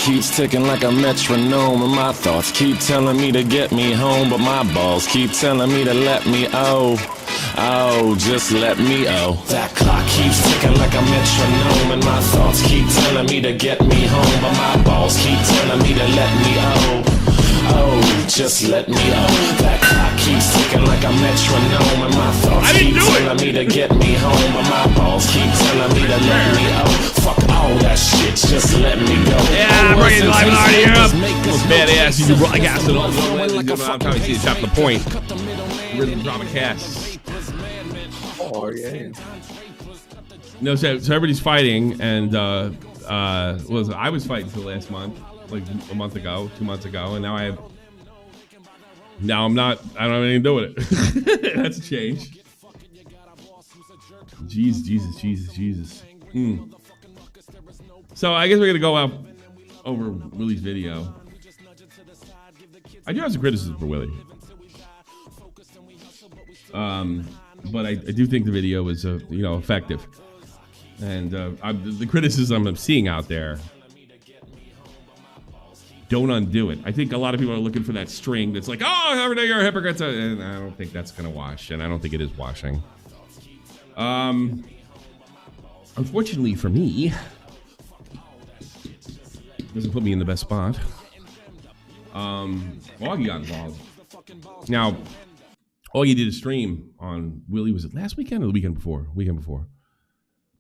keeps ticking like a metronome, and my thoughts keep telling me to get me home, but my balls keep telling me to let me just let me That clock keeps ticking like a metronome, and my thoughts keep telling me to get me home, but my balls keep telling me to let me just let me That clock keeps ticking like a metronome, and my thoughts keep telling me to get me home, but my balls keep telling me to let me Fuck all that shit, just let me go. Yeah, I'm bringing live and audio up. Most badass, you can broadcast it all. I'm trying to see the top of the point. Rhythm drama cast. Oh, yeah. No, so everybody's fighting, and I was fighting till last month, like a month ago, 2 months ago, and now I'm not, I don't have anything to do with it. That's a change. Jesus. So I guess we're gonna go up over Willie's video. I do have some criticism for Willie. But I do think the video was, effective. And the criticism I'm seeing out there, don't undo it. I think a lot of people are looking for that string that's like, oh, every day you're a hypocrite. And I don't think that's going to wash. And I don't think it is washing. Unfortunately for me, doesn't put me in the best spot. Augie got involved. Now, Augie did a stream on Willie. Was it last weekend or the weekend before? Weekend before.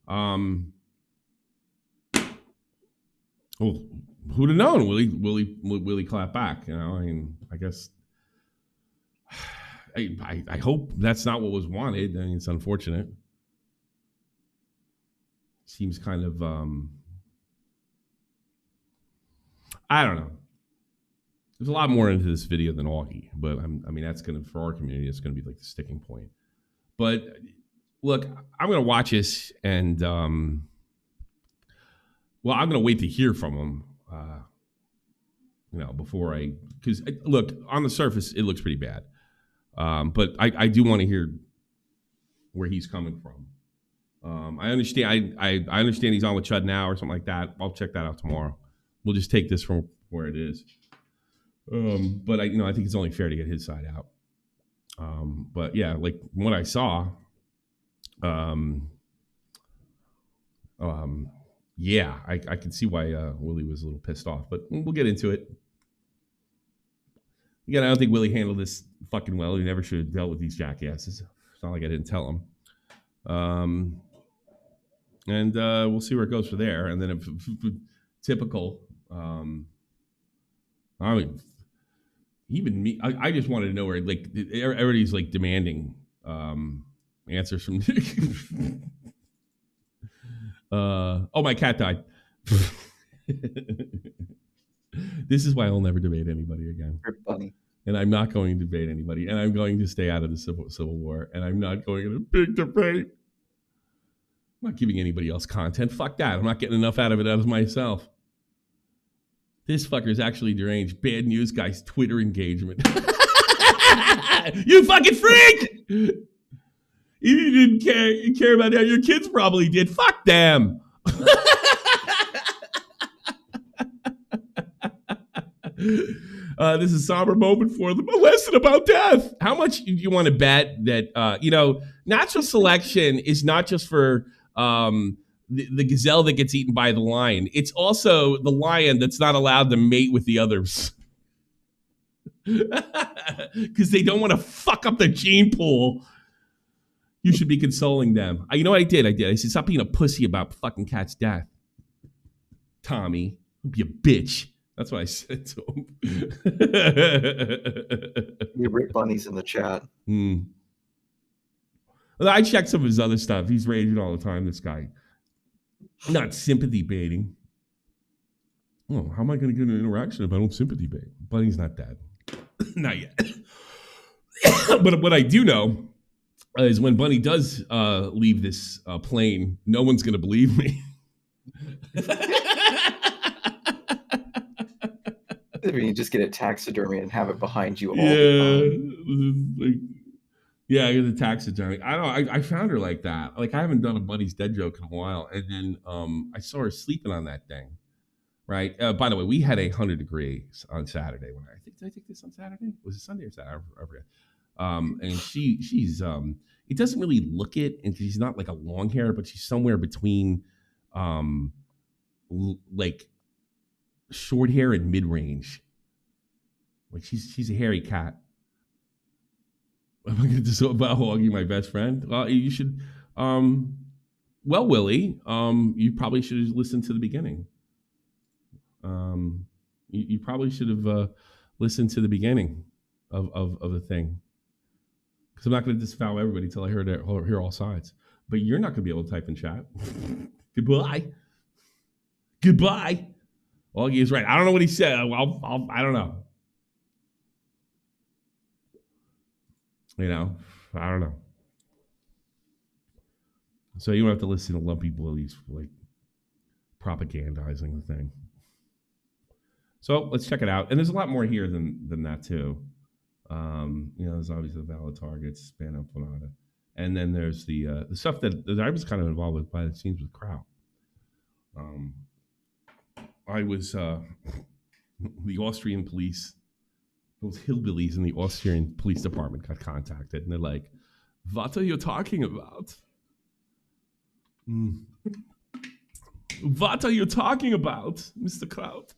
Well, who'd have known? Willie clapped back. You know, I mean, I guess. I hope that's not what was wanted. I mean, it's unfortunate. Seems kind of. I don't know. There's a lot more into this video than Augie, but I mean, that's gonna, for our community, it's gonna be like the sticking point. But look, I'm gonna watch this, and I'm gonna wait to hear from him. Before because look, on the surface, it looks pretty bad. But I do want to hear where he's coming from. I understand. I understand he's on with Chud now or something like that. I'll check that out tomorrow. We'll just take this from where it is. But I think it's only fair to get his side out. But yeah, like from what I saw, yeah, I can see why Willie was a little pissed off. But we'll get into it. Again, I don't think Willie handled this fucking well. He never should have dealt with these jackasses. It's not like I didn't tell him. And we'll see where it goes from there. And then if typical, I mean, even me, I just wanted to know where, like, everybody's like demanding answers from Nick. Oh, my cat died. This is why I'll never debate anybody again. Funny. And I'm not going to debate anybody. And I'm going to stay out of the Civil War. And I'm not going in a big debate. I'm not giving anybody else content. Fuck that. I'm not getting enough out of it as myself. This fucker is actually deranged. Bad news guy's Twitter engagement. You fucking freak! You didn't care about that. Your kids probably did. Fuck them. This is a somber moment for them. A lesson about death. How much do you want to bet that, natural selection is not just for the gazelle that gets eaten by the lion. It's also the lion that's not allowed to mate with the others. Because they don't want to fuck up their gene pool. You should be consoling them. You know what I did? I said, stop being a pussy about fucking Cat's death. Tommy, don't be a bitch. That's what I said to him. You Rick Bunny's in the chat. Well, I checked some of his other stuff. He's raging all the time, this guy. Not sympathy baiting. Oh, how am I going to get an interaction if I don't sympathy bait? Bunny's not dead. Not yet. But what I do know is when Bunny does leave this plane, no one's going to believe me. I mean, you just get it taxidermy and have it behind you all the time. Yeah, I get the taxidermy. I don't know. I found her like that. Like, I haven't done a Bunny's dead joke in a while. And then I saw her sleeping on that thing. right? By the way, we had 100 degrees on Saturday. When did I take this on Saturday? Was it Sunday or Saturday? I forget. And she's it doesn't really look it, and she's not like a long hair, but she's somewhere between like short hair and mid range. Like she's a hairy cat. Am I going to just about Augie, my best friend? You should. Well, Willie, you probably should have listened to the beginning. You probably should have listened to the beginning of the thing. Because I'm not going to disavow everybody until I hear all sides. But you're not going to be able to type in chat. Goodbye. Augie is right. I don't know what he said. I don't know. You know, I don't know. So you don't have to listen to Lumpy Bullies like propagandizing the thing. So let's check it out. And there's a lot more here than that too. There's obviously the valid targets, BADEMPANADA. And then there's the stuff that I was kind of involved with behind the scenes with Kraut. I was the Austrian police, those hillbillies in the Austrian police department got contacted, and they're like, "What are you talking about? What are you talking about, Mr. Kraut?"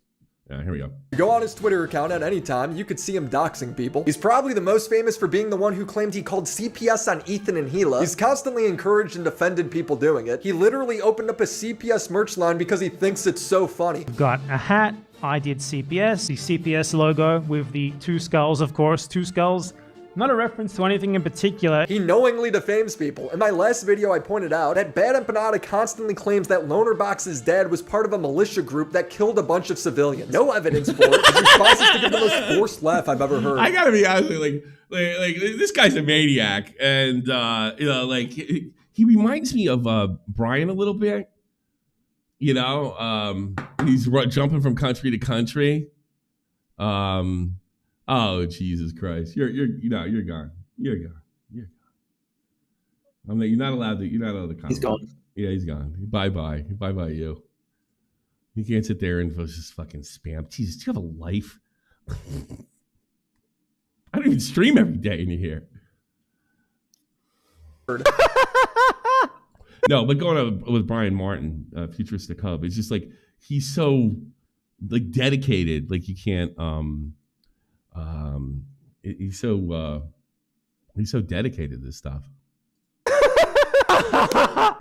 Yeah, here we go. Go on his Twitter account at any time, you could see him doxing people. He's probably the most famous for being the one who claimed he called CPS on Ethan and Gila. He's constantly encouraged and defended people doing it. He literally opened up a CPS merch line because he thinks it's so funny. Got a hat. I did CPS, the CPS logo with the two skulls, of course, two skulls. Not a reference to anything in particular. He knowingly defames people. In my last video, I pointed out that BADEMPANADA constantly claims that Lonerbox's dad was part of a militia group that killed a bunch of civilians. No evidence for it. His response is to give the most forced laugh I've ever heard. I gotta be honest with you, like this guy's a maniac, and he reminds me of Brian a little bit. He's jumping from country to country. Oh, Jesus Christ! You're gone. You're gone. You're not allowed to comment. He's gone. Yeah, he's gone. Bye. You. You can't sit there and just fucking spam. Jesus, do you have a life? I don't even stream every day, and you're here. No, but going on with Brian Martin, Futuristic Hub, it's just like he's so like dedicated. Like you can't. He's so dedicated to this stuff.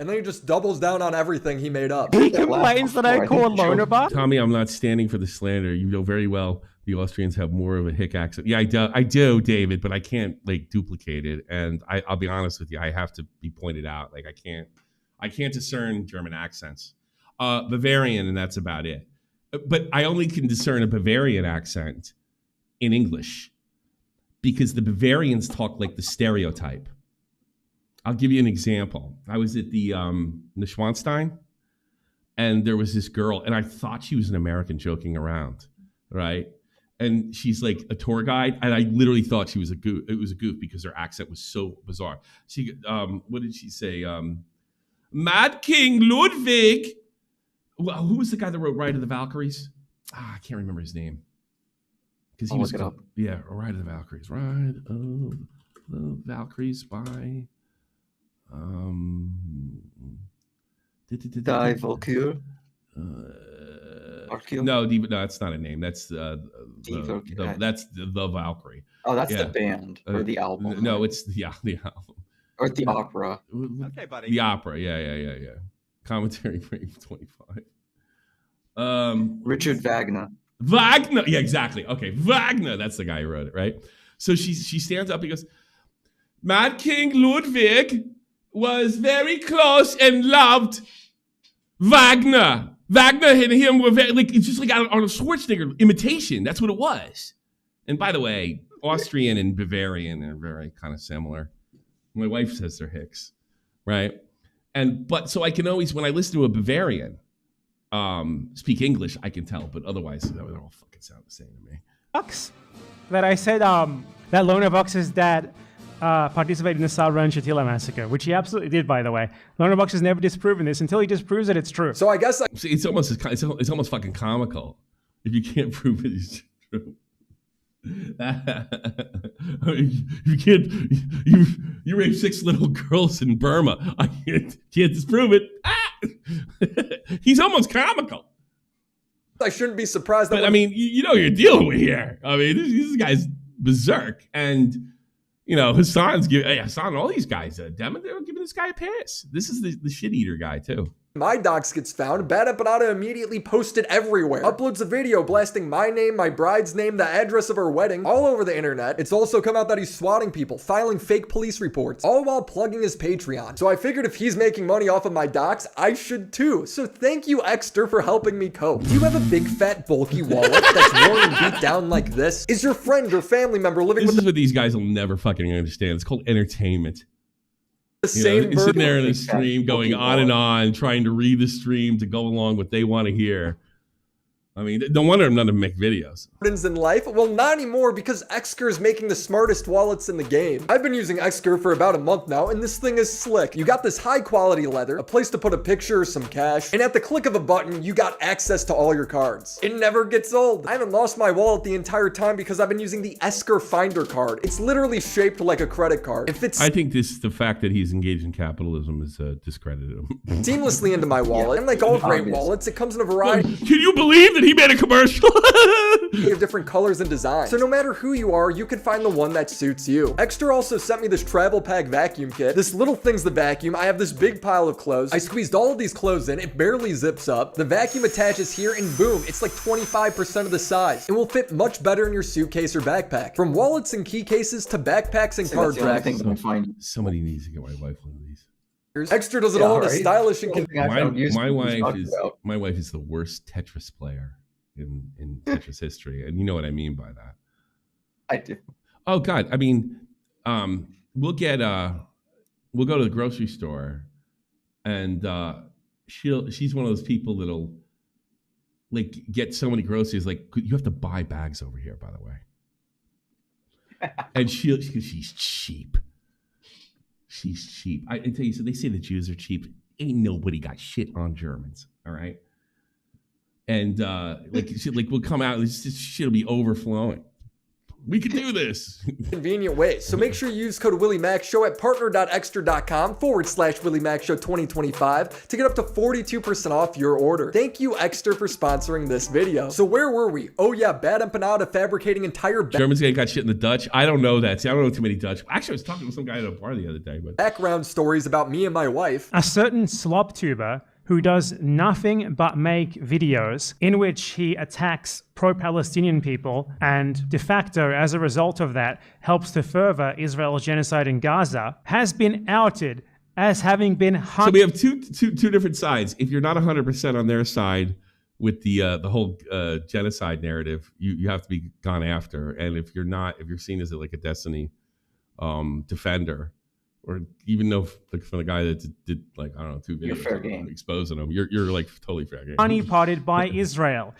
And then he just doubles down on everything he made up. He complains that I call Lonerbox. Tommy, I'm not standing for the slander. You know very well the Austrians have more of a hick accent. Yeah, I do, David, but I can't like duplicate it. And I'll be honest with you, I have to be pointed out. Like I can't discern German accents. Bavarian, and that's about it. But I only can discern a Bavarian accent in English because the Bavarians talk like the stereotype. I'll give you an example. I was at the Neuschwanstein, and there was this girl, and I thought she was an American joking around, right? And she's like a tour guide, and I literally thought she was a goof. It was a goof because her accent was so bizarre. She, what did she say? Mad King Ludwig. Well, who was the guy that wrote Ride of the Valkyries? I can't remember his name. Because he was look it up. Yeah, Ride of the Valkyries. Ride of the Valkyries by Die Valkyrie. No, that's not a name. That's the Valkyrie. Oh, that's the band or the album. No, it's the album. Or the opera. Okay, buddy. The opera, yeah. Commentary frame 25. Richard Wagner. Yeah, exactly. Okay, Wagner. That's the guy who wrote it, right? So she stands up and goes, Mad King Ludwig was very close and loved Wagner. Wagner and him were very, like, it's just like Arnold Schwarzenegger imitation. That's what it was. And by the way, Austrian and Bavarian are very kind of similar. My wife says they're hicks, right? But so I can always, when I listen to a Bavarian speak English, I can tell, but otherwise they all fucking sound the same to me. That I said that Lonerbox's dad participate in the Sabra and Shatila massacre, which he absolutely did, by the way. Box has never disproven this. Until he disproves it, it's true. So I guess it's almost fucking comical if you can't prove it is true. You raped 6 little girls in Burma. I can't disprove it. He's almost comical. I shouldn't be surprised. But I mean, you know what you're dealing with here. I mean, this guy's berserk, and you know Hassan's Hassan, all these guys, they're giving this guy a pass. This is the shit eater guy too. My docs gets found, BADEMPANADA immediately posted everywhere. Uploads a video blasting my name, my bride's name, the address of her wedding, all over the internet. It's also come out that he's swatting people, filing fake police reports, all while plugging his Patreon. So I figured if he's making money off of my docs, I should too. So thank you, Exter, for helping me cope. Do you have a big, fat, bulky wallet that's worn and beat down like this? Is your friend or family member living with This is what these guys will never fucking understand. It's called entertainment. the same He's sitting there in burden? the stream going on and on, trying to read the stream to go along what they want to hear. I mean, no wonder I'm not to make videos. burdens in life? Well, not anymore because Exker is making the smartest wallets in the game. I've been using Exker for about a month now, and this thing is slick. You got this high quality leather, a place to put a picture or some cash, and at the click of a button, you got access to all your cards. It never gets old. I haven't lost my wallet the entire time because I've been using the Exker Finder card. It's literally shaped like a credit card. It fits I think the fact that he's engaged in capitalism is discredited him. seamlessly into my wallet, and like all great wallets, it comes in a variety Can you believe that he made a commercial? of different colors and designs. So no matter who you are, you can find the one that suits you. Extra also sent me this travel pack vacuum kit. This little thing's the vacuum. I have this big pile of clothes. I squeezed all of these clothes in. It barely zips up. The vacuum attaches here and boom, it's like 25% of the size. It will fit much better in your suitcase or backpack. From wallets and key cases to backpacks and card tracks. Somebody needs to get my wife one of these. Extra does it all in a stylish and My wife is the worst Tetris player in Tetris history, and you know what I mean by that. I do. Oh God, I mean, we'll go to the grocery store, and she's one of those people that'll like get so many groceries, like you have to buy bags over here, by the way. And she's cheap. She's cheap. I tell you, so they say the Jews are cheap. Ain't nobody got shit on Germans, all right? And we'll come out, this shit'll be overflowing. We can do this. Convenient ways. So make sure you use code WILLYMACSHOW at partner.extra.com/WillyMaxShow2025 to get up to 42% off your order. Thank you, Extra, for sponsoring this video. So where were we? Oh yeah, BADEMPANADA fabricating entire Germans got shit in the Dutch. I don't know that. See, I don't know too many Dutch. Actually, I was talking to some guy at a bar the other day. But background stories about me and my wife. A certain slop tuber who does nothing but make videos in which he attacks pro-Palestinian people and de facto, as a result of that, helps to further Israel's genocide in Gaza, has been outed as having been So we have two different sides. If you're not 100% on their side with the whole genocide narrative, you have to be gone after. And if you're not, if you're seen as like a Destiny defender, or even though for the guy that did like, I don't know, 2 videos exposing them, you're like totally fair game. honeypotted by Israel.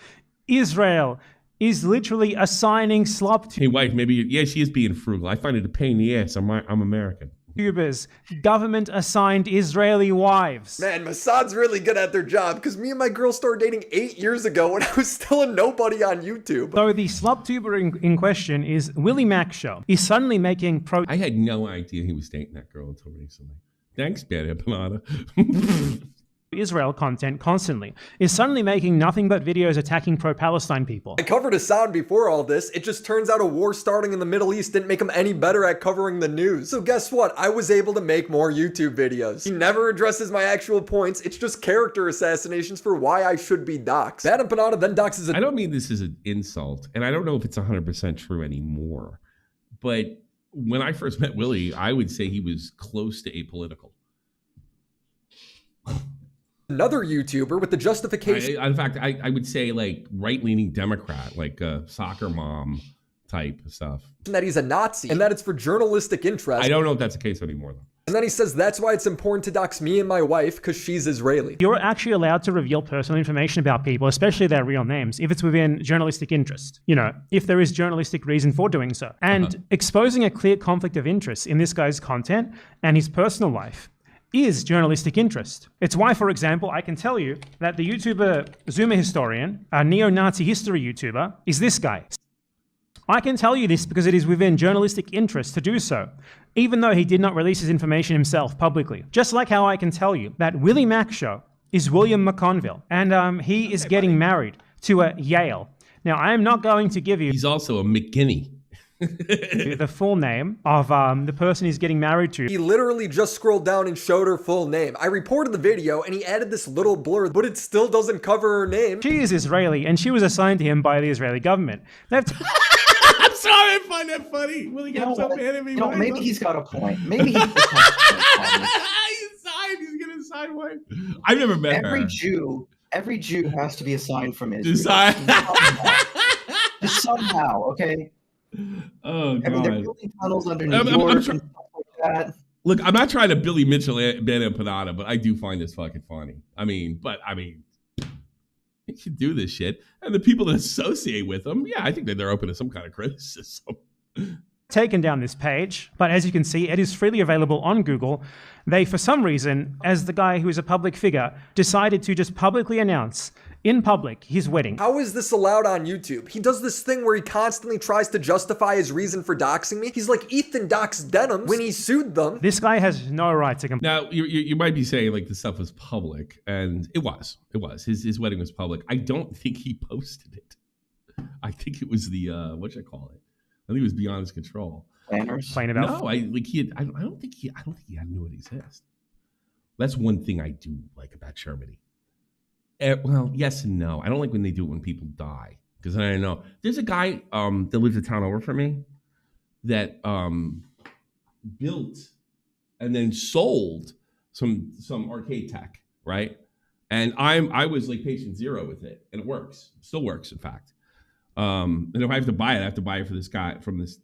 Israel is literally assigning slop Hey wife, maybe she is being frugal. I find it a pain in the ass. I'm American. tubers, government assigned Israeli wives. Man, Mossad's really good at their job because me and my girl started dating 8 years ago when I was still a nobody on YouTube. So the slop tuber in question is WILLYMACSHOW. He's suddenly making I had no idea he was dating that girl until recently. Thanks, BADEMPANADA. Israel content constantly, is suddenly making nothing but videos attacking pro-Palestine people. I covered Assad before all this. It just turns out a war starting in the Middle East didn't make him any better at covering the news. So guess what? I was able to make more YouTube videos. He never addresses my actual points. It's just character assassinations for why I should be doxxed. BADEMPANADA then doxes I don't mean this as an insult, and I don't know if it's 100% true anymore, but when I first met Willie, I would say he was close to apolitical. Another YouTuber with the justification. In fact, I would say like right-leaning Democrat, like soccer mom type stuff. That he's a Nazi and that it's for journalistic interest. I don't know if that's the case anymore though. And then he says that's why it's important to dox me and my wife, because she's Israeli. You're actually allowed to reveal personal information about people, especially their real names, if it's within journalistic interest. You know, if there is journalistic reason for doing so. And exposing a clear conflict of interest in this guy's content and his personal life is journalistic interest. It's why, for example, I can tell you that the YouTuber Zoomer Historian, a neo-Nazi history YouTuber, is this guy. I can tell you this because it is within journalistic interest to do so, even though he did not release his information himself publicly. Just like how I can tell you that WILLYMACSHOW is William McConville, and he is getting married to a Yale. Now, I am not going to give you... He's also a McGinney. the full name of the person he's getting married to. He literally just scrolled down and showed her full name. I reported the video and he added this little blur, but it still doesn't cover her name. She is Israeli and she was assigned to him by the Israeli government. I'm sorry, I find that funny. Willie got so mad at me. Maybe he's got a point. Maybe he's got He's gonna sign one. I've never met her. Every Jew has to be assigned from Israel. Just somehow, okay? Oh, God. I mean, they're building tunnels under New York and stuff like that. Look, I'm not trying to Billy Mitchell BADEMPANADA, but I do find this fucking funny. I mean, you should do this shit. And the people that associate with them, yeah, I think that they're open to some kind of criticism. Taken down this page, but as you can see, it is freely available on Google. They, for some reason, as the guy who is a public figure, decided to just publicly announce in public his wedding. How is this allowed on YouTube? He does this thing where he constantly tries to justify his reason for doxing me. He's like Ethan doxed Denim when he sued them. This guy has no right to Now, you might be saying like this stuff was public, and it was. His wedding was public. I don't think he posted it. I think it was the what should I call it? I think it was beyond his control. Complain about. No, I don't think he knew it exists. That's one thing I do like about Germany. Well, yes and no. I don't like when they do it when people die, because then I know. There's a guy that lives a town over from me that built and then sold some arcade tech, right? And I was like patient zero with it, and it works. It still works, in fact. And if I have to buy it, I have to buy it for this guy from this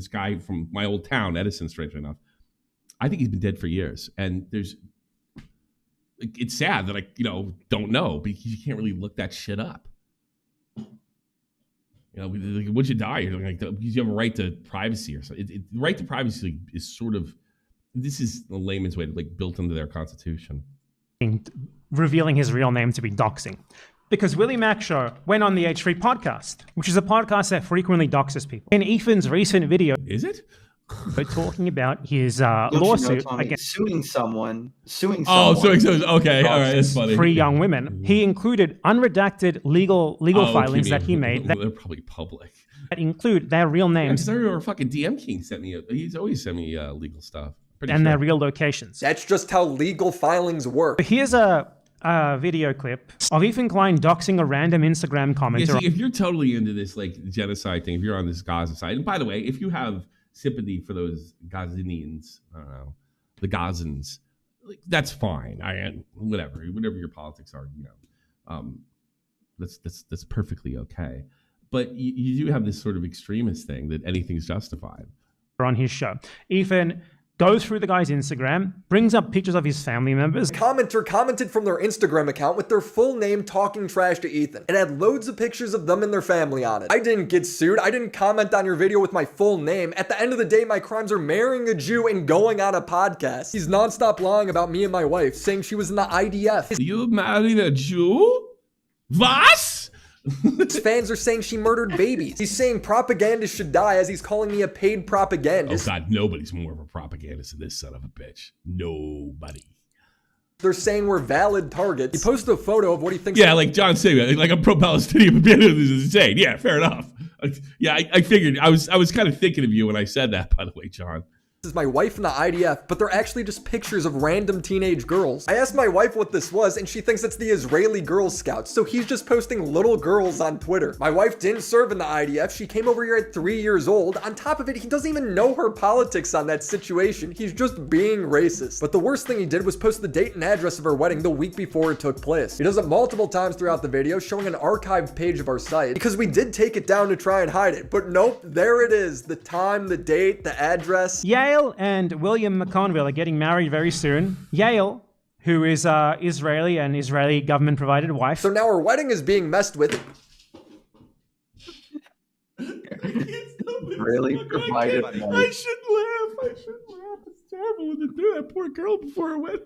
guy from my old town, Edison, strangely enough. I think he's been dead for years, and it's sad that I, don't know, because you can't really look that shit up. Once you die, you're like, because you have a right to privacy or something. The right to privacy is sort of, this is a layman's way to like built into their constitution. Revealing his real name to be doxing. Because WILLYMACSHOW went on the H3 podcast, which is a podcast that frequently doxes people. In Ethan's recent video, is it? We're talking about his lawsuit against suing someone. Oh, okay, all right, that's funny. 3 young women. He included unredacted legal filings that he made. They're probably public. That include their real names. I remember fucking DM King sent me. He's always sent me legal stuff. Their real locations. That's just how legal filings work. Here's a video clip of Ethan Klein doxing a random Instagram commenter. Yeah, see, if you're totally into this like genocide thing, if you're on this Gaza side, and by the way, if you have sympathy for those Gazanians, I don't know, the Gazans, like, that's fine. Whatever your politics are, that's perfectly okay. But you do have this sort of extremist thing that anything's justified. On his show, Ethan goes through the guy's Instagram, brings up pictures of his family members. Commenter commented from their Instagram account with their full name talking trash to Ethan and had loads of pictures of them and their family on it. I didn't get sued. I didn't comment on your video with my full name. At the end of the day, my crimes are marrying a Jew and going on a podcast. He's nonstop lying about me and my wife, saying she was in the IDF. You married a Jew? Was? His fans are saying she murdered babies. He's saying propagandists should die as he's calling me a paid propagandist. Oh God, nobody's more of a propagandist than this son of a bitch. Nobody. They're saying we're valid targets. He posted a photo of what he thinks. Yeah, like John said, like I'm pro-Palestinian, but this is insane. Yeah, fair enough. Yeah, I figured. I was kind of thinking of you when I said that, by the way, John. This is my wife in the IDF, but they're actually just pictures of random teenage girls. I asked my wife what this was, and she thinks it's the Israeli Girl Scouts, so he's just posting little girls on Twitter. My wife didn't serve in the IDF. She came over here at 3 years old. On top of it, he doesn't even know her politics on that situation. He's just being racist. But the worst thing he did was post the date and address of our wedding the week before it took place. He does it multiple times throughout the video, showing an archived page of our site, because we did take it down to try and hide it. But nope, there it is. The time, the date, the address. Yeah, Yale and William McConville are getting married very soon. Yale, who is Israeli and Israeli government-provided wife. So now our wedding is being messed with. Really provided. I should laugh. It's terrible when they do that poor girl before her wedding.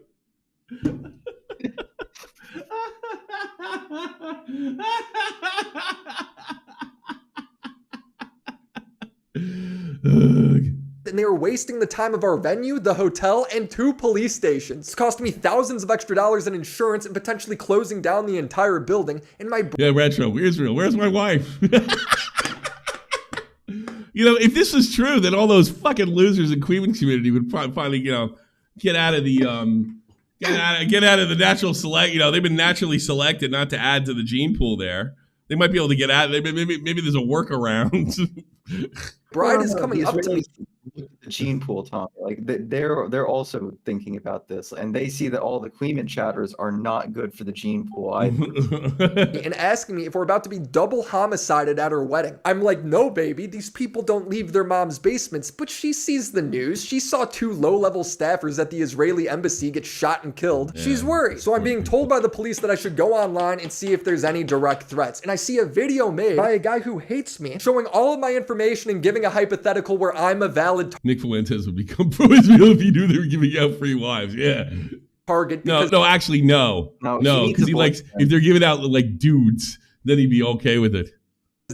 And they were wasting the time of our venue, the hotel, and 2 police stations. It's cost me thousands of extra dollars in insurance and potentially closing down the entire building. And my Retro, Israel, where's my wife? You know, if this was true, then all those fucking losers in KUIHMAN community would finally, get out of the get out of the natural select. They've been naturally selected not to add to the gene pool there. They might be able to get out. Maybe there's a workaround. bride is coming up to me. The gene pool, Tommy. Like they're also thinking about this, and they see that all the KUIHMAN chatters are not good for the gene pool either. And asking me if we're about to be double homicided at her wedding. I'm like, no, baby, these people don't leave their mom's basements. But she sees the news. She saw 2 low-level staffers at the Israeli embassy get shot and killed. Yeah. She's worried. So I'm being told by the police that I should go online and see if there's any direct threats. And I see a video made by a guy who hates me, showing all of my information and giving a hypothetical where I'm a valid Nick Fuentes would become pro-Israel if he knew they were giving out free wives. Yeah. target. No, actually, no, because he likes, if they're giving out like dudes, then he'd be okay with it.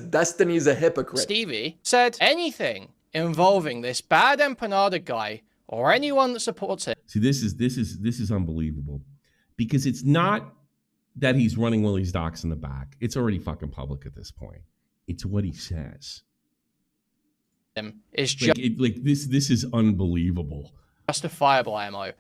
Destiny's a hypocrite. Stevie said anything involving this bad empanada guy or anyone that supports him. See, this is unbelievable, because it's not that he's running Willie's docs in the back. It's already fucking public at this point. It's what he says. Is this is unbelievable. Justifiable ammo.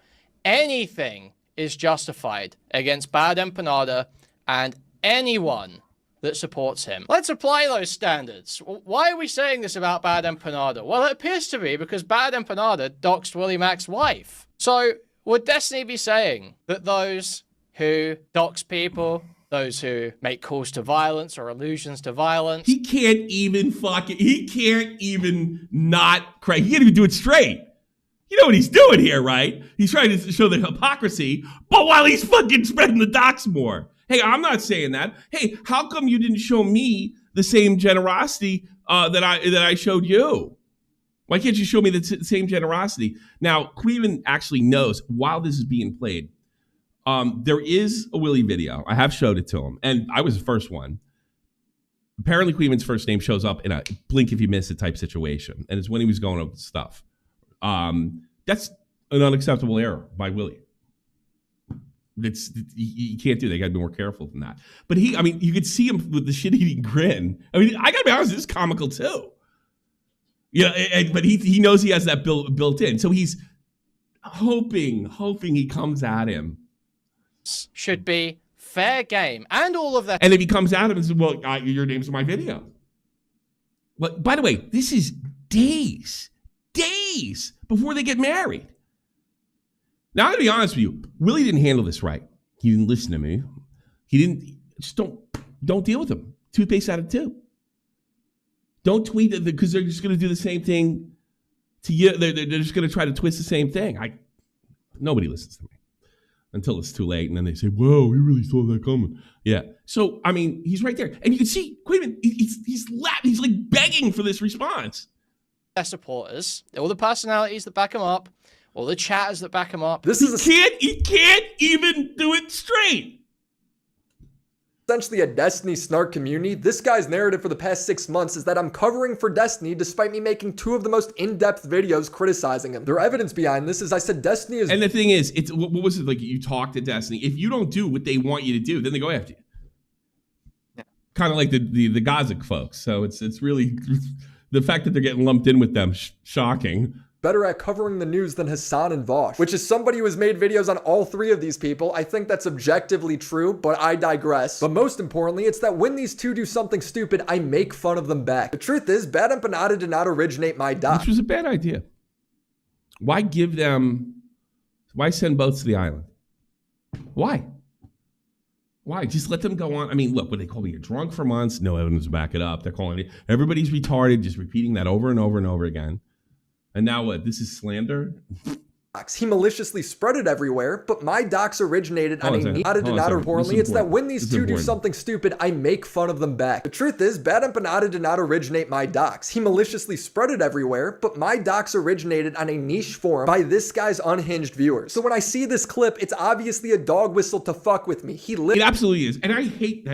Anything is justified against bad empanada and anyone that supports him. Let's apply those standards. Why are we saying this about bad empanada? Well, it appears to be because bad empanada doxed WILLYMACSHOW's wife. So would Destiny be saying that those who dox people, those who make calls to violence or allusions to violence, he can't even not cry. He can't even do it straight. You know what he's doing here, right? He's trying to show the hypocrisy, but while he's fucking spreading the docs more. Hey, I'm not saying that. Hey, how come you didn't show me the same generosity that I showed you? Why can't you show me the same generosity? Now, KUIHMAN actually knows while this is being played. There is a Willie video. I have showed it to him, and I was the first one. Apparently, KUIHMAN's first name shows up in a blink if you miss it type situation, and it's when he was going over stuff. That's an unacceptable error by Willie. You can't do that. You got to be more careful than that. But you could see him with the shit-eating grin. I got to be honest, this is comical too. Yeah, but he knows he has that built in, so he's hoping he comes at him. Should be fair game, and all of that. And if he comes at him and says, "Well, your name's in my video." But by the way, this is days before they get married. Now, I'm gonna be honest with you. Willie didn't handle this right. He didn't listen to me. He didn't. Just don't deal with him. Toothpaste out of tube. Don't tweet it because they're just gonna do the same thing to you. They're just gonna try to twist the same thing. Nobody listens to me until it's too late, and then they say, "Whoa, we really saw that coming." Yeah. So he's right there, and you can see KUIHMAN. He's like begging for this response. Their supporters, all the personalities that back him up, all the chatters that back him up. He can't even do it straight. Essentially a Destiny snark community. This guy's narrative for the past 6 months is that I'm covering for Destiny despite me making 2 of the most in-depth videos criticizing him. Their evidence behind this is I said Destiny is... And the thing is, what was it like? You talk to Destiny. If you don't do what they want you to do, then they go after you. Yeah. Kind of like the Gothic folks. So it's really... The fact that they're getting lumped in with them, shocking. Better at covering the news than Hassan and Vosh, which is somebody who has made videos on all 3 of these people. I think that's objectively true, but I digress. But most importantly, it's that when these 2 do something stupid, I make fun of them back. The truth is, Bad Empanada did not originate my doc. Which was a bad idea. Why send both to the island? Why? Just let them go on. Look, what they call me a drunk for months, no evidence to back it up. They're calling it, everybody's retarded, just repeating that over and over and over again. And now what? This is slander? He maliciously spread it everywhere, but my docs originated on a importantly, it's that when these two do something stupid, I make fun of them back. The truth is, BADEMPANADA did not originate my docs. He maliciously spread it everywhere, but my docs originated on a niche forum by this guy's unhinged viewers. So when I see this clip, it's obviously a dog whistle to fuck with me. It absolutely is. And I hate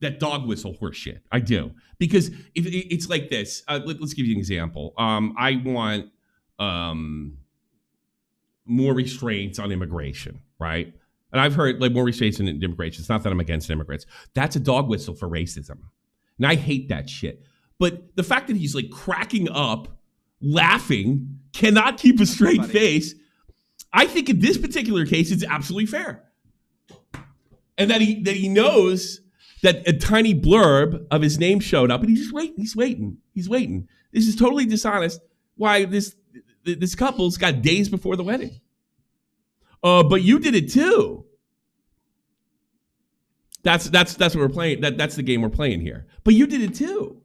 that dog whistle horse shit. I do. Because it's like this. Let's give you an example. I want more restraints on immigration, right? And I've heard like more restraints on immigration. It's not that I'm against immigrants. That's a dog whistle for racism. And I hate that shit. But the fact that he's like cracking up, laughing, cannot keep a straight face, I think in this particular case, it's absolutely fair. And that he knows that a tiny blurb of his name showed up and he's just waiting. He's waiting. This is totally dishonest. Why this couple's got days before the wedding. But you did it too. That's what we're playing. That's the game we're playing here. But you did it too.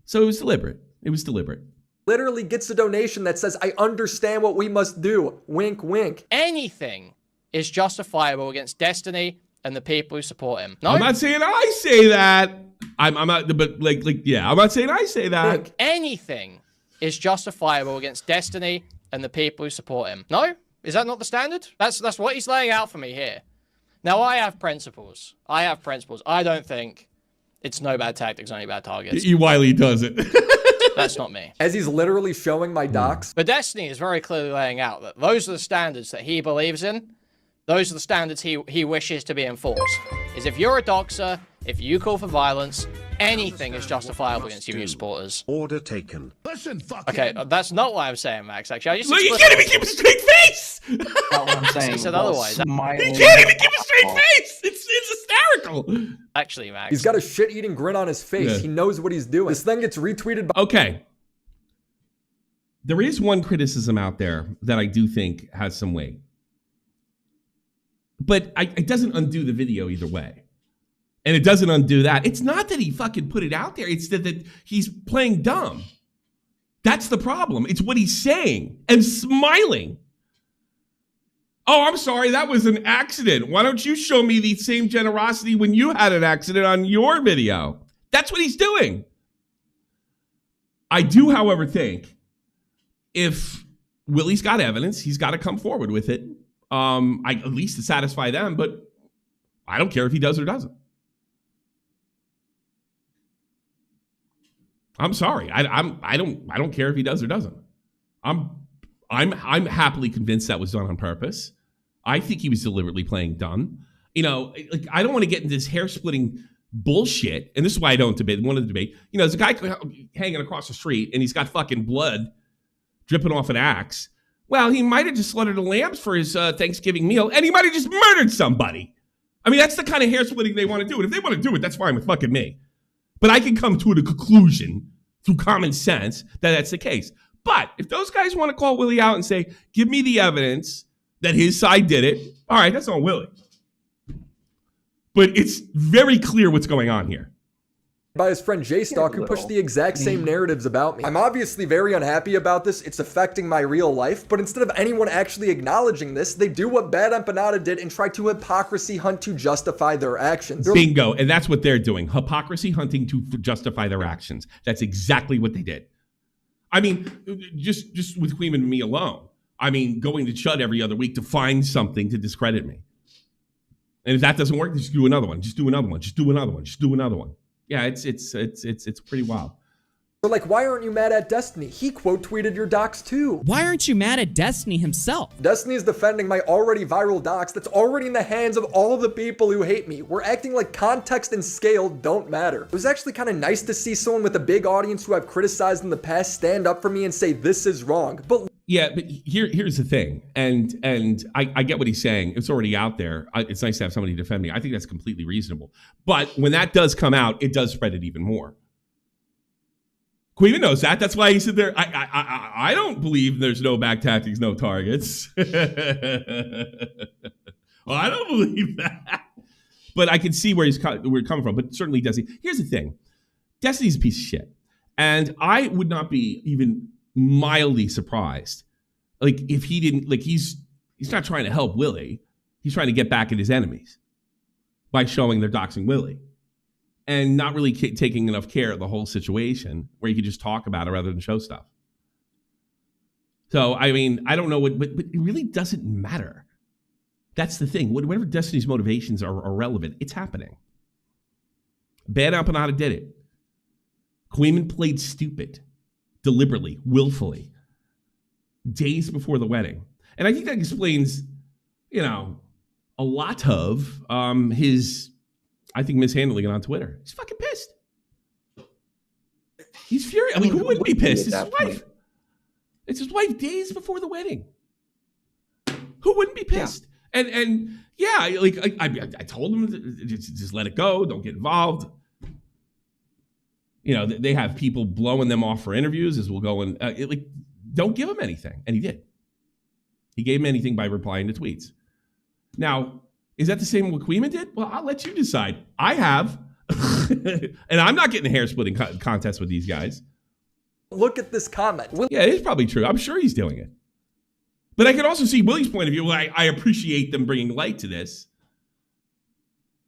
So it was deliberate. It was deliberate. Literally gets a donation that says, I understand what we must do. Wink, wink. Anything is justifiable against Destiny and the people who support him. No? I'm not saying I say that. I'm not, but yeah, I'm not saying I say that. Wink. Anything is justifiable against Destiny and the people who support him. No? Is that not the standard? That's what he's laying out for me here. Now, I have principles. I don't think it's no bad tactics, only bad targets. Wiley does it. That's not me. As he's literally showing my docs. But Destiny is very clearly laying out that those are the standards that he believes in. Those are the standards he wishes to be enforced. Is if you're a doxer, if you call for violence, anything is justifiable against your supporters. Order taken. Listen, okay, that's not what I'm saying, Max. Actually, I just you can't even keep a straight face. That's what I'm saying. He said otherwise. You can't even keep a straight face. It's hysterical. Actually, Max, he's got a shit-eating grin on his face. Yeah. He knows what he's doing. This thing gets retweeted by. Okay. There is one criticism out there that I do think has some weight. But it doesn't undo the video either way. And it doesn't undo that. It's not that he fucking put it out there. It's that he's playing dumb. That's the problem. It's what he's saying and smiling. Oh, I'm sorry. That was an accident. Why don't you show me the same generosity when you had an accident on your video? That's what he's doing. I do, however, think if Willie's got evidence, he's got to come forward with it. At least to satisfy them, but I don't care if he does or doesn't. I'm sorry. I don't care if he does or doesn't. I'm happily convinced that was done on purpose. I think he was deliberately playing dumb. You know, like I don't want to get into this hair splitting bullshit, and this is why I don't want to debate. You know, there's a guy hanging across the street and he's got fucking blood dripping off an axe. Well, he might have just slaughtered the lambs for his Thanksgiving meal, and he might have just murdered somebody. I mean, that's the kind of hair splitting they want to do. And if they want to do it, that's fine with fucking me. But I can come to a conclusion through common sense that that's the case. But if those guys want to call Willie out and say, give me the evidence that his side did it, all right, that's on Willie. But it's very clear what's going on here. By his friend J-Stock, who pushed the exact same narratives about me. I'm obviously very unhappy about this. It's affecting my real life, but instead of anyone actually acknowledging this, they do what BADEMPANADA did and try to hypocrisy hunt to justify their actions. Bingo, and that's what they're doing. Hypocrisy hunting to justify their actions. That's exactly what they did. I mean, just with KUIHMAN and me alone. I mean, going to Chud every other week to find something to discredit me. And if that doesn't work, just do another one. Just do another one. Just do another one. Just do another one. Yeah, it's pretty wild. So like, why aren't you mad at Destiny? He quote tweeted your docs too. Why aren't you mad at Destiny himself? Destiny is defending my already viral docs that's already in the hands of all the people who hate me. We're acting like context and scale don't matter. It was actually kind of nice to see someone with a big audience who I've criticized in the past stand up for me and say this is wrong. But yeah, but here's the thing, and I get what he's saying. It's already out there. It's nice to have somebody defend me. I think that's completely reasonable. But when that does come out, it does spread it even more. KUIHMAN knows that. That's why he said there. I don't believe there's no back tactics, no targets. Well, I don't believe that. But I can see where we're coming from. But certainly Destiny. Here's the thing. Destiny's a piece of shit. And I would not be even mildly surprised. Like if he didn't, like he's not trying to help Willie. He's trying to get back at his enemies by showing they're doxing Willie and not really taking enough care of the whole situation where you could just talk about it rather than show stuff. So, I mean, I don't know what, but it really doesn't matter. That's the thing. Whatever Destiny's motivations are irrelevant. It's happening. BADEMPANADA did it. KUIHMAN played stupid, deliberately, willfully, days before the wedding. And I think that explains, you know, a lot of his, I think, mishandling it on Twitter. He's fucking pissed. He's furious. I mean, who wouldn't be pissed? It's his wife. It's his wife days before the wedding. Who wouldn't be pissed? Yeah. And yeah, like I told him to just let it go. Don't get involved. You know, they have people blowing them off for interviews as we'll go and like, don't give him anything. And he did. He gave him anything by replying to tweets. Now, is that the same what KUIHMAN did? Well, I'll let you decide. I have. And I'm not getting a hair splitting contest with these guys. Look at this comment. Yeah, it is probably true. I'm sure he's doing it. But I can also see Willie's point of view. Well, I appreciate them bringing light to this.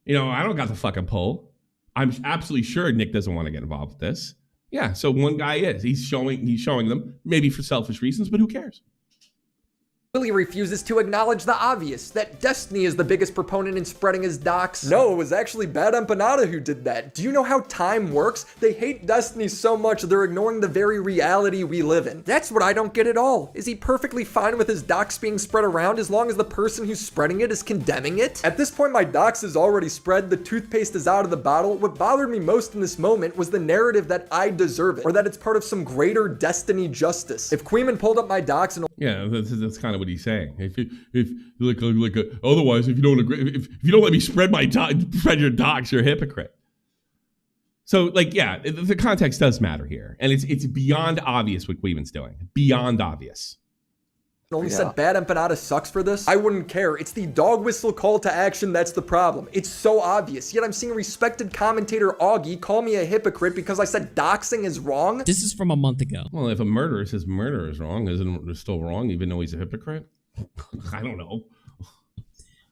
You know, I don't got the fucking pull. I'm absolutely sure Nick doesn't want to get involved with this. Yeah, so one guy is. He's showing them, maybe for selfish reasons, but who cares? Willie refuses to acknowledge the obvious, that Destiny is the biggest proponent in spreading his docs. No, it was actually BADEMPANADA who did that. Do you know how time works? They hate Destiny so much they're ignoring the very reality we live in. That's what I don't get at all. Is he perfectly fine with his docs being spread around as long as the person who's spreading it is condemning it? At this point, my docs is already spread, the toothpaste is out of the bottle. What bothered me most in this moment was the narrative that I deserve it, or that it's part of some greater Destiny justice. If KUIHMAN pulled up my docs and yeah, that's kind of what he's saying. If otherwise, if you don't agree, if you don't let me spread your docs, you're a hypocrite. So, like, yeah, the context does matter here, and it's beyond obvious what KUIHMAN's doing. Beyond obvious. Only said BADEMPANADA sucks for this. I wouldn't care. It's the dog whistle call to action that's the problem. It's so obvious. Yet I'm seeing respected commentator Augie call me a hypocrite because I said doxing is wrong. This is from a month ago. Well, if a murderer says murder is wrong, isn't it still wrong even though he's a hypocrite? I don't know.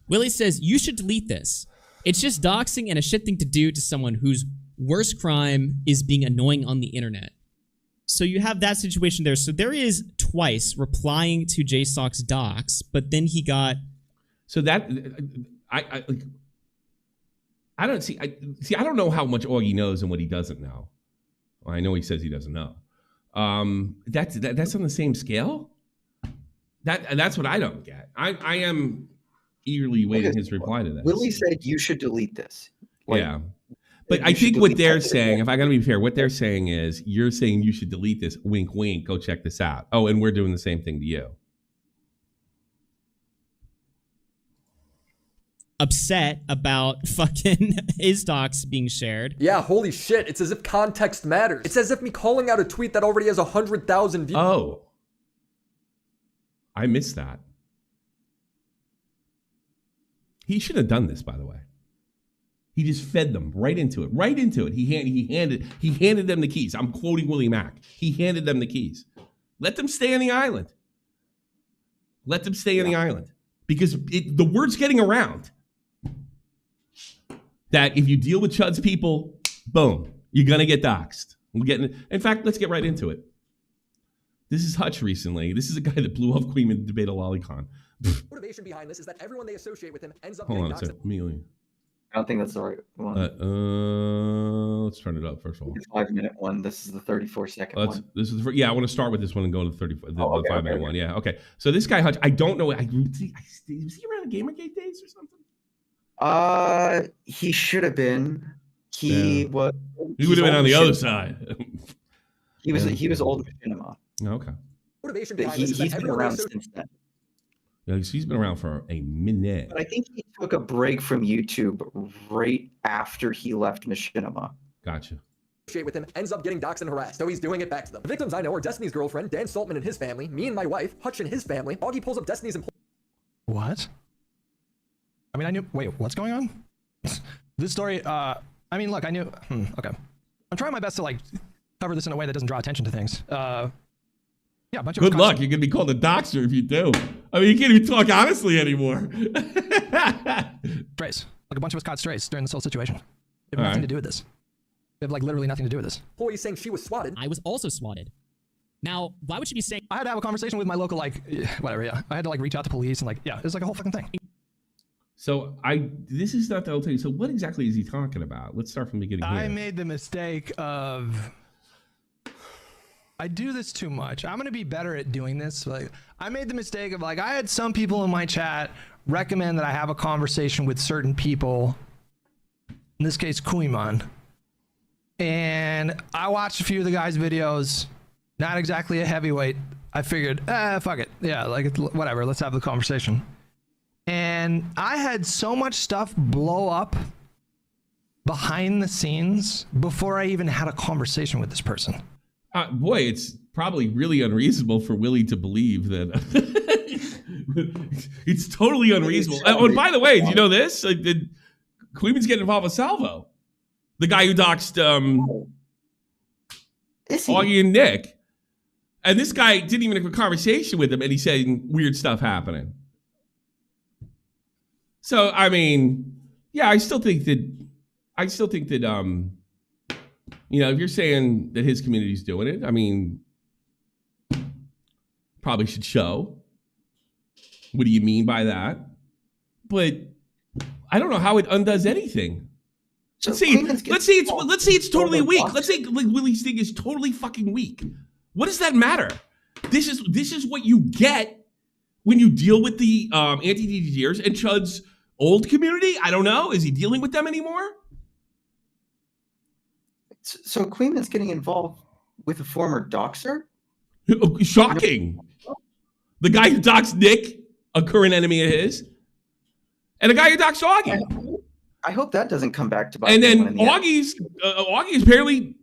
Willie says, you should delete this. It's just doxing and a shit thing to do to someone whose worst crime is being annoying on the internet. So you have that situation there. So there is twice replying to JSOC's docs, but then he got... So that... I don't see... I don't know how much Augie knows and what he doesn't know. Well, I know he says he doesn't know. That's on the same scale? That's what I don't get. I am eagerly waiting his reply to this. Willie said you should delete this. Like, yeah. But I think what they're saying, if I gotta be fair, what they're saying is you're saying you should delete this. Wink, wink. Go check this out. Oh, and we're doing the same thing to you. Upset about fucking his docs being shared. Yeah, holy shit. It's as if context matters. It's as if me calling out a tweet that already has 100,000 views. Oh. I missed that. He should have done this, by the way. He just fed them right into it. Right into it. He handed them the keys. I'm quoting Willie Mac. He handed them the keys. Let them stay on the island. Let them stay on the island. Because the word's getting around that if you deal with Chud's people, boom, you're going to get doxxed. In fact, let's get right into it. This is Hutch recently. This is a guy that blew off KUIHMAN debate a lolicon. Motivation behind this is that everyone they associate with him ends up Hold getting on a second. Immediately. I don't think that's the right one. Let's turn it up first of all. The 5-minute one. This is the 34-second one. This is I want to start with this one and go to the 5-minute one. Yeah, okay. So this guy Hutch, I don't know. Was he around the Gamergate days or something? He should have been. He would have been on the other side. He was old Machinima. Okay. Motivation But behind this is he's that been everyone they around associate since then. Yeah, he's been around for a minute. But I think he took a break from YouTube right after he left Machinima. Gotcha. with him ends up getting doxxed and harassed, so he's doing it back to them. The victims I know are Destiny's girlfriend, Dan Saltman and his family, me and my wife, Hutch and his family. Augie pulls up Destiny's employee. What? I mean, I knew. Wait, what's going on? This story. I mean, look, I knew. Okay. I'm trying my best to like cover this in a way that doesn't draw attention to things. Yeah, a bunch of Good luck. Wisconsin- You're going to be called a doxer if you do. I mean, you can't even talk honestly anymore. strays. Like a bunch of us caught strays during this whole situation. They have All nothing right. to do with this. They have like literally nothing to do with this. Employee saying she was swatted. I was also swatted. Now, why would she be saying I had to have a conversation with my local, like, whatever, yeah. I had to like reach out to police and like, yeah, it was like a whole fucking thing. So this is not the whole thing. So what exactly is he talking about? Let's start from the beginning here. I made the mistake of, I do this too much. I'm going to be better at doing this. Like, I made the mistake of like, I had some people in my chat recommend that I have a conversation with certain people, in this case, KUIHMAN. And I watched a few of the guys' videos, not exactly a heavyweight. I figured, fuck it. Yeah, like, whatever, let's have the conversation. And I had so much stuff blow up behind the scenes before I even had a conversation with this person. Boy, it's probably really unreasonable for Willie to believe that. It's totally unreasonable. Oh, and by the way, do you know this? Did KUIHMAN's getting involved with Salvo, the guy who doxed Is he? Augie and Nick. And this guy didn't even have a conversation with him, and he's saying weird stuff happening. So, I mean, yeah, I still think that, you know, if you're saying that his community's doing it, I mean, probably should show. What do you mean by that? But I don't know how it undoes anything. So Let's see it's totally weak. Let's say like Willie's thing is totally fucking weak. What does that matter? This is what you get when you deal with the anti-DDGers and Chud's old community. I don't know. Is he dealing with them anymore? So KUIHMAN's getting involved with a former doxer? Shocking. The guy who doxed Nick, a current enemy of his, and a guy who doxed Augie. I hope that doesn't come back to bite And then anyone in the end. Augie's apparently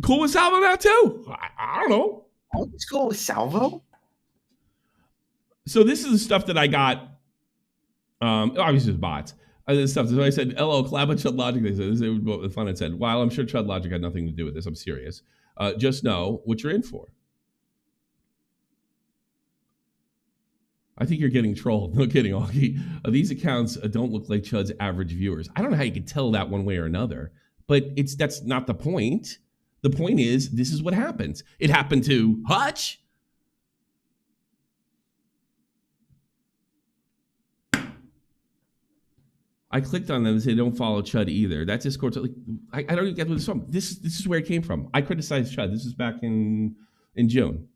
cool with Salvo now too. I don't know. Augie's cool with Salvo? So this is the stuff that I got. Obviously, it's bots. This stuff. So I said, "LO, collab with Chud Logic." They said, "This is what fun." It said, "While I'm sure Chud Logic had nothing to do with this, I'm serious. Just know what you're in for." I think you're getting trolled. No kidding, Augie. These accounts don't look like Chud's average viewers. I don't know how you can tell that one way or another, but that's not the point. The point is, this is what happens. It happened to Hutch. I clicked on them and said, "Don't follow Chud either." That Discord, like, I don't even get what this from. This is where it came from. I criticized Chud. This is back in June.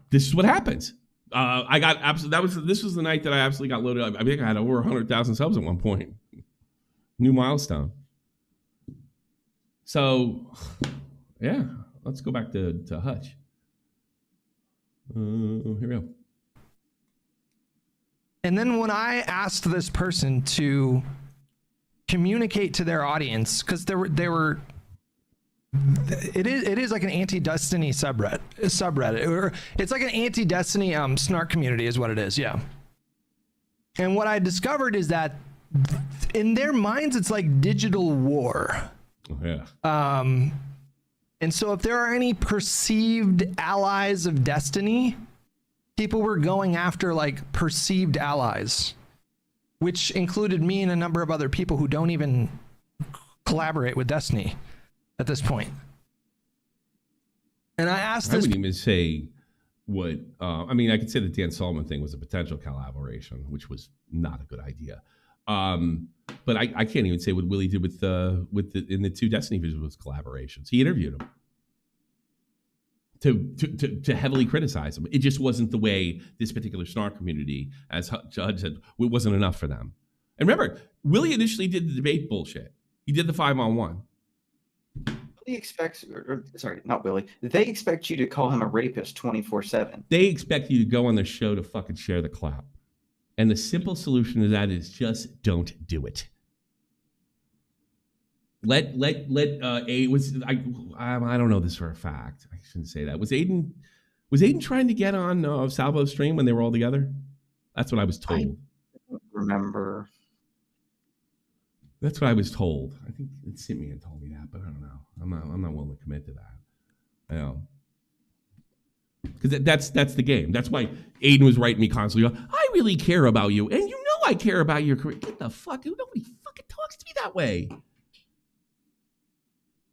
This is what happens. I got absolutely. This was the night that I absolutely got loaded up. I think I had over 100,000 subs at one point. New milestone. So, yeah, let's go back to Hutch. Here we go. And then when I asked this person to communicate to their audience, because it is like an anti-Destiny subreddit, or it's like an anti-Destiny snark community is what it is, yeah. And what I discovered is that in their minds, it's like digital war. Oh, yeah. And so if there are any perceived allies of Destiny, people were going after like perceived allies, which included me and a number of other people who don't even collaborate with Destiny at this point. And I asked I this. wouldn't even say what. I mean, I could say the Dan Solomon thing was a potential collaboration, which was not a good idea. But I can't even say what Willie did with in the two Destiny videos was collaborations. He interviewed him to heavily criticize him. It just wasn't the way this particular snark community, as Judge said, it wasn't enough for them. And remember, Willie initially did the debate bullshit. He did the 5-on-1. Willie expects, sorry, not Willie. They expect you to call him a rapist 24/7. They expect you to go on the show to fucking share the clout. And the simple solution to that is just don't do it. I don't know this for a fact. I shouldn't say that. Was Aiden trying to get on Salvo's stream when they were all together? That's what I was told. I don't remember. That's what I was told. I think Simeon told me that, but I don't know. I'm not willing to commit to that. I know. Because that's the game. That's why Aiden was writing me constantly, I really care about you. And you know I care about your career. Get the fuck, nobody fucking talks to me that way.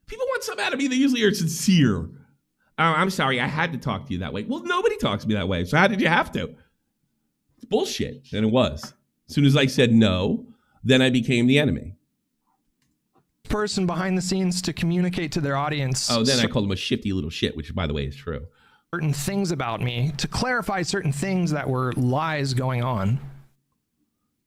People want something out of me. They usually are sincere. I'm sorry, I had to talk to you that way. Well, nobody talks to me that way. So how did you have to? It's bullshit. And it was. As soon as I said no, then I became the enemy. Person behind the scenes to communicate to their audience. Oh, then I called him a shifty little shit, which by the way is true. Certain things about me to clarify certain things that were lies going on.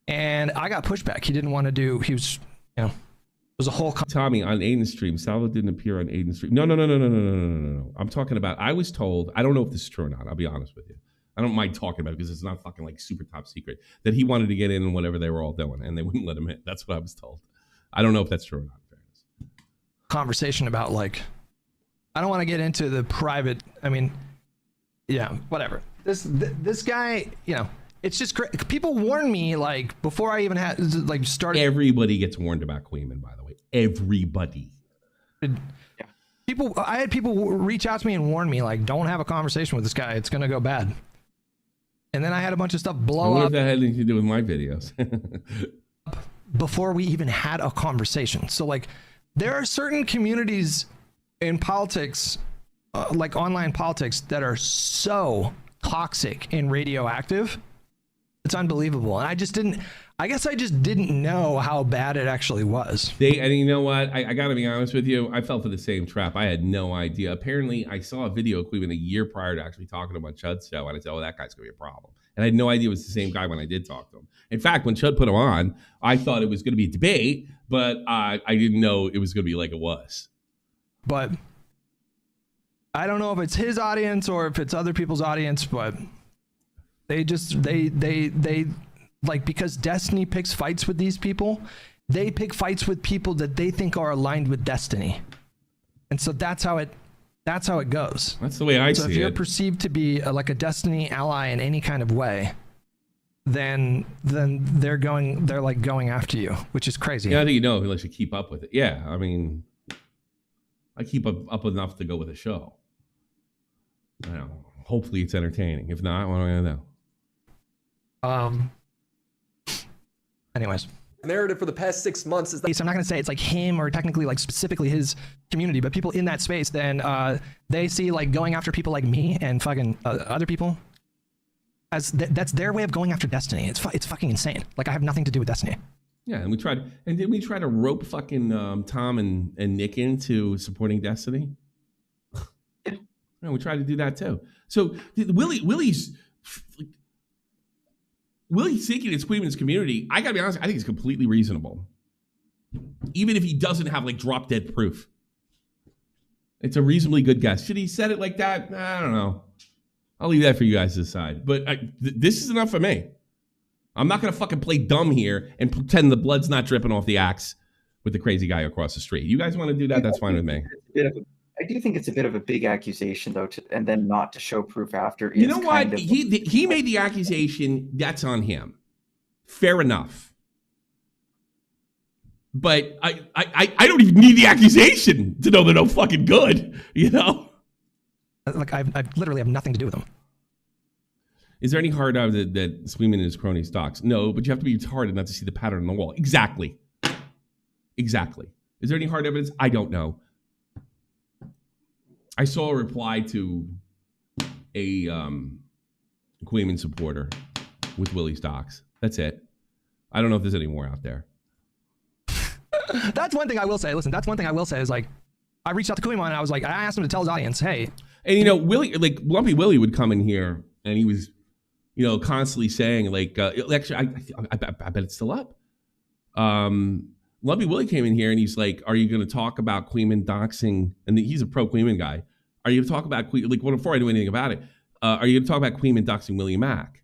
And I got pushback. He didn't want to do, he was, you know, it was a whole... Tommy, on Aiden's stream, Salvo didn't appear on Aiden's stream. No. I'm talking about, I was told, I don't know if this is true or not, I'll be honest with you. I don't mind talking about it because it's not fucking like super top secret, that he wanted to get in and whatever they were all doing and they wouldn't let him in. That's what I was told. I don't know if that's true or not. Conversation about, like, I don't want to get into the private, I mean, yeah, whatever. This guy, you know, it's just great. People warned me, like, before I even had, like, started. Everybody gets warned about KUIHMAN, by the way. Everybody. I had people reach out to me and warn me, like, don't have a conversation with this guy. It's going to go bad. And then I had a bunch of stuff blow up. I wonder if that had anything to do with my videos. Before we even had a conversation. So, like, there are certain communities in politics, like online politics, that are so toxic and radioactive. It's unbelievable. And I guess I just didn't know how bad it actually was. And you know what? I got to be honest with you. I fell for the same trap. I had no idea. Apparently, I saw a video of KUIHMAN a year prior to actually talking to him on Chud's show. And I said, oh, that guy's going to be a problem. And I had no idea it was the same guy when I did talk to him. In fact, when Chud put him on, I thought it was going to be a debate, but I didn't know it was going to be like it was. But I don't know if it's his audience or if it's other people's audience, but they like, because Destiny picks fights with these people, they pick fights with people that they think are aligned with Destiny. And so that's how it goes. That's the way I see it. So if you're perceived to be like a Destiny ally in any kind of way, then they're like going after you, which is crazy. Yeah, I think you know, unless you keep up with it. Yeah, I mean, I keep up enough to go with a show. I don't know. Hopefully it's entertaining. If not, what am I gonna do? Anyways. Narrative for the past 6 months is that I'm not going to say it's like him or technically like specifically his community, but people in that space, then they see like going after people like me and fucking other people as that's their way of going after Destiny. It's fucking insane. Like, I have nothing to do with Destiny. Yeah, and did we try to rope fucking Tom and Nick into supporting Destiny? Yeah. No, we tried to do that too. So Willie's seeking his KUIHMAN's community. I gotta be honest, I think it's completely reasonable. Even if he doesn't have like drop dead proof. It's a reasonably good guess. Should he said it like that? I don't know. I'll leave that for you guys to decide. But this is enough for me. I'm not gonna fucking play dumb here and pretend the blood's not dripping off the axe with the crazy guy across the street. You guys want to do that? That's fine with me. I do think it's a bit of a big accusation, though, and then not to show proof after. You know what? He made the accusation. That's on him. Fair enough. But I don't even need the accusation to know they're no fucking good. You know? Like, I literally have nothing to do with them. Is there any hard evidence that KUIHMAN and his cronies dox? No, but you have to be retarded not to see the pattern on the wall. Exactly. Is there any hard evidence? I don't know. I saw a reply to a KUIHMAN supporter with Willie's docs. That's it. I don't know if there's any more out there. That's one thing I will say. Listen, that's one thing I will say is, like, I reached out to KUIHMAN and I was like, I asked him to tell his audience, hey. And, you know, Willie, like, Lumpy Willie would come in here and he was, you know, constantly saying, like, actually, I bet it's still up. Lumpy Willie came in here and he's like, are you going to talk about KUIHMAN doxing? And he's a pro KUIHMAN guy. Are you going to talk about, like, well, before I do anything about it, are you going to talk about KUIHMAN doxing Willie Mac?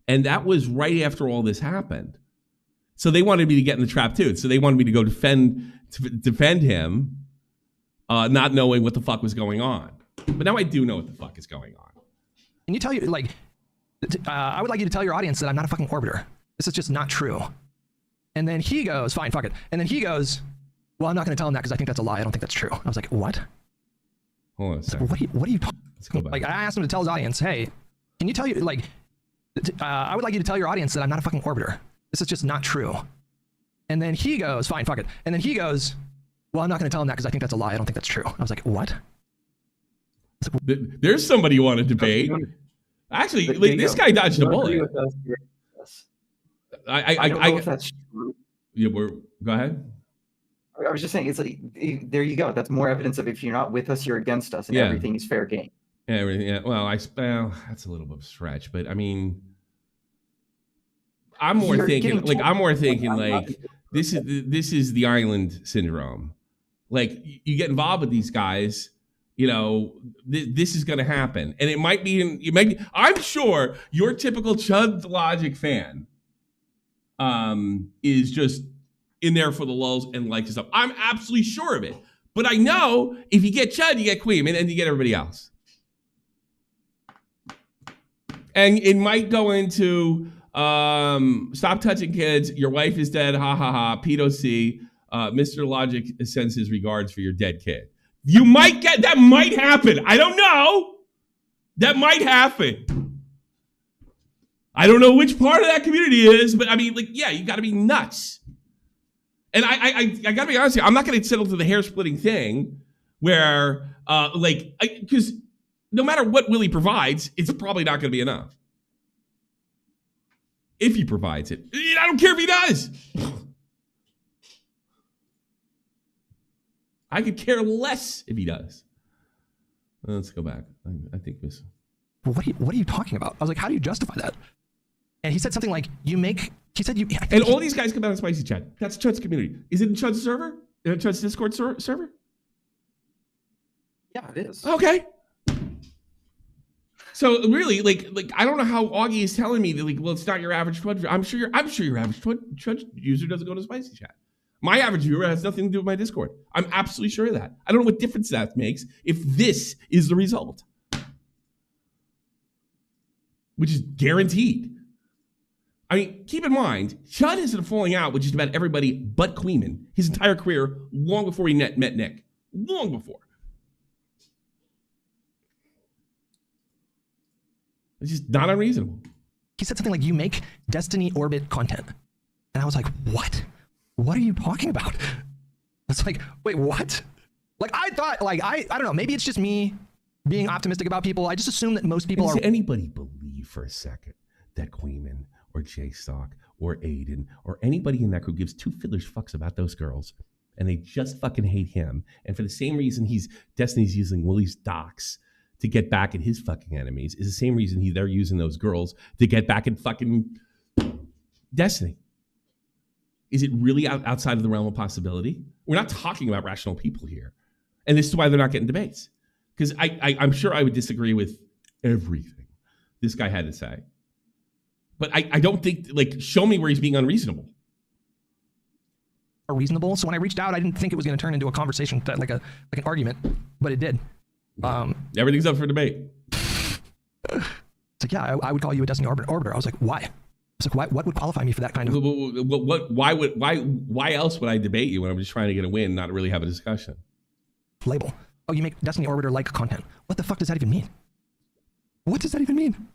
And that was right after all this happened. So they wanted me to get in the trap too. So they wanted me to go defend him, not knowing what the fuck was going on. But now I do know what the fuck is going on. And you tell you, like, I would like you to tell your audience that I'm not a fucking orbiter. This is just not true. And then he goes, fine, fuck it. And then he goes, well, I'm not going to tell him that because I think that's a lie. I don't think that's true. I was like, what? Hold on a second. What are you talking? Let's go back. Like, I asked him to tell his audience, hey, can you tell you, like, I would like you to tell your audience that I'm not a fucking orbiter. This is just not true. And then he goes, fine, fuck it. And then he goes, well, I'm not going to tell him that because I think that's a lie. I don't think that's true. I was like, what? There's somebody you want to debate. Actually, like, this guy dodged a bullet. I don't know if that's true. Yeah, go ahead. I was just saying, it's like, there you go. That's more evidence of if you're not with us, you're against us, and Yeah. everything is fair game. Yeah, everything. Yeah. Well, that's a little bit of a stretch, but I mean, I'm more thinking like this is the island syndrome. Like, you get involved with these guys, you know, this is going to happen, and it might be. I'm sure your typical Chud Logic fan is just in there for the lulz and likes stuff. I'm absolutely sure of it. But I know if you get Chud, you get KUIHMAN, and you get everybody else. And it might go into stop touching kids, your wife is dead, ha ha ha, pedo C, Mr. Logic sends his regards for your dead kid. You might get, that might happen. I don't know. That might happen. I don't know which part of that community is, but I mean, like, yeah, you gotta be nuts. And I gotta be honest here, I'm not gonna settle to the hair splitting thing where, because no matter what Willie provides, it's probably not gonna be enough. If he provides it. I don't care if he does. I could care less if he does. Let's go back. I think this. What are you talking about? I was like, how do you justify that? And he said something like, he said you. And all these guys come out of Spicy Chat. That's Chud's community. Is it in Chud's server? Chud's Discord server? Yeah, it is. Okay. So really, like I don't know how Augie is telling me that, like, well, it's not your average Chud. I'm sure your average Chud user doesn't go to Spicy Chat. My average viewer has nothing to do with my Discord. I'm absolutely sure of that. I don't know what difference that makes if this is the result, which is guaranteed. I mean, keep in mind, Chud has been falling out with just about everybody but KUIHMAN his entire career, long before he met Nick. Long before. It's just not unreasonable. He said something like, you make Destiny Orbit content. And I was like, what? What are you talking about? I was like, wait, what? Like, I thought, like, I don't know, maybe it's just me being optimistic about people. I just assume that most people are. Does anybody believe for a second that KUIHMAN or J-Stock or Aiden or anybody in that group gives two fiddlers fucks about those girls, and they just fucking hate him? And for the same reason Destiny's using Willie's docs to get back at his fucking enemies is the same reason they're using those girls to get back at fucking Destiny. Is it really outside of the realm of possibility? We're not talking about rational people here. And this is why they're not getting debates. Because I'm sure I would disagree with everything this guy had to say. But I don't think, like, show me where he's being unreasonable. Reasonable. So when I reached out, I didn't think it was going to turn into a conversation, like an argument, but it did. Everything's up for debate. It's like, yeah, I would call you a Destiny Orbiter. I was like, why? I was like, what would qualify me for that kind of... Why else would I debate you when I'm just trying to get a win, not really have a discussion? Label. Oh, you make Destiny Orbiter-like content. What the fuck does that even mean? What does that even mean?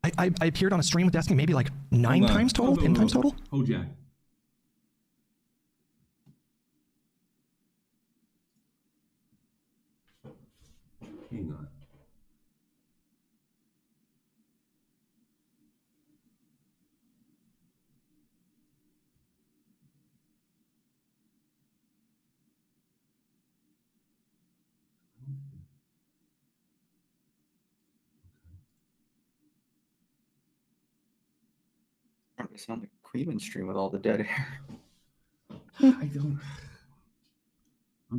I appeared on a stream with Destiny maybe like 9 times total? 10 times total? Oh, Jack. Hang on. It's on the KUIHMAN stream with all the dead hair. I'm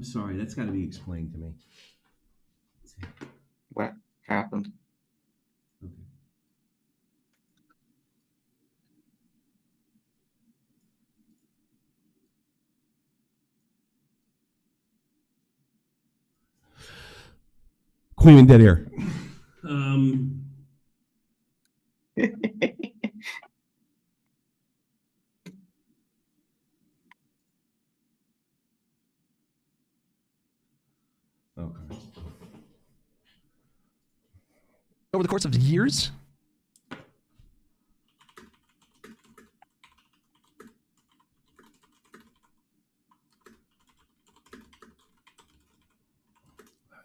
sorry. That's got to be explained to me. What happened? Okay. KUIHMAN dead air. Okay. over the course of years.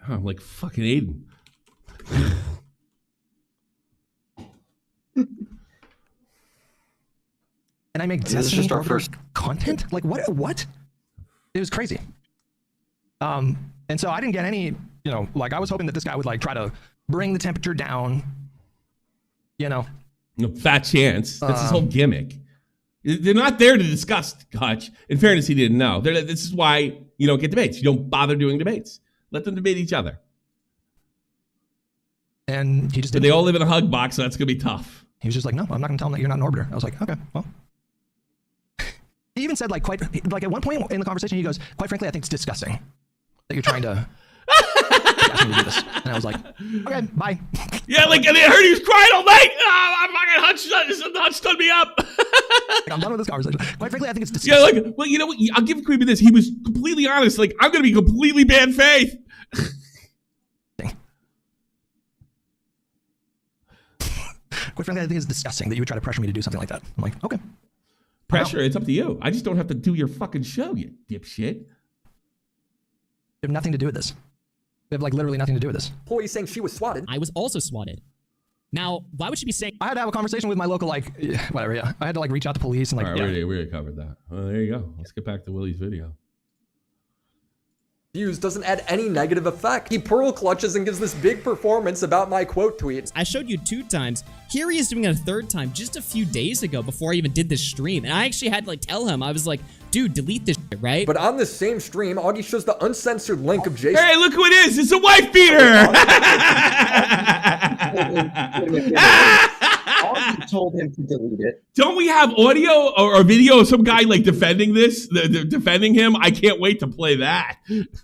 I'm like fucking Aiden. And I make just our first content. Like what? It was crazy. And so I didn't get any, like I was hoping that this guy would like try to bring the temperature down, No fat chance. That's his whole gimmick. They're not there to discuss, Hutch. In fairness, he didn't know. This is why you don't get debates. You don't bother doing debates. Let them debate each other. And he just But they all live in a hug box, so that's going to be tough. He was just like, no, I'm not going to tell him that you're not an orbiter. I was like, okay, well. He even said like at one point in the conversation, he goes, quite frankly, I think it's disgusting that you're trying to ask me to do this. And I was like, okay, bye. Yeah, like, and I heard he was crying all night. I'm fucking Hutch stood me up. Like, I'm done with this conversation. Quite frankly, I think it's disgusting. Yeah, like, well, you know what? I'll give Creepy this. He was completely honest. Like, I'm going to be completely bad faith. Quite frankly, I think it's disgusting that you would try to pressure me to do something like that. I'm like, okay. Pressure, it's up to you. I just don't have to do your fucking show, you dipshit. You have nothing to do with this. We have like literally nothing to do with this. Employee saying she was swatted. I was also swatted. Now, why would she be saying? I had to have a conversation with my local, whatever, yeah. I had to like reach out to police and like, All right, we already covered that. Well, there you go. Let's get back to Willie's video. Views doesn't add any negative effect. He pearl clutches and gives this big performance about my quote tweet. I showed you 2 times. Here he is doing it a 3rd time just a few days ago before I even did this stream. And I actually had to like tell him, I was like, dude, delete this shit, right? But on this same stream, Augie shows the uncensored link of Jason. Hey, look who it is. It's a wife beater. Augie told him to delete it. Don't we have audio or video of some guy like defending this, defending him? I can't wait to play that.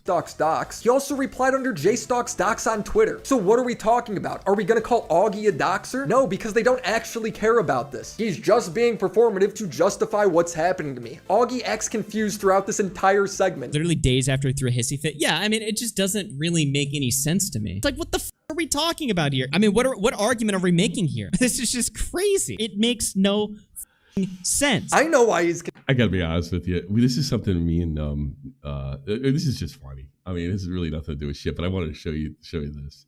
Dox. He also replied under JStalks Dox on Twitter. So what are we talking about? Are we gonna call Augie a doxer? No, because they don't actually care about this. He's just being performative to justify what's happening to me. Augie acts confused throughout this entire segment. Literally days after he threw a hissy fit. Yeah, I mean, it just doesn't really make any sense to me. It's like, what the f are we talking about here? I mean, what argument are we making here? This is just crazy. It makes no sense. I know why he's... I gotta be honest with you. This is something me and this is just funny. I mean, this is really nothing to do with shit, but I wanted to show you this.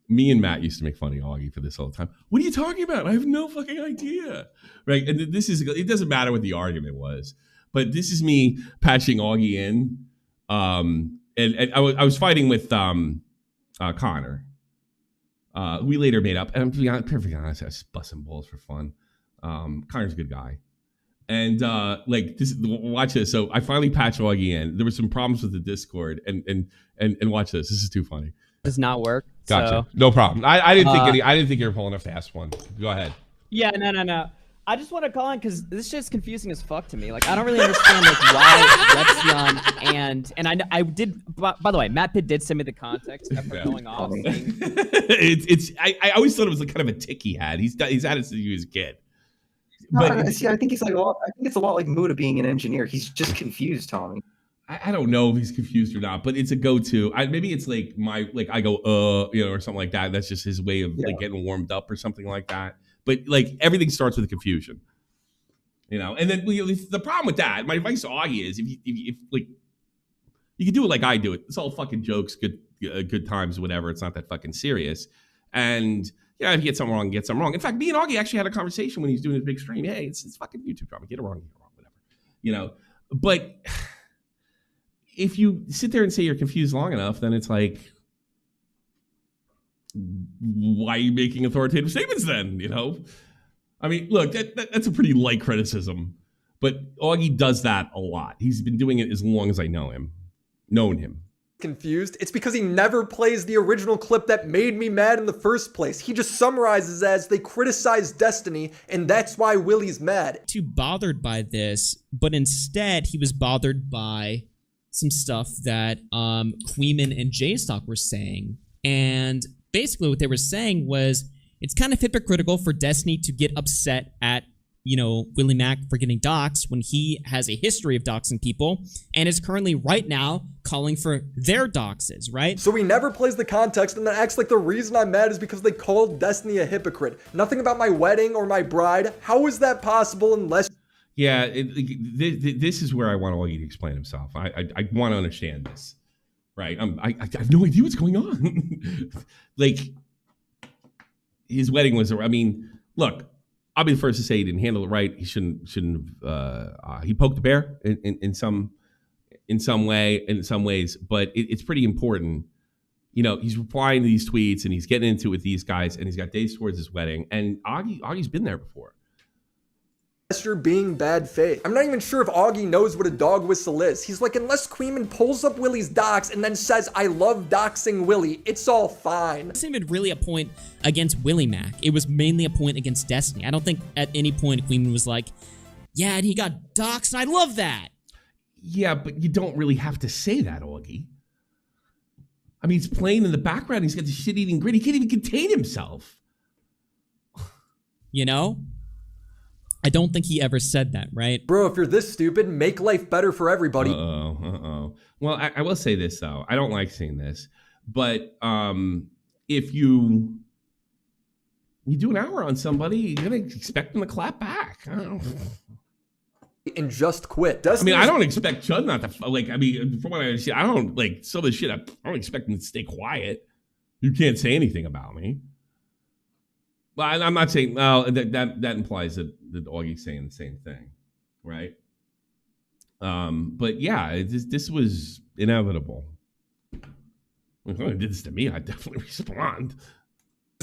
Me and Matt used to make fun of Augie for this all the time. What are you talking about? I have no fucking idea. Right? And this is, it doesn't matter what the argument was, but this is me patching Augie in. And I was fighting with Connor. We later made up, and I'm to be perfectly honest, I was busting balls for fun. Connor's a good guy. And like this, watch this. So I finally patched Augie in. There were some problems with the Discord, and watch this. This is too funny. Does not work. Gotcha. So, No problem. I didn't think I didn't think you were pulling enough to ask one. Go ahead. yeah, no. I just want to call in because this shit's confusing as fuck to me. Like, I don't really understand like why Lexion and I did. By the way, Matt Pitt did send me the context after going off. I always thought it was like kind of a tick he had. He's had it since he was a kid. But see, I think it's a lot like Muda being an engineer. He's just confused, Tommy. I don't know if he's confused or not, but it's a go-to. Maybe it's like I go or something like that. That's just his way of like getting warmed up or something like that. But like everything starts with confusion, And then the problem with that, my advice to Augie is if like you can do it like I do it. It's all fucking jokes, good times, whatever. It's not that fucking serious. And if you get something wrong, get something wrong. In fact, me and Augie actually had a conversation when he was doing his big stream. Hey, it's fucking YouTube drama. Get it wrong, whatever. But if you sit there and say you're confused long enough, then it's like, why are you making authoritative statements then? I mean, look, that's a pretty light criticism, but Augie does that a lot. He's been doing it as long as I known him. Confused? It's because he never plays the original clip that made me mad in the first place. He just summarizes as they criticize Destiny, and that's why Willie's mad. Too bothered by this, but instead he was bothered by some stuff that KUIHMAN and JStalk were saying. And basically what they were saying was it's kind of hypocritical for Destiny to get upset at Willie Mac for getting doxxed when he has a history of doxing people and is currently right now calling for their doxes, right? So he never plays the context and then acts like the reason I'm mad is because they called Destiny a hypocrite. Nothing about my wedding or my bride. How is that possible unless... Yeah, this is where I want Augie to explain himself. I want to understand this, right? I have no idea what's going on. Like, his wedding was, I mean, look, I'll be the first to say he didn't handle it right. He shouldn't have, he poked the bear in some way, in some ways, but it's pretty important. You know, he's replying to these tweets and he's getting into it with these guys and he's got days towards his wedding, and Augie's been there before. You're being bad faith. I'm not even sure if Augie knows what a dog whistle is. He's like, unless KUIHMAN pulls up Willie's docs and then says, I love doxing Willie, it's all fine. It wasn't even really a point against WILLYMAC. It was mainly a point against Destiny. I don't think at any point KUIHMAN was like, yeah, and he got doxed, and I love that. Yeah, but you don't really have to say that, Augie. I mean, he's playing in the background. He's got the shit-eating grin. He can't even contain himself. You know? I don't think he ever said that, right? Bro, if you're this stupid, make life better for everybody. Well, I will say this, though. I don't like saying this, but if you do an hour on somebody, you're going to expect them to clap back. I don't know. And just quit. I mean, I don't expect Chud not to, like, I mean, from what I understand, I don't, like, some of the shit, I don't expect him to stay quiet. You can't say anything about me. Well, I'm not saying, well, that implies that Augie's saying the same thing, right? But yeah, this was inevitable. If someone did this to me, I'd definitely respond.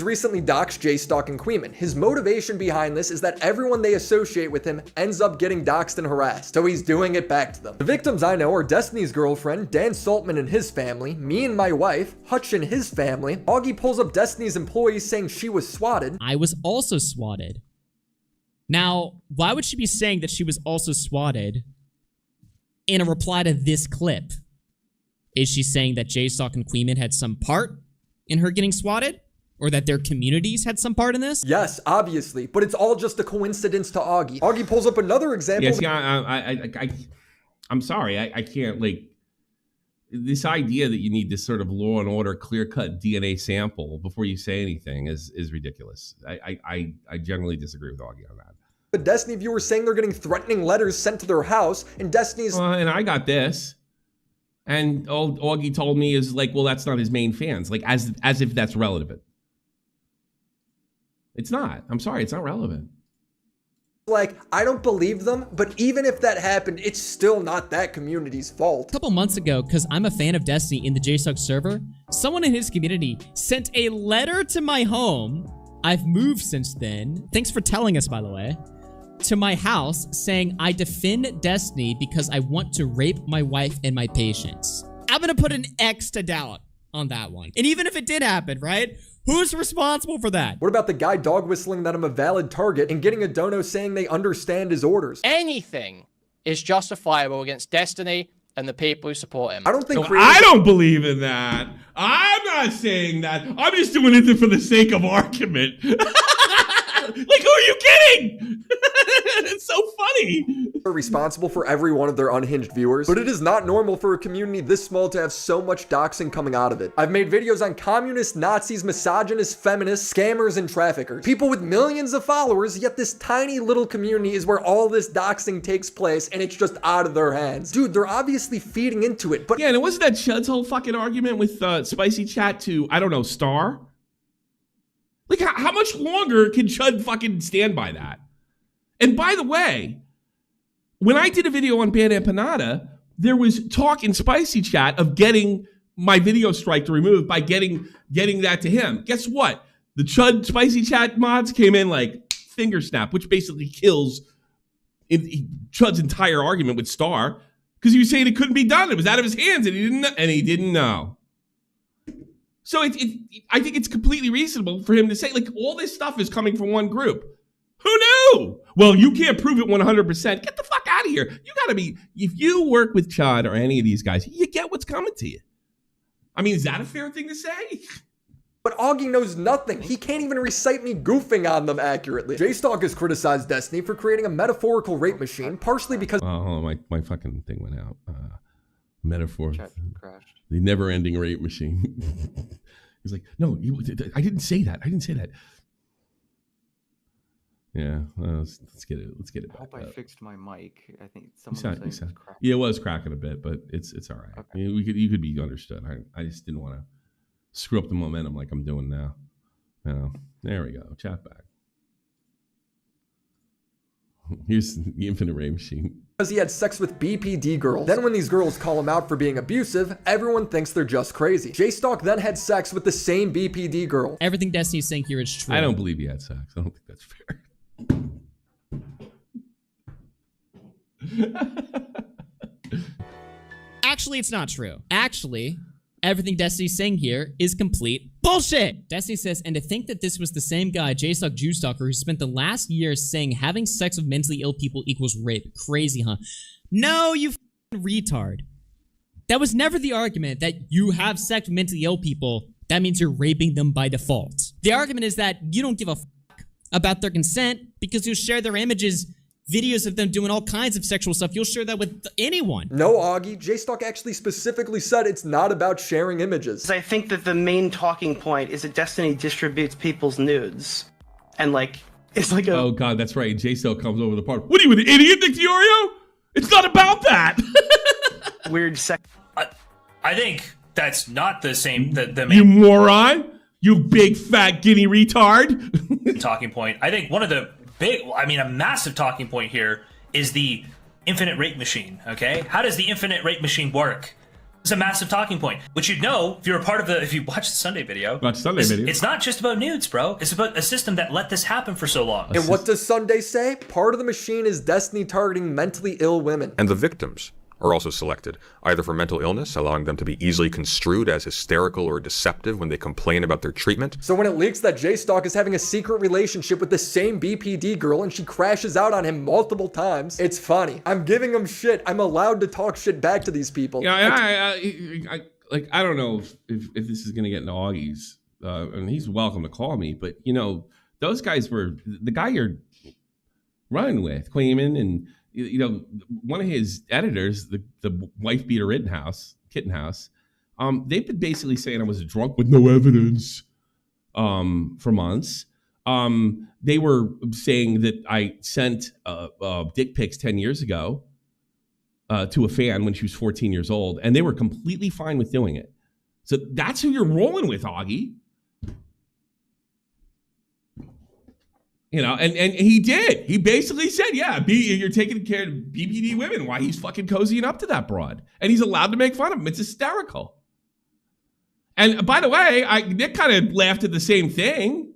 Recently doxed J-Stock and KUIHMAN. His motivation behind this is that everyone they associate with him ends up getting doxed and harassed, so he's doing it back to them. The victims I know are Destiny's girlfriend, Dan Saltman and his family, me and my wife, Hutch and his family. Augie pulls up Destiny's employees saying she was swatted. I was also swatted. Now, why would she be saying that she was also swatted in a reply to this clip? Is she saying that J-Stock and KUIHMAN had some part in her getting swatted? Or that their communities had some part in this? Yes, obviously, but it's all just a coincidence to Augie. Augie pulls up another example. Yes, I'm sorry, I can't, like, this idea that you need this sort of law and order clear-cut DNA sample before you say anything is ridiculous. I generally disagree with Augie on that. But Destiny viewers saying they're getting threatening letters sent to their house, and Destiny's... and I got this. And all Augie told me is like, well, that's not his main fans. Like, as if that's relevant. It's not. I'm sorry, it's not relevant. Like, I don't believe them, but even if that happened, it's still not that community's fault. A couple months ago, because I'm a fan of Destiny in the JSUG server, someone in his community sent a letter to my home. I've moved since then. Thanks for telling us, by the way. To my house, saying I defend Destiny because I want to rape my wife and my patients. I'm gonna put an X to doubt on that one. And even if it did happen, right? Who's responsible for that? What about the guy dog whistling that I'm a valid target and getting a dono saying they understand his orders? Anything is justifiable against Destiny and the people who support him. I don't think I don't believe in that. I'm not saying that. I'm just doing it for the sake of argument. Like, who are you kidding? It's so funny. Are responsible for every one of their unhinged viewers, but it is not normal for a community this small to have so much doxing coming out of it. I've made videos on communists, Nazis, misogynists, feminists, scammers, and traffickers. People with millions of followers, yet this tiny little community is where all this doxing takes place, and it's just out of their hands. Dude, they're obviously feeding into it, but yeah, and it wasn't that Chud's whole fucking argument with Spicy Chat to, I don't know, Star? Like, how much longer can Chud fucking stand by that? And by the way, when I did a video on BADEMPANADA, there was talk in Spicy Chat of getting my video strike removed by getting that to him. Guess what? The Chud Spicy Chat mods came in like finger snap, which basically kills Chud's entire argument with Star, because he was saying it couldn't be done. It was out of his hands, and he didn't know. So I think it's completely reasonable for him to say, like, all this stuff is coming from one group. Who knew? Well, you can't prove it 100%. Get the fuck out of here. You gotta be, if you work with Chud or any of these guys, you get what's coming to you. I mean, is that a fair thing to say? But Augie knows nothing. He can't even recite me goofing on them accurately. J-Stock has criticized Destiny for creating a metaphorical rape machine, partially because... Oh, hold on, my fucking thing went out. Metaphor. Chat crashed. The never-ending rape machine. He's like, no, I didn't say that. I didn't say that. Yeah, well, let's get it. Let's get it back. I hope I fixed my mic. I think someone was saying it was cracking. Yeah, it was cracking a bit, but it's all right. Okay. I mean, you could be understood. I just didn't want to screw up the momentum like I'm doing now. You know, there we go. Chat back. Here's the infinite rape machine. Because he had sex with BPD girls. Then when these girls call him out for being abusive, everyone thinks they're just crazy. J-Stalk then had sex with the same BPD girl. Everything Destiny's saying here is true. I don't believe he had sex. I don't think that's fair. Actually, it's not true. Actually, everything Destiny's saying here is complete bullshit. Destiny says, and to think that this was the same guy, J-Stalk Jewstalker, who spent the last year saying having sex with mentally ill people equals rape. Crazy, huh? No, you retard. That was never the argument that you have sex with mentally ill people, that means you're raping them by default. The argument is that you don't give a about their consent because you'll share their images, videos of them doing all kinds of sexual stuff. You'll share that with anyone. No, Augie. J-Stalk actually specifically said it's not about sharing images. I think that the main talking point is that Destiny distributes people's nudes. And like, it's like a... Oh God, that's right. J-Cell comes over the park. What are you, an idiot, Nick Diorio? It's not about that. weird sex... I think that's not the same... The main you moron. You big fat guinea retard. talking point. I think one of the a massive talking point here is the infinite rape machine, okay? How does the infinite rape machine work? It's a massive talking point, which you'd know if you were part of if you watched the Sunday video. It's not just about nudes, bro. It's about a system that let this happen for so long. And what does Sunday say? Part of the machine is Destiny targeting mentally ill women. And the victims are also selected, either for mental illness, allowing them to be easily construed as hysterical or deceptive when they complain about their treatment. So when it leaks that J-Stalk is having a secret relationship with the same BPD girl and she crashes out on him multiple times, it's funny. I'm giving him shit. I'm allowed to talk shit back to these people. Yeah, I don't know if this is gonna get into Augie's, and he's welcome to call me, but you know, those guys were the guy you're running with, KUIHMAN, and you know, one of his editors, the wife beater Kittenhouse, they've been basically saying I was drunk with no evidence for months. They were saying that I sent dick pics 10 years ago to a fan when she was 14 years old, and they were completely fine with doing it. So that's who you're rolling with, Augie. You know, and he did. He basically said, yeah, you're taking care of BPD women. Why he's fucking cozying up to that broad. And he's allowed to make fun of him. It's hysterical. And by the way, Nick kind of laughed at the same thing.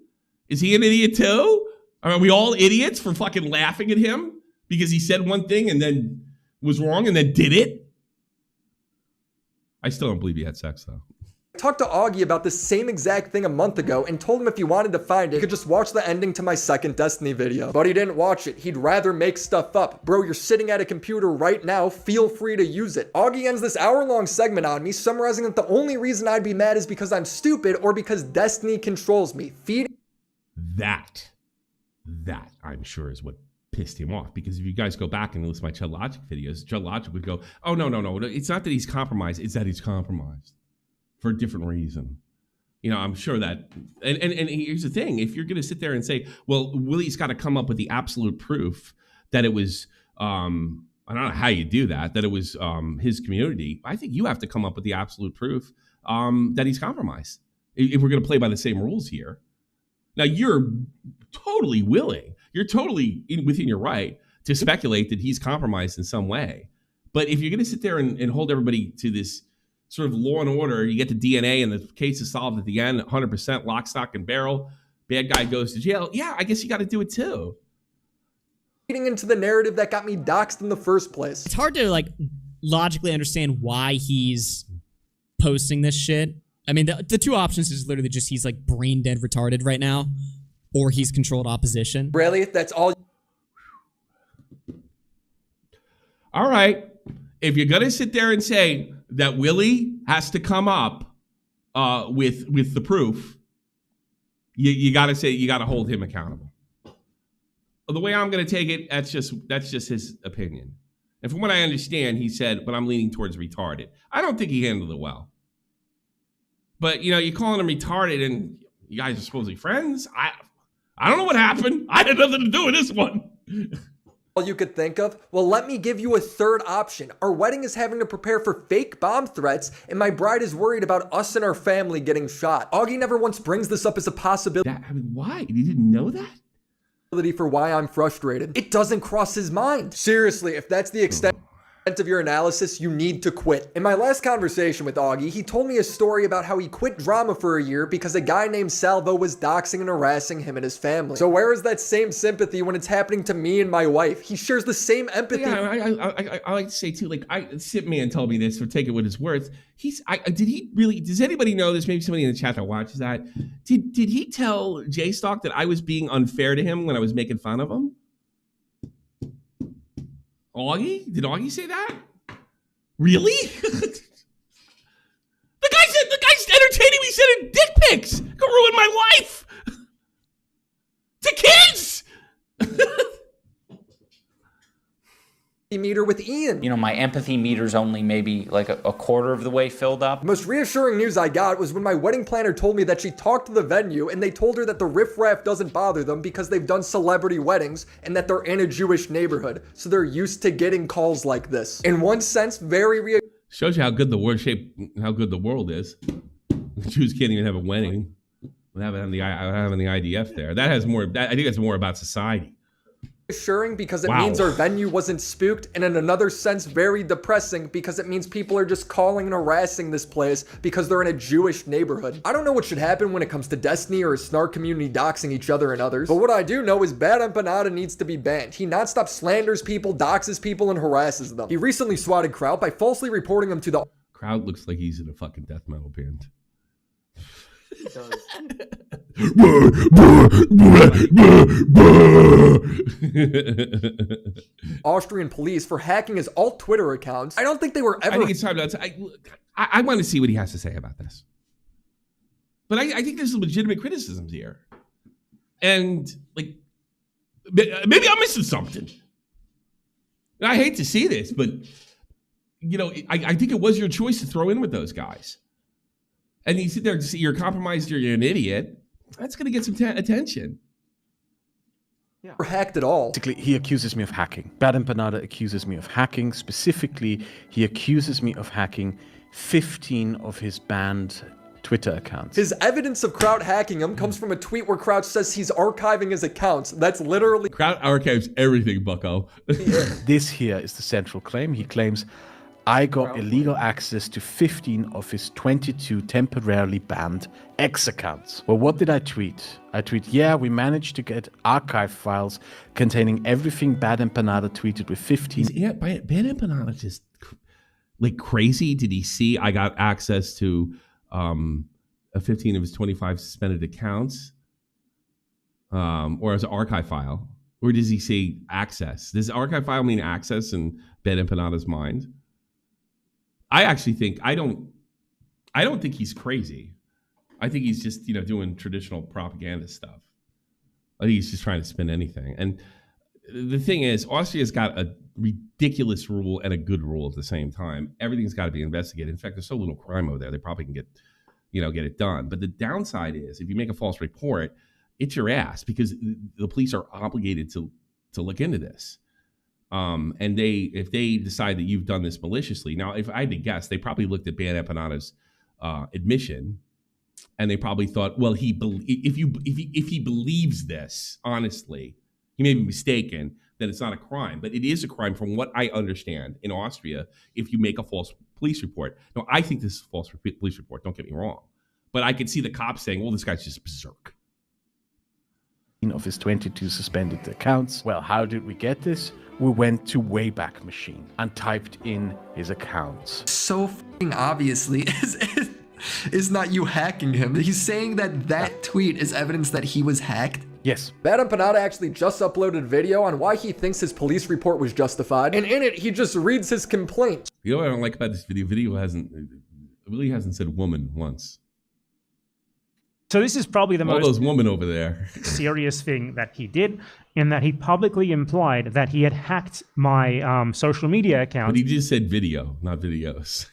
Is he an idiot too? Are we all idiots for fucking laughing at him because he said one thing and then was wrong and then did it? I still don't believe he had sex though. I talked to Augie about the same exact thing a month ago and told him if he wanted to find it, he could just watch the ending to my second Destiny video. But he didn't watch it. He'd rather make stuff up. Bro, you're sitting at a computer right now. Feel free to use it. Augie ends this hour-long segment on me, summarizing that the only reason I'd be mad is because I'm stupid or because Destiny controls me. That I'm sure is what pissed him off, because if you guys go back and listen to my Chud Logic videos, Chud Logic would go, oh, no. It's not that he's compromised. It's that he's compromised for a different reason. You know, I'm sure that, and here's the thing, if you're going to sit there and say, well, Willie's got to come up with the absolute proof that it was, I don't know how you do that it was his community. I think you have to come up with the absolute proof that he's compromised. If we're going to play by the same rules here. Now, you're totally willing, you're totally within your right to speculate that he's compromised in some way. But if you're going to sit there and hold everybody to this sort of law and order, you get the DNA and the case is solved at the end, 100% lock, stock, and barrel, bad guy goes to jail. Yeah, I guess you got to do it too. Feeding into the narrative that got me doxxed in the first place. It's hard to like logically understand why he's posting this shit. I mean, the two options is literally just he's like brain dead retarded right now, or he's controlled opposition. Really? That's all? All right. If you're going to sit there and say that Willie has to come up with the proof, you got to say, you got to hold him accountable. The way I'm going to take it, that's just his opinion. And from what I understand, he said, but I'm leaning towards retarded. I don't think he handled it well. But, you know, you're calling him retarded and you guys are supposedly friends? I don't know what happened. I had nothing to do with this one. All you could think of? Well, let me give you a third option. Our wedding is having to prepare for fake bomb threats, and my bride is worried about us and our family getting shot. Augie never once brings this up as a possibility. Why? You didn't know that? For why I'm frustrated. It doesn't cross his mind. Seriously, if that's the extent of your analysis, you need to quit. In my last conversation with Augie, he told me a story about how he quit drama for a year because a guy named Salvo was doxing and harassing him and his family. So where is that same sympathy when it's happening to me and my wife? He shares the same empathy. Yeah, I like to say too, like, Sipman told me this, so take it with his words. Did he really, does anybody know this? Maybe somebody in the chat that watches that. Did he tell J-Stock that I was being unfair to him when I was making fun of him? Augie? Did Augie say that? Really? the guy's entertaining me sending dick pics. Could ruin my life. To kids. Meter with Ian. You know, my empathy meter's only maybe like a quarter of the way filled up. The most reassuring news I got was when my wedding planner told me that she talked to the venue and they told her that the riffraff doesn't bother them because they've done celebrity weddings and that they're in a Jewish neighborhood, so they're used to getting calls like this. In one sense, very reassuring. Shows you how good the world is. The Jews can't even have a wedding without having the IDF there. That has more. I think that's more about society. Reassuring because it means our venue wasn't spooked, and in another sense very depressing because it means people are just calling and harassing this place because they're in a Jewish neighborhood. I don't know what should happen when it comes to Destiny or a snark community doxing each other and others, but what I do know is BADEMPANADA needs to be banned. He nonstop slanders people, doxes people, and harasses them. He recently swatted Kraut by falsely reporting him to the— Kraut looks like he's in a fucking death metal band. He does. Austrian police for hacking his alt Twitter accounts. I don't think they were ever— I think it's time to— I want to see what he has to say about this. But I think there's some legitimate criticisms here. And, like, maybe I'm missing something. And I hate to see this, but, you know, I think it was your choice to throw in with those guys. And you sit there and say you're compromised, you're an idiot. That's going to get some attention. Yeah. Or hacked at all. Basically, he accuses me of hacking. BADEMPANADA accuses me of hacking. Specifically, he accuses me of hacking 15 of his banned Twitter accounts. His evidence of Kraut hacking him comes from a tweet where Kraut says he's archiving his accounts. That's literally— Kraut archives everything, bucko. This here is the central claim. He claims, I got illegal access to 15 of his 22 temporarily banned X accounts. Well, what did I tweet? I tweet, yeah, we managed to get archive files containing everything BADEMPANADA tweeted with 15. Yeah, BADEMPANADA just like crazy. Did he see I got access to 15 of his 25 suspended accounts? Or as an archive file? Or does he say access? Does archive file mean access in BADEMPANADA's mind? I actually think I don't think he's crazy. I think he's just, you know, doing traditional propaganda stuff. I think he's just trying to spin anything. And the thing is, Austria's got a ridiculous rule and a good rule at the same time. Everything's got to be investigated. In fact, there's so little crime over there, they probably can get it done. But the downside is, if you make a false report, it's your ass because the police are obligated to look into this. And if they decide that you've done this maliciously, now if I had to guess, they probably looked at BADEMPANADA's admission, and they probably thought, well, if he believes this honestly, he may be mistaken, then it's not a crime. But it is a crime, from what I understand, in Austria, if you make a false police report. Now, I think this is a false police report. Don't get me wrong, but I could see the cops saying, well, this guy's just berserk. Of his 22 suspended accounts. Well, how did we get this? We went to Wayback Machine and typed in his accounts. So f***ing obviously is not you hacking him. He's saying that tweet is evidence that he was hacked. Yes. BADEMPANADA actually just uploaded a video on why he thinks his police report was justified, and in it he just reads his complaint. You know what I don't like about this video? Willie hasn't said woman once. So this is probably the most those women over there serious thing that he did. in that he publicly implied that he had hacked my social media account. But he just said video, not videos.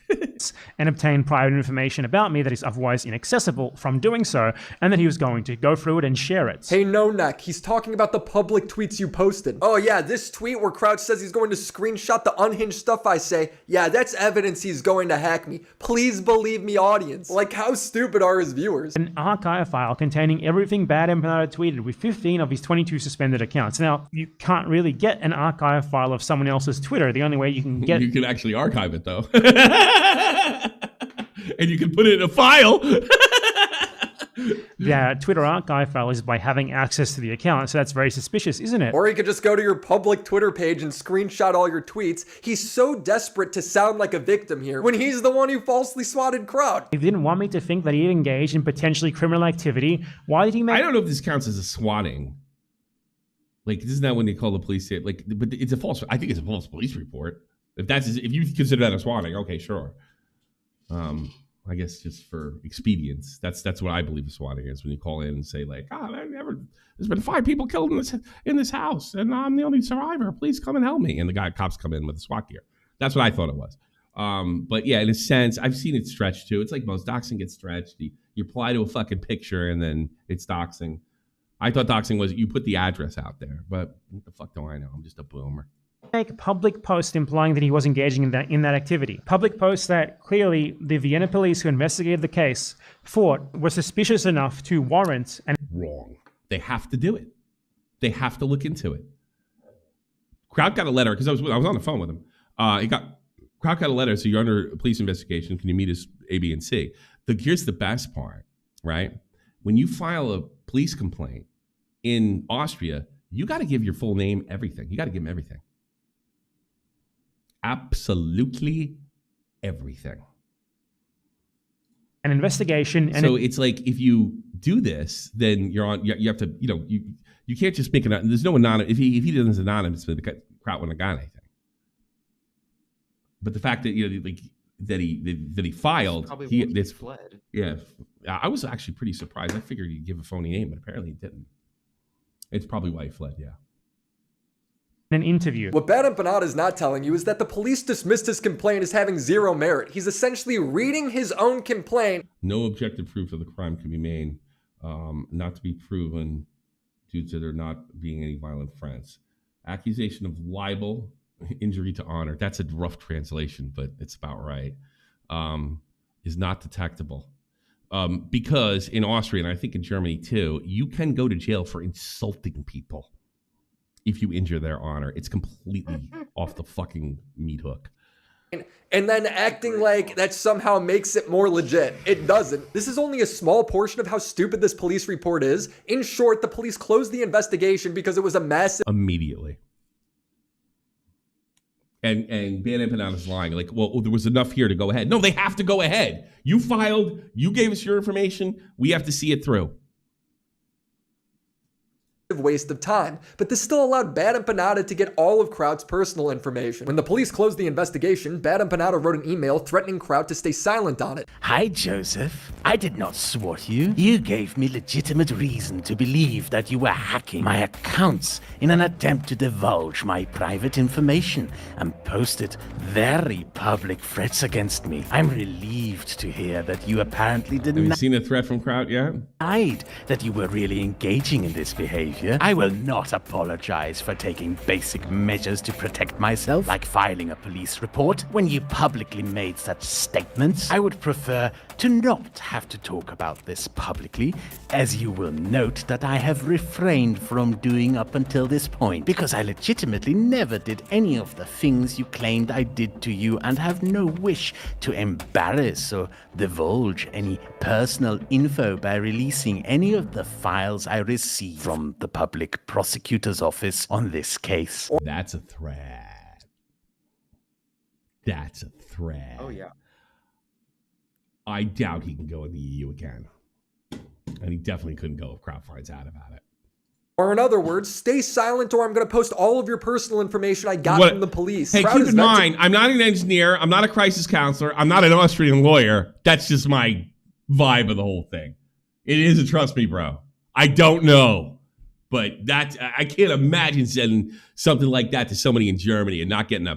And obtained private information about me that is otherwise inaccessible from doing so, and that he was going to go through it and share it. Hey, no neck, he's talking about the public tweets you posted. Oh yeah, this tweet where Crouch says he's going to screenshot the unhinged stuff I say. Yeah, that's evidence he's going to hack me. Please believe me, audience. Like, how stupid are his viewers? An archive file containing everything Bad Empanada tweeted with 15 of his 22 suspended accounts. Now, you can't really get an archive file of someone else's Twitter. The only way you can get... You can actually archive it, though. And you can put it in a file. The Twitter archive file is by having access to the account, so that's very suspicious, isn't it? Or you could just go to your public Twitter page and screenshot all your tweets. He's so desperate to sound like a victim here, when he's the one who falsely swatted Crowd. He didn't want me to think that he had engaged in potentially criminal activity. Why did he make... I don't know if this counts as a swatting. Like, isn't that when they call the police? Like, but it's a false... I think it's a false police report. If you consider that a swatting, okay, sure. I guess just for expedience, that's what I believe a swatting is, when you call in and say like, there's been 5 people killed in this house, and I'm the only survivor. Please come and help me. And the cops come in with the SWAT gear. That's what I thought it was. But yeah, in a sense, I've seen it stretched too. It's like most doxing gets stretched. You apply to a fucking picture and then it's doxing. I thought doxing was you put the address out there, but what the fuck do I know? I'm just a boomer. Make public posts implying that he was engaging in that activity. Public posts that clearly the Vienna police who investigated the case thought were suspicious enough to warrant an... Wrong. They have to do it. They have to look into it. Crowd got a letter, because I was on the phone with him. Crowd got a letter, so you're under a police investigation. Can you meet us A, B, and C? Here's the best part, right? When you file a police complaint in Austria, you got to give your full name, everything. You got to give them everything. Absolutely everything. An investigation. And so it's like, if you do this, then you're on. You have to. You can't just make there's no anonymous. If he doesn't anonymous, the crowd wouldn't have got anything. But the fact that that he filed, he fled. Yeah, I was actually pretty surprised. I figured he'd give a phony name, but apparently he didn't. It's probably why he fled. Yeah. An interview. What Bad Empanada is not telling you is that the police dismissed his complaint as having zero merit. He's essentially reading his own complaint. No objective proof of the crime can be made, not to be proven due to there not being any violent threats. Accusation of libel, injury to honor. That's a rough translation, but it's about right. Is not detectable. Because in Austria, and I think in Germany too, you can go to jail for insulting people. If you injure their honor, it's completely off the fucking meat hook. And then acting like that somehow makes it more legit. It doesn't. This is only a small portion of how stupid this police report is. In short, the police closed the investigation because it was a massive... Immediately. And Bad Empanada's lying. Like, well, there was enough here to go ahead. No, they have to go ahead. You filed. You gave us your information. We have to see it through. Waste of time, but this still allowed Bad Empanada to get all of Kraut's personal information. When the police closed the investigation, Bad Empanada wrote an email threatening Kraut to stay silent on it. Hi, Joseph. I did not swat you. You gave me legitimate reason to believe that you were hacking my accounts in an attempt to divulge my private information and posted very public threats against me. I'm relieved to hear that you apparently did not... Have you seen a threat from Kraut yet? ...that you were really engaging in this behavior. I will not apologize for taking basic measures to protect myself, like filing a police report. When you publicly made such statements, I would prefer to not have to talk about this publicly, as you will note that I have refrained from doing up until this point, because I legitimately never did any of the things you claimed I did to you and have no wish to embarrass or divulge any personal info by releasing any of the files I received from the public prosecutor's office on this case. That's a threat. That's a threat. Oh, yeah. I doubt he can go in the EU again. And he definitely couldn't go if Kraut finds out about it. Or in other words, stay silent or I'm going to post all of your personal information I got from the police. Hey, keep in mind, I'm not an engineer. I'm not a crisis counselor. I'm not an Austrian lawyer. That's just my vibe of the whole thing. It is a trust me, bro. I don't know. But that I can't imagine sending something like that to somebody in Germany and not getting a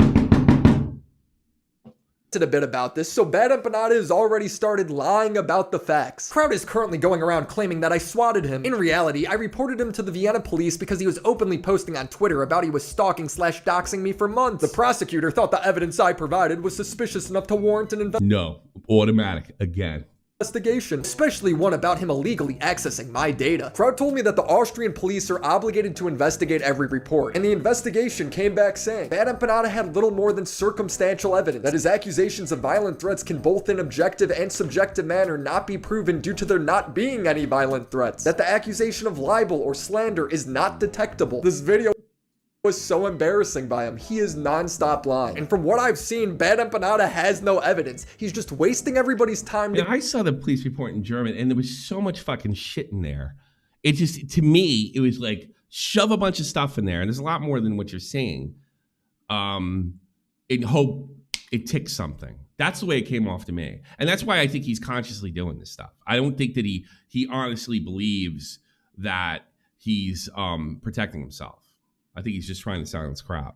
bit about this, so BADEMPANADA has already started lying about the facts. Crowd is currently going around claiming that I swatted him. In reality, I reported him to the Vienna police because he was openly posting on Twitter about he was stalking / doxing me for months. The prosecutor thought the evidence I provided was suspicious enough to warrant an No, automatic again. Investigation, especially one about him illegally accessing my data. Crowd told me that the Austrian police are obligated to investigate every report, and the investigation came back saying BADEMPANADA had little more than circumstantial evidence, that his accusations of violent threats can both in objective and subjective manner not be proven due to there not being any violent threats, that the accusation of libel or slander is not detectable. This video was so embarrassing by him. He is non-stop lying. And from what I've seen, BADEMPANADA has no evidence. He's just wasting everybody's time. I saw the police report in German, and there was so much fucking shit in there. It just, to me, it was like, shove a bunch of stuff in there, and there's a lot more than what you're saying. In hope it ticks something. That's the way it came off to me. And that's why I think he's consciously doing this stuff. I don't think that he honestly believes that he's protecting himself. I think he's just trying to silence crowd.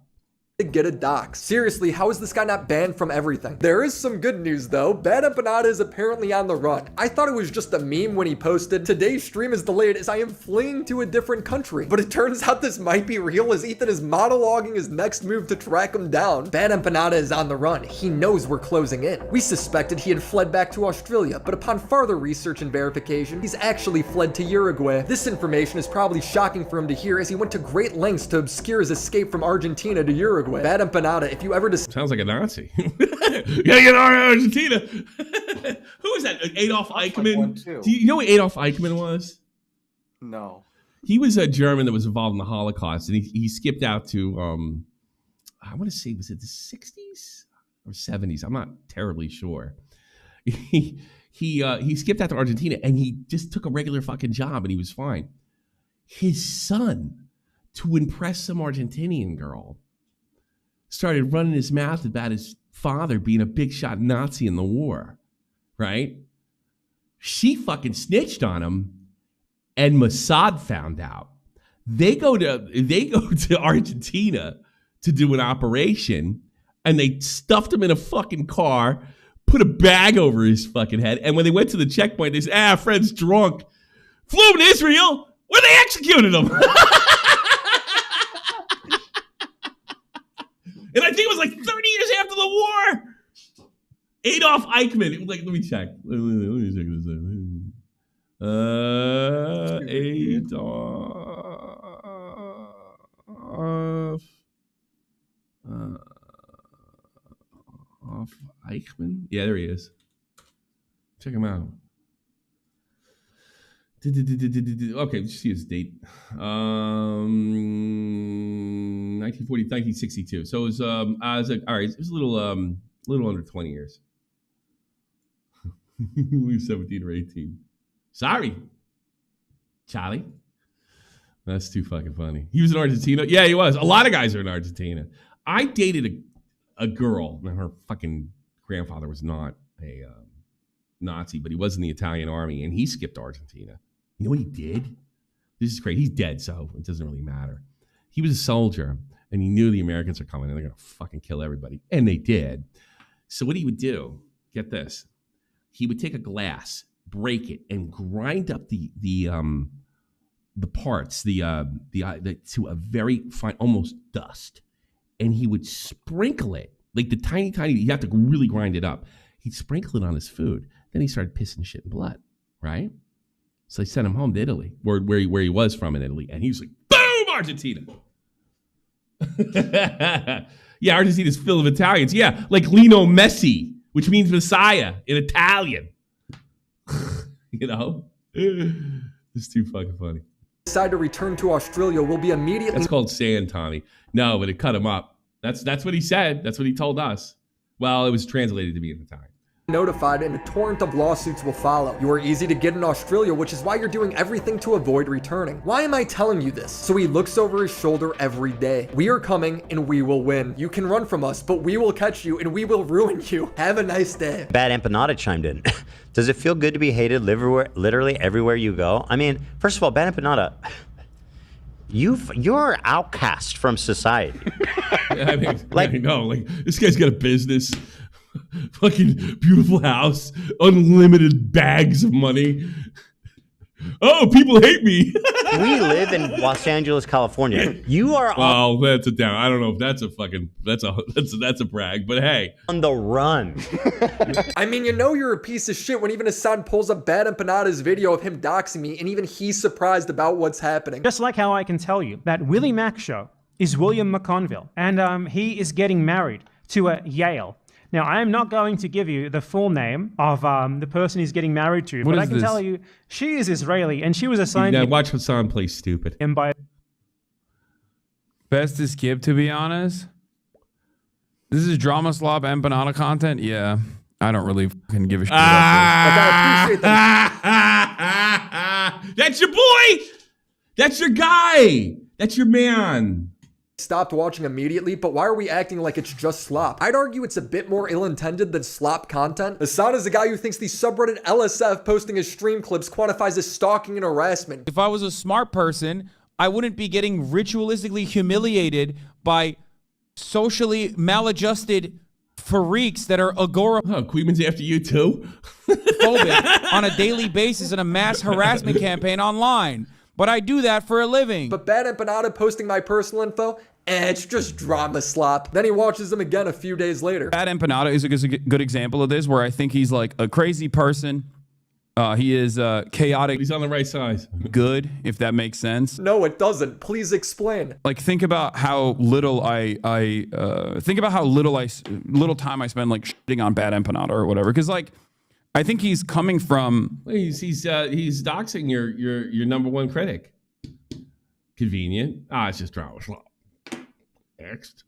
Get a dox. Seriously, how is this guy not banned from everything? There is some good news though. BADEMPANADA is apparently on the run. I thought it was just a meme when he posted, "Today's stream is delayed as I am fleeing to a different country." But it turns out this might be real as Ethan is monologuing his next move to track him down. BADEMPANADA is on the run. He knows we're closing in. We suspected he had fled back to Australia, but upon further research and verification, he's actually fled to Uruguay. This information is probably shocking for him to hear as he went to great lengths to obscure his escape from Argentina to Uruguay. BADEMPANADA, if you ever sounds like a Nazi. Gotta get out of Argentina. Who was that? Adolf Eichmann? Do you know what Adolf Eichmann was? No. He was a German that was involved in the Holocaust, and he skipped out to I want to say, was it the 60s or 70s? I'm not terribly sure. He skipped out to Argentina, and he just took a regular fucking job, and he was fine. His son, to impress some Argentinian girl, started running his mouth about his father being a big shot Nazi in the war, right? She fucking snitched on him, and Mossad found out. They go to Argentina to do an operation, and they stuffed him in a fucking car, put a bag over his fucking head, and when they went to the checkpoint, they said, Fred's drunk. Flew him to Israel, where they executed him. And I think it was like 30 years after the war. Adolf Eichmann. Like, let me check. Let me check this out. Adolf Eichmann. Yeah, there he is. Check him out. Okay, let's see his date. 1940, 1962. So it was all right. It was a little under 20 years. We were 17 or 18. Sorry, Charlie. That's too fucking funny. He was in Argentina. Yeah, he was. A lot of guys are in Argentina. I dated a girl. Now her fucking grandfather was not a Nazi, but he was in the Italian army, and he skipped Argentina. You know what he did? This is great. He's dead, so it doesn't really matter. He was a soldier, and he knew the Americans are coming, and they're going to fucking kill everybody. And they did. So what he would do, get this, he would take a glass, break it, and grind up the parts, to a very fine, almost dust. And he would sprinkle it, like the tiny, you have to really grind it up. He'd sprinkle it on his food. Then he started pissing shit and blood, right? So they sent him home to Italy, where he was from in Italy. And he was like, boom, Argentina. Yeah, Argentina's full of Italians. Yeah, like Lino Messi, which means Messiah in Italian. You know? It's too fucking funny. Decide to return to Australia will be immediately... That's called sand, Tommy. No, but it cut him up. That's what he said. That's what he told us. Well, it was translated to be in Italian. Notified, and a torrent of lawsuits will follow. You are easy to get in Australia, which is why you're doing everything to avoid returning. Why am I telling you this? So he looks over his shoulder every day. We are coming, and we will win. You can run from us, but we will catch you, and we will ruin you. Have a nice day. BADEMPANADA chimed in. Does it feel good to be hated literally everywhere you go? I mean, first of all, BADEMPANADA, You're outcast from society. I mean, like, no, like this guy's got a business, fucking beautiful house, unlimited bags of money. Oh, people hate me. We live in Los Angeles, California. You are well, that's a down. I don't know if that's a fucking that's a brag, but hey, on the run. I mean, you know you're a piece of shit when even Hassan pulls up BADEMPANADA's video of him doxing me, and even he's surprised about what's happening. Just like how I can tell you that WILLYMACSHOW is William McConville, and he is getting married to a Yale. Now, I am not going to give you the full name of the person he's getting married to, but I can tell you she is Israeli, and she was assigned to watch Hassan play stupid. And by best to skip, to be honest. This is drama slop empanada content. Yeah, I don't really fucking give a shit about this. But I appreciate that. That's your boy. That's your guy. That's your man. Stopped watching immediately, but why are we acting like it's just slop? I'd argue it's a bit more ill-intended than slop content. Hassan is the guy who thinks the subreddit LSF posting his stream clips quantifies as stalking and harassment. If I was a smart person, I wouldn't be getting ritualistically humiliated by socially maladjusted freaks that are agoraphobic. Oh, KUIHMAN's after you too? On a daily basis in a mass harassment campaign online. But I do that for a living. But BADEMPANADA posting my personal info, it's just drama slop. Then he watches them again a few days later. BADEMPANADA is a good example of this, where I think he's like a crazy person. He is chaotic. He's on the right side. Good, if that makes sense. No, it doesn't. Please explain. Like, think about how little little time I spend like shitting on BADEMPANADA or whatever. Because like, I think he's coming from. He's doxing your number one critic. Convenient. It's just drama. Next.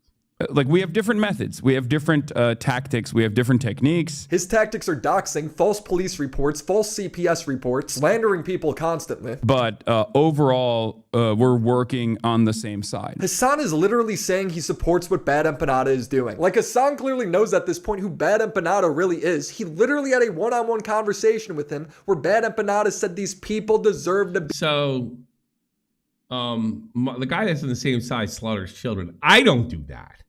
Like, we have different methods. We have different tactics. We have different techniques. His tactics are doxing, false police reports, false CPS reports, slandering people constantly. But overall, we're working on the same side. Hassan is literally saying he supports what BADEMPANADA is doing. Like, Hassan clearly knows at this point who BADEMPANADA really is. He literally had a one-on-one conversation with him where BADEMPANADA said these people deserve to be. So, the guy that's in the same side slaughters children. I don't do that.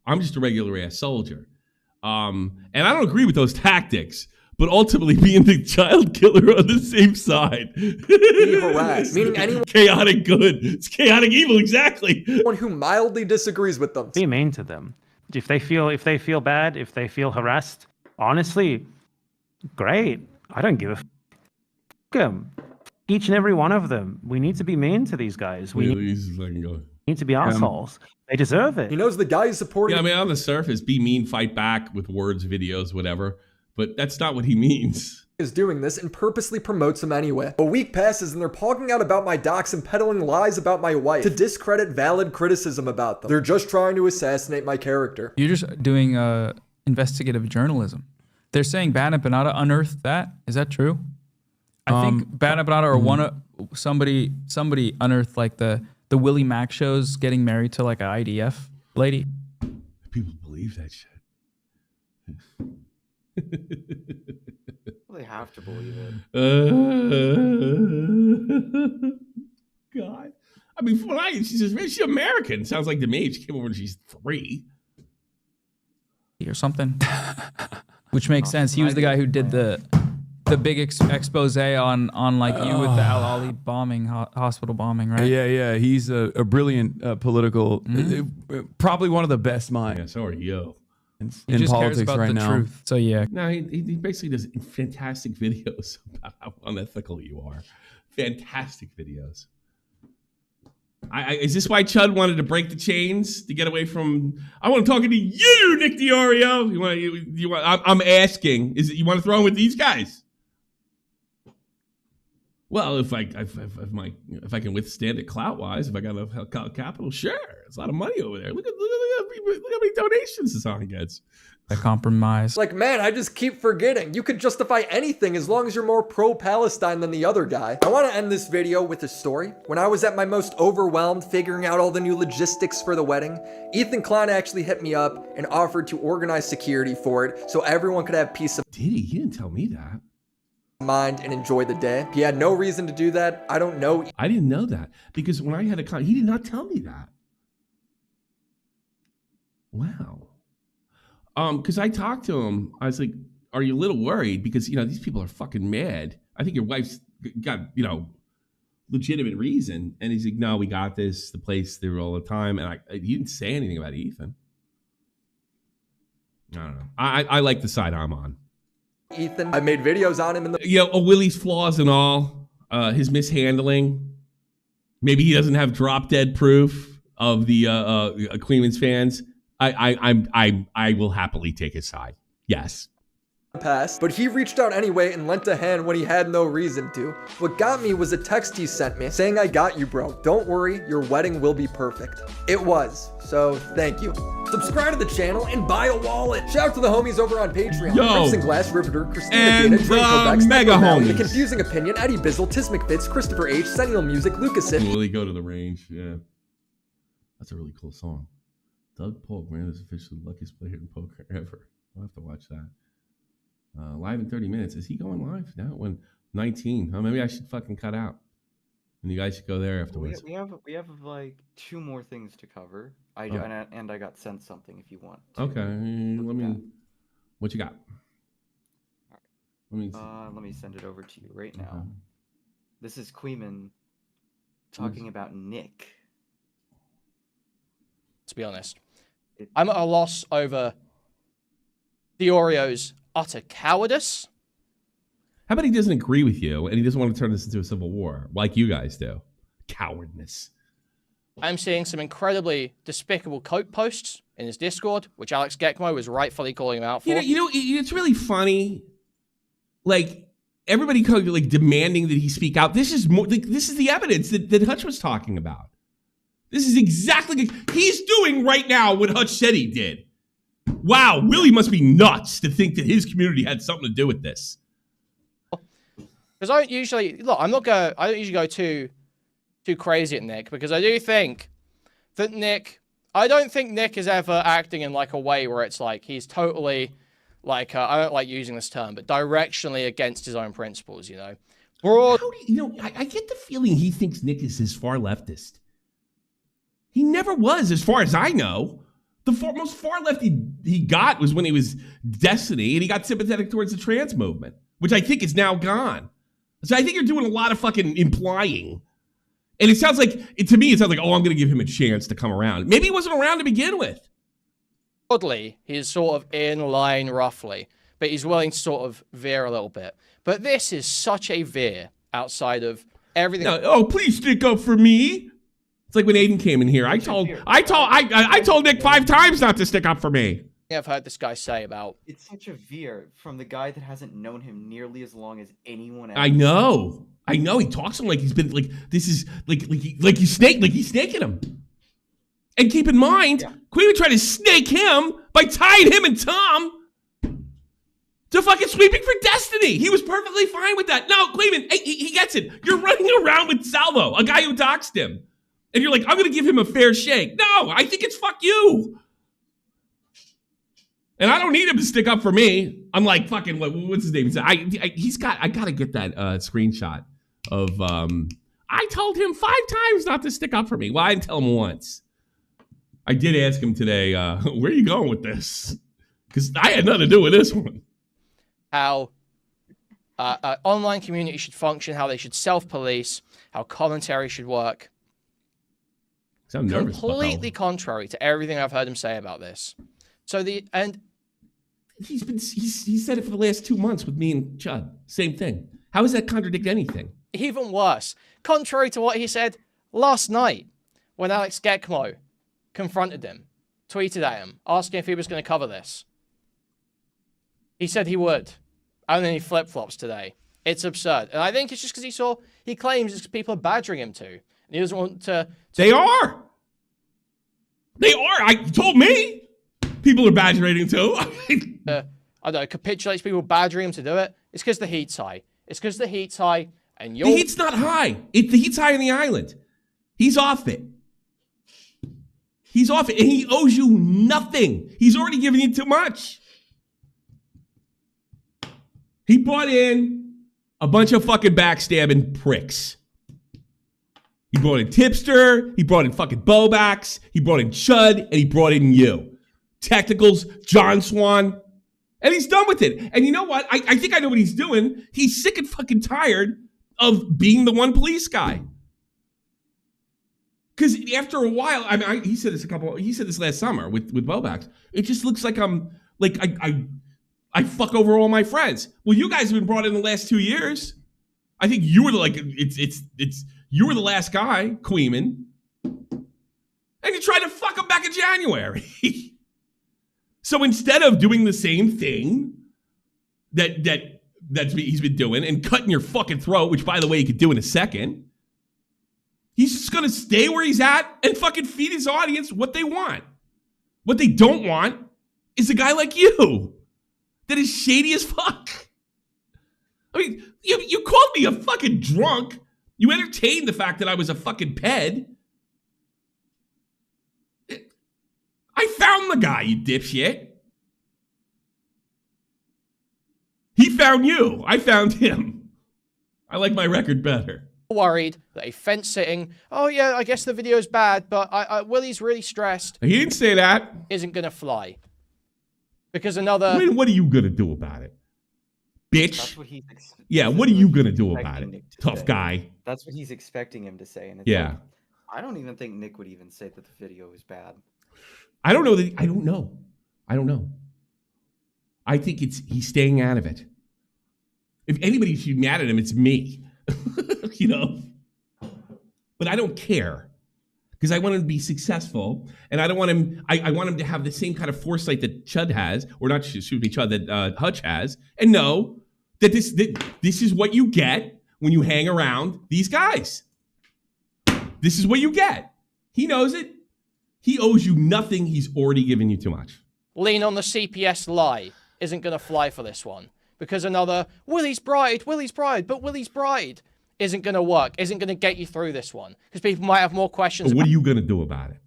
I'm just a regular ass soldier. And I don't agree with those tactics, but ultimately being the child killer on the same side. Be harassed. Meaning anyone. Chaotic good. It's chaotic evil, exactly. Anyone who mildly disagrees with them. Be mean to them. If they feel bad, if they feel harassed, honestly, great. I don't give a f**k. Each and every one of them. We need to be mean to these guys. We need to be assholes. They deserve it. He knows the guy is supporting. Yeah, I mean, on the surface, be mean, fight back with words, videos, whatever. But that's not what he means. Is doing this and purposely promotes him anyway. A week passes and they're talking out about my docs and peddling lies about my wife to discredit valid criticism about them. They're just trying to assassinate my character. You're just doing investigative journalism. They're saying BADEMPANADA unearthed that. Is that true? I think BADEMPANADA or somebody unearthed like the WILLYMACSHOW's getting married to like an IDF lady. People believe that shit. Well, they have to believe it. God. I mean, she's American. Sounds like to me. She came over when she's 3. Or something. Which makes sense. He was the guy who did the big expose on like you with the Al Ali bombing, hospital bombing, right? Yeah. He's a brilliant political, probably one of the best minds. Yeah, so are you. In politics right now. Truth. So yeah. No, he basically does fantastic videos about how unethical you are. Fantastic videos. Is this why Chud wanted to break the chains to get away from? I want to talk to you, Nick DiOrio. You want? I'm asking. You want to throw in with these guys? Well, if I can withstand it clout-wise, if I got enough capital, sure. It's a lot of money over there. Look how many donations Hassan gets. A compromise. Like, man, I just keep forgetting. You could justify anything as long as you're more pro-Palestine than the other guy. I want to end this video with a story. When I was at my most overwhelmed figuring out all the new logistics for the wedding, Ethan Klein actually hit me up and offered to organize security for it so everyone could have peace of... Did he? He didn't tell me that. mind and enjoy the day. He had no reason to do that. I don't know. I didn't know that because when I had he did not tell me that. Wow. Because I talked to him. I was like, are you a little worried? Because, these people are fucking mad. I think your wife's got, legitimate reason. And he's like, no, we got this. The place there all the time. And he didn't say anything about Ethan. I don't know. I like the side I'm on. Ethan, I made videos on him in the... Willie's flaws and all. His mishandling. Maybe he doesn't have drop dead proof of the KUIHMAN's fans. I will happily take his side. Yes. Past, but he reached out anyway and lent a hand when he had no reason to. What got me was a text he sent me saying, I got you, bro. Don't worry, your wedding will be perfect. It was, so thank you. Subscribe to the channel and buy a wallet. Shout out to the homies over on Patreon. Crimson Glass, Riveter, Christina Dana, Drake Kobex, Mega Homies. The Confusing Opinion, Eddie Bizzle, Tis McFitz, Christopher H, Sentinel Music, Lucas It. Willie go to the range, yeah. That's a really cool song. Doug Polk, man, is officially the luckiest player in poker ever. I'll have to watch that. Live in 30 minutes. Is he going live now? When 19? Oh, maybe I should fucking cut out. And you guys should go there afterwards. We have like 2 more things to cover. And I got sent something if you want. Okay, let me. What you got? Let me send it over to you right now. This is KUIHMAN talking about Nick. To be honest, I'm at a loss over Dioreo's utter cowardice. How about he doesn't agree with you and he doesn't want to turn this into a civil war like you guys do? Cowardness. I'm seeing some incredibly despicable coat posts in his Discord, which Alex Gekmo was rightfully calling him out for. It's really funny. Like, everybody like demanding that he speak out. This is more like, this is the evidence that Hutch was talking about. This is exactly he's doing right now what Hutch said he did. Wow, Willie must be nuts to think that his community had something to do with this. Because I don't usually go too crazy at Nick, because I do think that I don't think Nick is ever acting in like a way where it's like he's totally like I don't like using this term, but directionally against his own principles. Broad. I get the feeling he thinks Nick is his far leftist. He never was, as far as I know. The most far left he got was when he was Destiny, and he got sympathetic towards the trans movement, which I think is now gone. So I think you're doing a lot of fucking implying. And it sounds like, to me, it sounds like, oh, I'm going to give him a chance to come around. Maybe he wasn't around to begin with. Broadly, he's sort of in line roughly, but he's willing to sort of veer a little bit. But this is such a veer outside of everything. No, oh, please stick up for me. It's like when Aiden came in here. I told Nick 5 times not to stick up for me. I've heard this guy say about. It's such a veer from the guy that hasn't known him nearly as long as anyone else. I know. He talks to him like he's been like this is like he's snaking him. And keep in mind, KUIHMAN tried to snake him by tying him and Tom to fucking sweeping for Destiny. He was perfectly fine with that. No, KUIHMAN, he gets it. You're running around with Salvo, a guy who doxed him. And you're like, I'm going to give him a fair shake. No, I think it's fuck you. And I don't need him to stick up for me. I'm like, fucking, what's his name? I got to get that screenshot of, I told him 5 times not to stick up for me. Well, I didn't tell him once. I did ask him today, where are you going with this? Because I had nothing to do with this one. How online community should function, how they should self-police, how commentary should work. I'm nervous. Completely contrary to everything I've heard him say about this. So he said it for the last 2 months with me and Chud. Same thing. How does that contradict anything? Even worse. Contrary to what he said last night when Alex Gekmo confronted him, tweeted at him, asking if he was going to cover this. He said he would. And then he flip-flops today. It's absurd. And I think it's just because he claims it's because people are badgering him to. And he doesn't want to... They are. I told me. People are badgering him too. I don't know, capitulates people badgering him to do it. It's because the heat's high. It's because the heat's high and you're... The heat's not high. The heat's high on the island. He's off it. He's off it. And he owes you nothing. He's already given you too much. He bought in. A bunch of fucking backstabbing pricks. He brought in Tipster, he brought in fucking Bobax, he brought in Chud, and he brought in you. Technicals, John Swan, and he's done with it. And you know what? I think I know what he's doing. He's sick and fucking tired of being the one police guy. Because after a while, I mean, he said this last summer with Bobax. It just looks like I fuck over all my friends. Well, you guys have been brought in the last 2 years. I think you were you were the last guy, KUIHMAN, and you tried to fuck him back in January. So instead of doing the same thing that's he's been doing and cutting your fucking throat, which by the way he could do in a second, he's just gonna stay where he's at and fucking feed his audience what they want. What they don't want is a guy like you that is shady as fuck. I mean, you called me a fucking drunk. You entertained the fact that I was a fucking ped. I found the guy, you dipshit. He found you. I found him. I like my record better. Worried that a fence sitting, oh yeah, I guess the video's bad, but Willie's really stressed. He didn't say that. Isn't gonna fly. Because another... I mean, what are you gonna do about it? Bitch. That's what he's what are you gonna do about it? Tough guy. That's what he's expecting him to say. And it's yeah. Like, I don't even think Nick would even say that the video is bad. I don't know. I don't know. I think he's staying out of it. If anybody should be mad at him, it's me. You know? But I don't care. Because I want him to be successful. And I don't want him, I want him to have the same kind of foresight that Chud has, or not, excuse me, Chud, that Hutch has, and know that this is what you get when you hang around these guys. This is what you get. He knows it. He owes you nothing. He's already given you too much. Lean on the CPS lie isn't going to fly for this one. Because another, Willie's bride, but Willie's bride isn't going to work, isn't going to get you through this one. Because people might have more questions. But what are you going to do about it?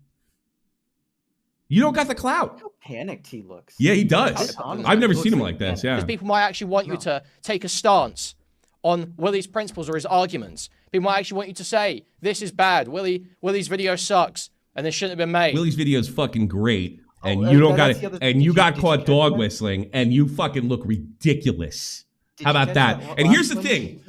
You don't got the clout. How panicked he looks. Yeah, he does. I've never seen him like this, yeah. Because people might actually want you to take a stance on Willie's principles or his arguments. People might actually want you to say, this is bad, Willie's video sucks, and this shouldn't have been made. Willie's video is fucking great, and you don't got it, and you got caught dog whistling, and you fucking look ridiculous. How about that? And here's the thing.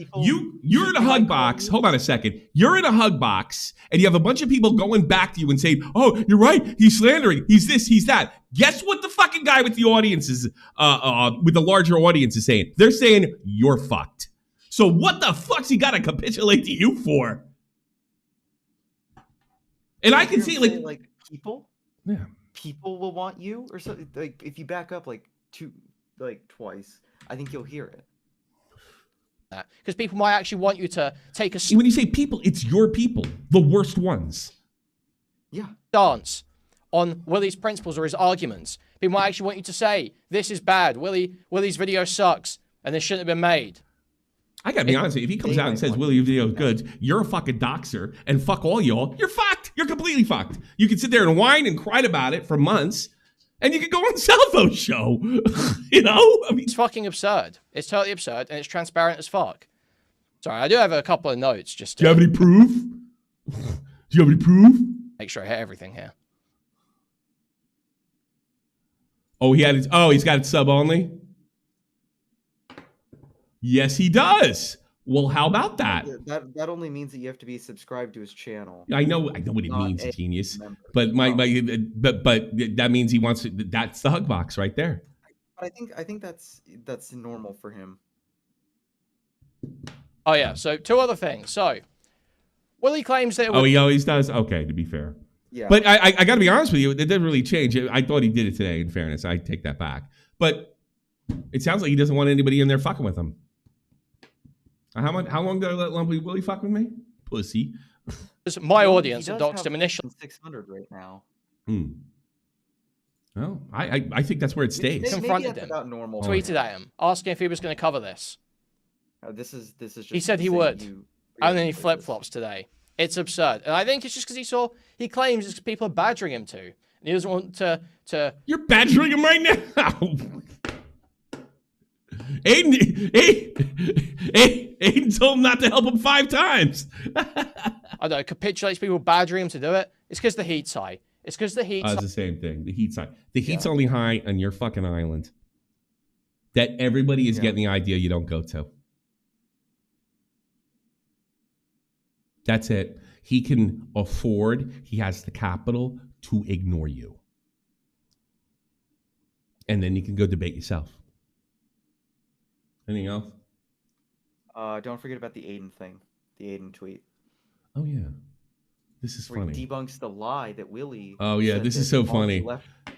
You're in a hug box. Hold on a second. You're in a hug box, and you have a bunch of people going back to you and saying, oh, you're right. He's slandering. He's this, he's that. Guess what the fucking guy with the audience is, with the larger audience is saying? They're saying, you're fucked. So what the fuck's he got to capitulate to you for? And I can see, like people? Yeah. People will want you, or something. Like, if you back up, twice, I think you'll hear it. Because people might actually want you to take a when you say people, it's your people, the worst ones. Yeah. Stance on Willie's principles or his arguments. People might actually want you to say, this is bad, Willie's video sucks, and this shouldn't have been made. I gotta be honest with you, if he comes out and says Willie, your video is good, you're a fucking doxer, and fuck all y'all, you're fucked. You're completely fucked. You can sit there and whine and cry about it for months, and you can go on Salvo's show. You know? I mean, it's fucking absurd. It's totally absurd, and it's transparent as fuck. Sorry, I do have a couple of notes just to... Do you have any proof? Do you have any proof? Make sure I hit everything here. Oh, he's got it sub only? Yes, he does. Well, how about that? That only means that you have to be subscribed to his channel. I know what it means, genius. But but that means he wants to, that's the hug box right there. But I think that's normal for him. Oh yeah. So 2 other things. So Willie claims that. He always does. Okay, to be fair. Yeah. But I got to be honest with you, it didn't really change. I thought he did it today. In fairness, I take that back. But it sounds like he doesn't want anybody in there fucking with him. How long did I let Lumpy Willie fuck with me? Pussy. It's my audience that doxed him initially. 600 right now. Well, I think that's where it stays. Confronted him. About normal. Tweeted at him, asking if he was going to cover this. This is just. He said he would, and then he flip flops today. It's absurd, and I think it's just because he claims it's people are badgering him and he doesn't want to. You're badgering him right now. Hey, Aiden told him not to help him 5 times. I don't know, capitulates people, badgering him to do it. It's because the heat's high. It's because the heat's It's the same thing. The heat's high. The heat's only high on your fucking island that everybody is getting the idea you don't go to. That's it. He can afford, he has the capital to ignore you. And then you can go debate yourself. Anything else? Don't forget about the Aiden thing. The Aiden tweet. Oh, yeah. This is where funny. He debunks the lie that Willie. Oh, yeah. This is so funny.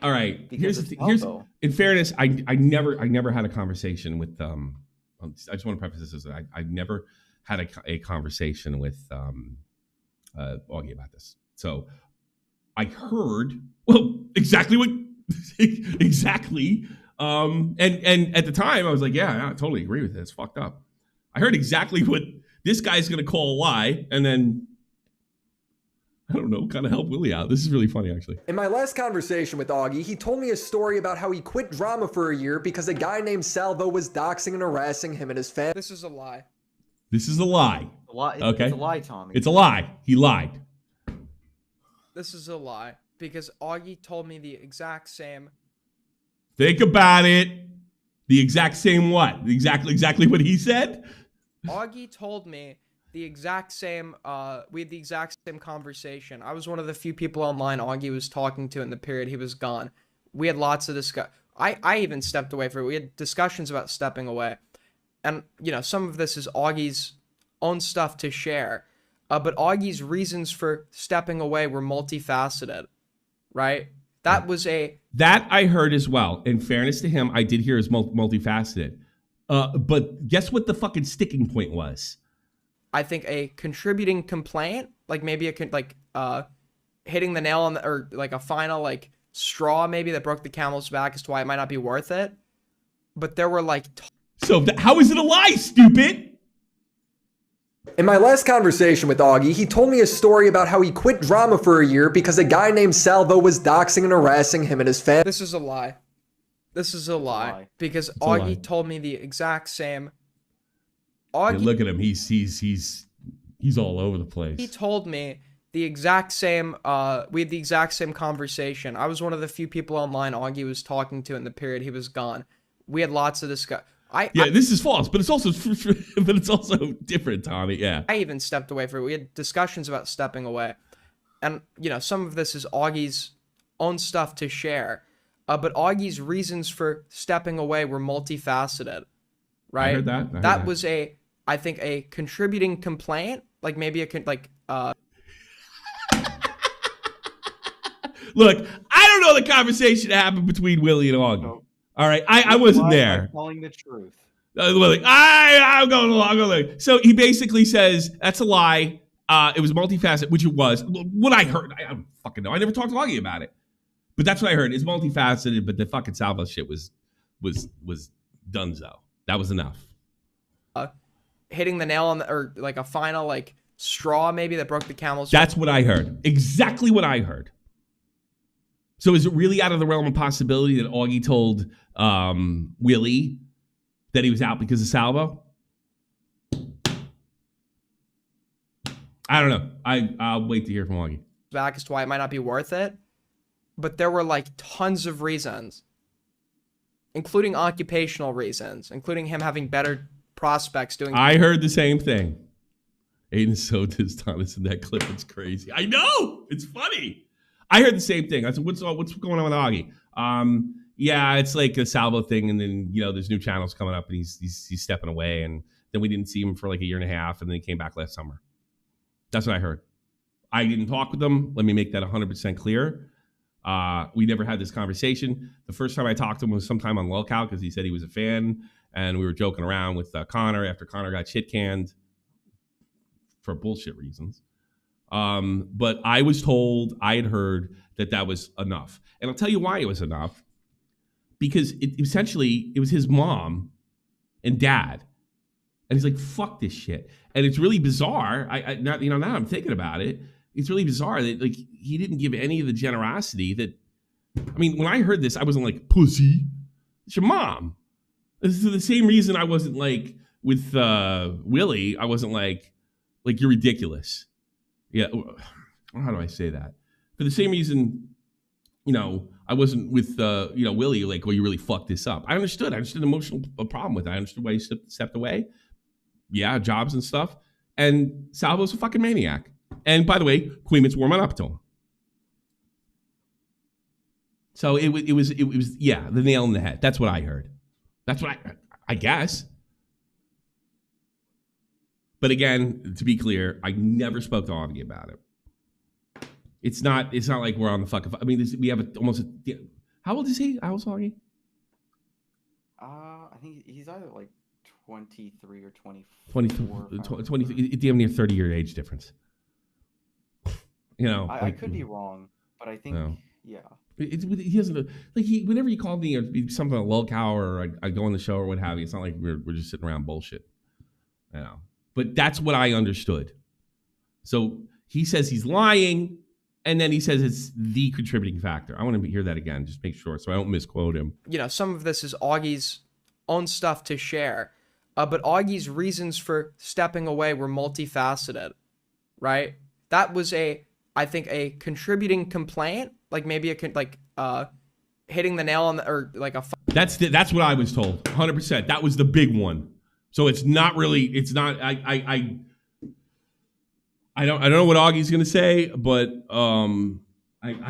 All right. Here's the thing. In fairness, I never had a conversation with I just want to preface this as I've never had a conversation with Augie about this. So I heard exactly what exactly. And at the time I was like, yeah, I totally agree with it. It's fucked up. I heard exactly what this guy's gonna call a lie, and then I don't know, kind of help Willie out. This is really funny, actually. In my last conversation with Augie, he told me a story about how he quit drama for a year because a guy named Salvo was doxing and harassing him and his family. This is a lie. This is a lie. Okay. It's a lie, Tommy. It's a lie. He lied. This is a lie because Augie told me the exact same. Think about it. The exact same what? Exactly what he said? Augie told me the exact same, we had the exact same conversation. I was one of the few people online Augie was talking to in the period he was gone. We had lots of I even stepped away from it. We had discussions about stepping away. And, you know, some of this is Augie's own stuff to share. But Augie's reasons for stepping away were multifaceted, right? That I heard as well. In fairness to him, I did hear is multifaceted. But guess what the fucking sticking point was? I think a contributing complaint, like maybe hitting the nail on or like a final straw maybe that broke the camel's back as to why it might not be worth it. But there were So how is it a lie, stupid? In my last conversation with Augie, he told me a story about how he quit drama for a year because a guy named Salvo was doxing and harassing him and his family. This is a lie. This is a lie because Augie told me the exact same. Augie, look at him. He's all over the place. He told me the exact same. We had the exact same conversation. I was one of the few people online Augie was talking to in the period he was gone. We had lots of discussion. This is false, but it's also different, Tommy. Yeah. I even stepped away from it. We had discussions about stepping away, and you know some of this is Augie's own stuff to share. But Augie's reasons for stepping away were multifaceted, right? I heard that. I think a contributing complaint, like maybe Look, I don't know the conversation that happened between Willie and Augie. No. All right, I wasn't there. I'm telling the truth. I'm going along. So he basically says that's a lie. It was multifaceted, which it was. What I heard, I don't fucking know. I never talked to Augie about it. But that's what I heard. It's multifaceted, but the fucking Salvo shit was donezo. That was enough. Hitting the nail on or a final straw maybe that broke the camel's. That's what I heard. Exactly what I heard. So is it really out of the realm of possibility that Augie told Willie that he was out because of Salvo? I don't know. I'll wait to hear from Augie. Back as to why it might not be worth it. But there were tons of reasons, including occupational reasons, including him having better prospects doing. I heard the same thing. Aiden's so dishonest in that clip. It's crazy. I know. It's funny. I heard the same thing. I said, what's going on with Augie? Yeah, it's like a Salvo thing. And then, there's new channels coming up and he's stepping away. And then we didn't see him for a year and a half. And then he came back last summer. That's what I heard. I didn't talk with him. Let me make that 100% clear. We never had this conversation. The first time I talked to him was sometime on lolcow because he said he was a fan. And we were joking around with Connor after Connor got shit canned for bullshit reasons. But I was told, I had heard that was enough. And I'll tell you why it was enough. Because it was his mom and dad. And he's like, fuck this shit. And it's really bizarre. Now I'm thinking about it. It's really bizarre that he didn't give any of the generosity that. I mean, when I heard this, I wasn't like, pussy. It's your mom. This is the same reason I wasn't like, with Willie, I wasn't like you're ridiculous. Yeah, how do I say that? For the same reason, I wasn't with Willie like, well, you really fucked this up. I understood an emotional problem with it. I understood why you stepped away. Yeah, jobs and stuff. And Salvo's a fucking maniac. And by the way, KUIHMAN's warming up to him. So it was the nail in the head. That's what I heard. That's what I guess. But again, to be clear, I never spoke to Augie about it. It's not like we're on the fucking. I mean, we have how old is he? How old's Augie? I think he's either like 23 or 24. 20 damn near 30-year age difference. I could be wrong, but I think yeah. He doesn't whenever you call me or something like lolcow or I go on the show or what have you. It's not like we're just sitting around bullshit, But that's what I understood. So he says he's lying, and then he says it's the contributing factor. I want to hear that again, just make sure, so I don't misquote him. Some of this is Augie's own stuff to share, but Augie's reasons for stepping away were multifaceted, right? That was I think a contributing complaint, like maybe hitting the nail on That's what I was told, 100%. That was the big one. So it's not. I don't know what Augie's gonna say, but I'd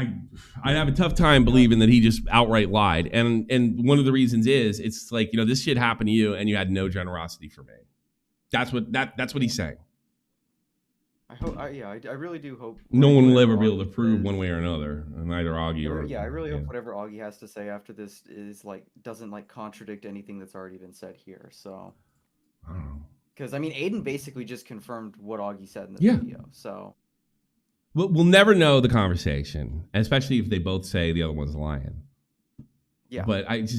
have a tough time believing that he just outright lied. And one of the reasons is it's like, this shit happened to you and you had no generosity for me. That's what he's saying. I hope. I really do hope. No one will ever be able to prove one way or another, neither Augie or. Yeah, I really hope whatever Augie has to say after this doesn't contradict anything that's already been said here. So. I don't know. Because Aiden basically just confirmed what Augie said in the video. So. We'll never know the conversation, especially if they both say the other one's lying. Yeah. But it's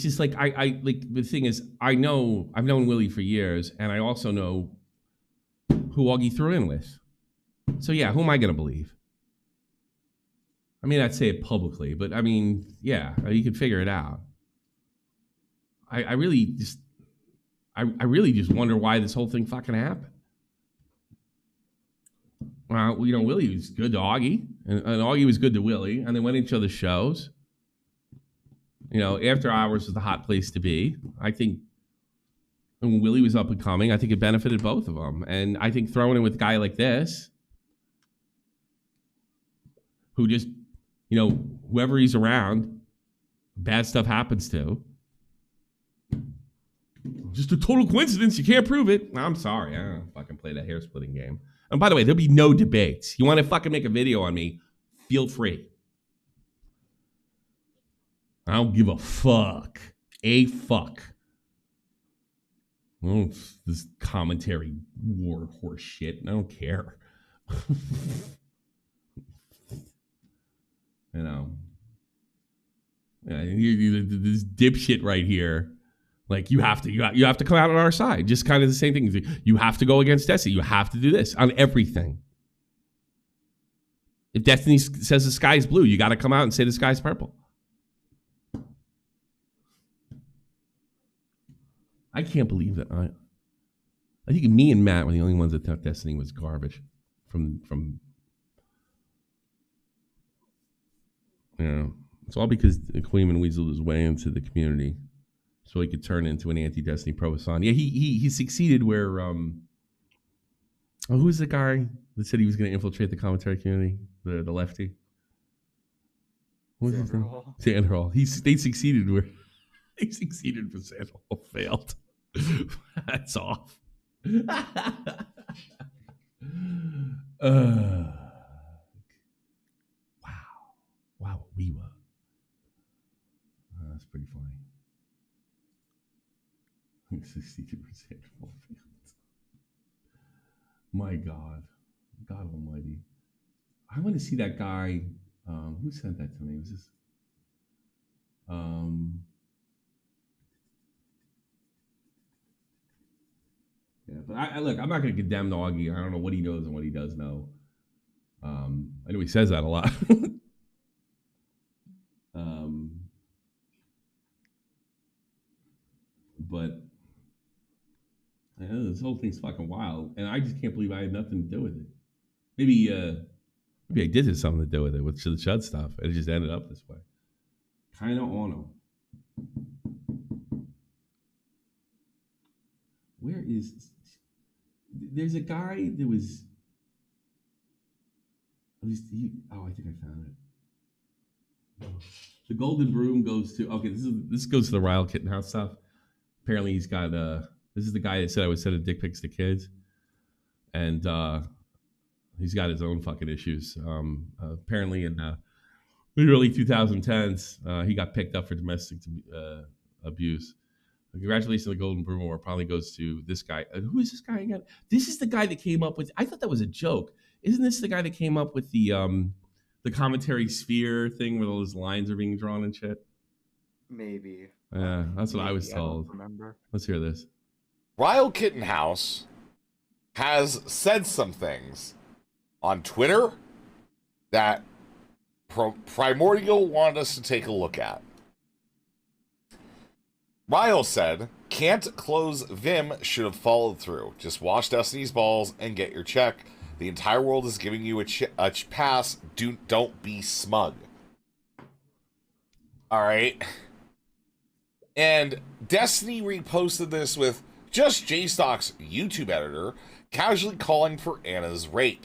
just like the thing is, I've known Willie for years, and I also know who Augie threw in with. So yeah, who am I gonna believe? I mean, I'd say it publicly, but yeah, you can figure it out. I really just wonder why this whole thing fucking happened. Well, Willie was good to Augie, and Augie was good to Willie, and they went to each other's shows. After Hours was the hot place to be. I think when Willie was up and coming, I think it benefited both of them. And I think throwing in with a guy like this, who just, whoever he's around, bad stuff happens to. Just a total coincidence. You can't prove it. I'm sorry. I don't fucking play that hair splitting game. And by the way, there'll be no debates. You want to fucking make a video on me? Feel free. I don't give a fuck. Oh, this commentary war horse shit. I don't care. This dipshit right here. Like you have to come out on our side. Just kind of the same thing. You have to go against Destiny. You have to do this on everything. If Destiny says the sky's blue, you got to come out and say the sky's purple. I can't believe that. I think me and Matt were the only ones that thought Destiny was garbage. It's all because KUIHMAN weaseled his way into the community, so he could turn into an anti-Destiny pro-Hassan. Yeah, he succeeded where who's the guy that said he was going to infiltrate the commentary community? The lefty. What was his name? Sandoval. They succeeded where they succeeded, but Sandoval failed. That's off. Wow, we were. That's pretty funny. 62% failed. My God Almighty! I want to see that guy. Who sent that to me? Was this? Yeah, but I look. I'm not going to condemn Augie. I don't know what he knows and what he does know. I know he says that a lot. But this whole thing's fucking wild, and I just can't believe I had nothing to do with it. Maybe I did have something to do with it with the Chud stuff, and it just ended up this way. Kind of on them. Where is? There's a guy that was. I think I found it. The Golden Broom goes to. Okay, this goes to the Ryle Kittenhouse stuff. Apparently, he's got. This is the guy that said I was sending dick pics to kids, and he's got his own fucking issues. Apparently, in the early 2010s, he got picked up for domestic abuse. Congratulations to the Golden Broom Award. Probably goes to this guy. Who is this guy again? This is the guy that came up with. I thought that was a joke. Isn't this the guy that came up with the commentary sphere thing where all those lines are being drawn and shit? Maybe. Yeah, that's what I was told. I don't remember. Let's hear this. Ryle Kittenhouse has said some things on Twitter that Primordial wanted us to take a look at. Ryle said, "Can't close Vim should have followed through. Just wash Destiny's balls and get your check. The entire world is giving you a pass. Don't be smug." All right. And Destiny reposted this with just JStock's YouTube editor casually calling for Anna's rape.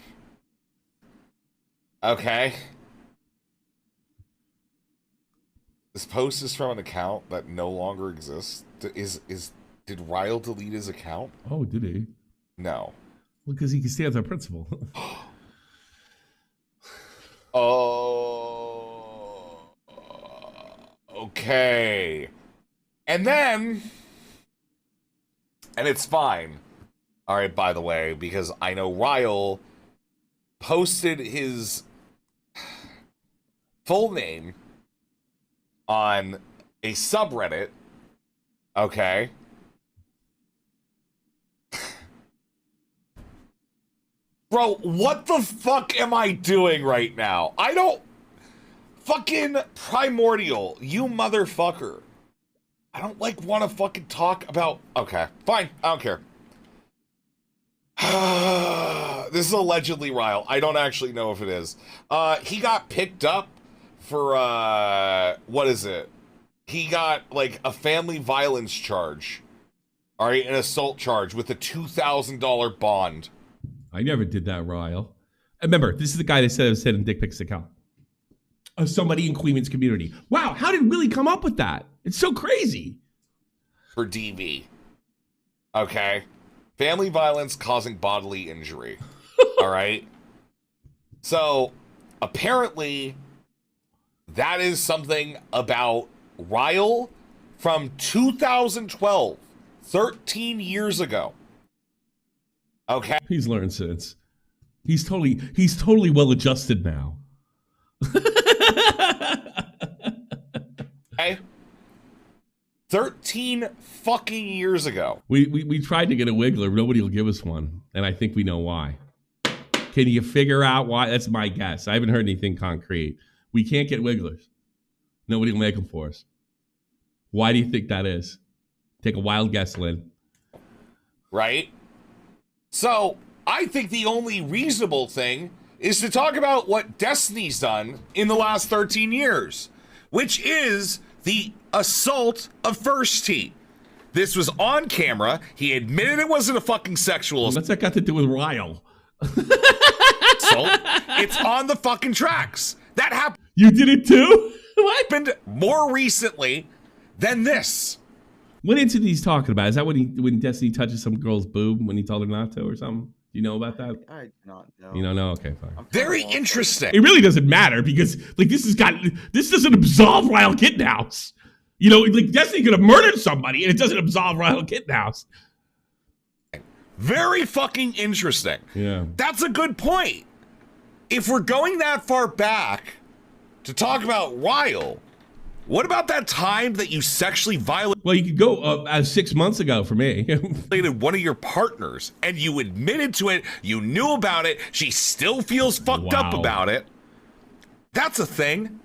Okay. This post is from an account that no longer exists. Did Ryle delete his account? Oh, did he? No. Well, because he stands on principle. Oh. Okay. And then, and it's fine. All right, by the way, because I know Ryle posted his full name on a subreddit. Okay. Bro, what the fuck am I doing right now? I don't... Fucking Primordial, you motherfucker. I don't, want to fucking talk about... Okay, fine, I don't care. This is allegedly Ryle. I don't actually know if it is. He got picked up for, what is it? He got, a family violence charge. All right, an assault charge with a $2,000 bond. I never did that, Ryle. Remember, this is the guy that said I was sending dick pics to Cal. Somebody in KUIHMAN's community. Wow, how did Willie come up with that? It's so crazy. For DV. Okay. Family violence causing bodily injury. All right. So, apparently, that is something about Ryle from 2012, 13 years ago. Okay. He's learned since. He's totally well adjusted now. Okay. 13 fucking years ago. We tried to get a Wiggler. Nobody will give us one. And I think we know why. Can you figure out why? That's my guess. I haven't heard anything concrete. We can't get Wigglers. Nobody will make them for us. Why do you think that is? Take a wild guess, Lynn. Right? So, I think the only reasonable thing is to talk about what Destiny's done in the last 13 years, which is the assault of First T. This was on camera. He admitted it wasn't a fucking sexual assault. What's that got to do with Ryle? It's on the fucking tracks. That happened. You did it too? What? Happened more recently than this. What incident he's talking about? Is that when Destiny touches some girl's boob when he told her not to or something? Do you know about that? I do not know. You don't know? Okay, fine. Very interesting. It really doesn't matter because this doesn't absolve Ryle Kittenhouse. You know, Destiny could have murdered somebody and it doesn't absolve Ryle Kittenhouse. Very fucking interesting. Yeah. That's a good point. If we're going that far back to talk about Ryle, what about that time that you sexually violated? Well, you could go 6 months ago for me. One of your partners, and you admitted to it. You knew about it. She still feels fucked up about it. That's a thing.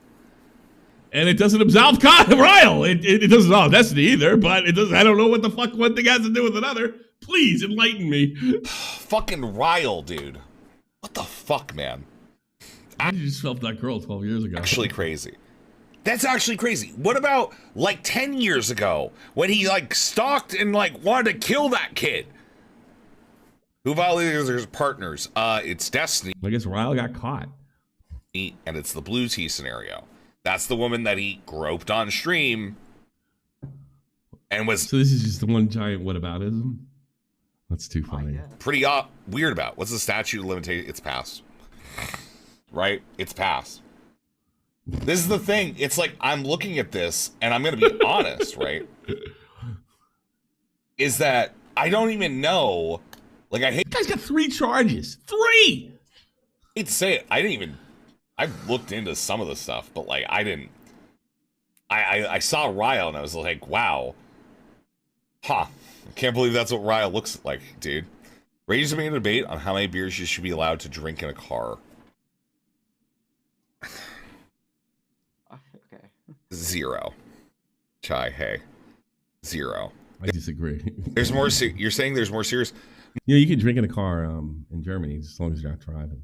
And it doesn't absolve Ryle. It doesn't absolve Destiny either, but it doesn't. I don't know what the fuck one thing has to do with another. Please enlighten me. Fucking Ryle, dude. What the fuck, man? I just felt that girl 12 years ago. Actually crazy. That's actually crazy. What about like 10 years ago when he like stalked and like wanted to kill that kid? Who violated his partners? It's Destiny. I guess Ryle got caught. And it's the blue tea scenario. That's the woman that he groped on stream and was... So this is just the one giant whataboutism? That's too funny. Pretty weird about. What's the statute of limitation? It's passed. Right? It's passed. This is the thing. It's like, I'm looking at this, and I'm going to be honest, right? Is that I don't even know. Like, I hate... This guy's got 3 charges. 3! I hate to say it. I've looked into some of the stuff, but like I saw Ryle and I was like, wow. I can't believe that's what Ryle looks like, dude. Ready to make a debate on how many beers you should be allowed to drink in a car. Okay. 0. Chai, hey. 0. I disagree. There's more. You're saying there's more serious. Yeah, you can drink in a car in Germany as long as you're not driving.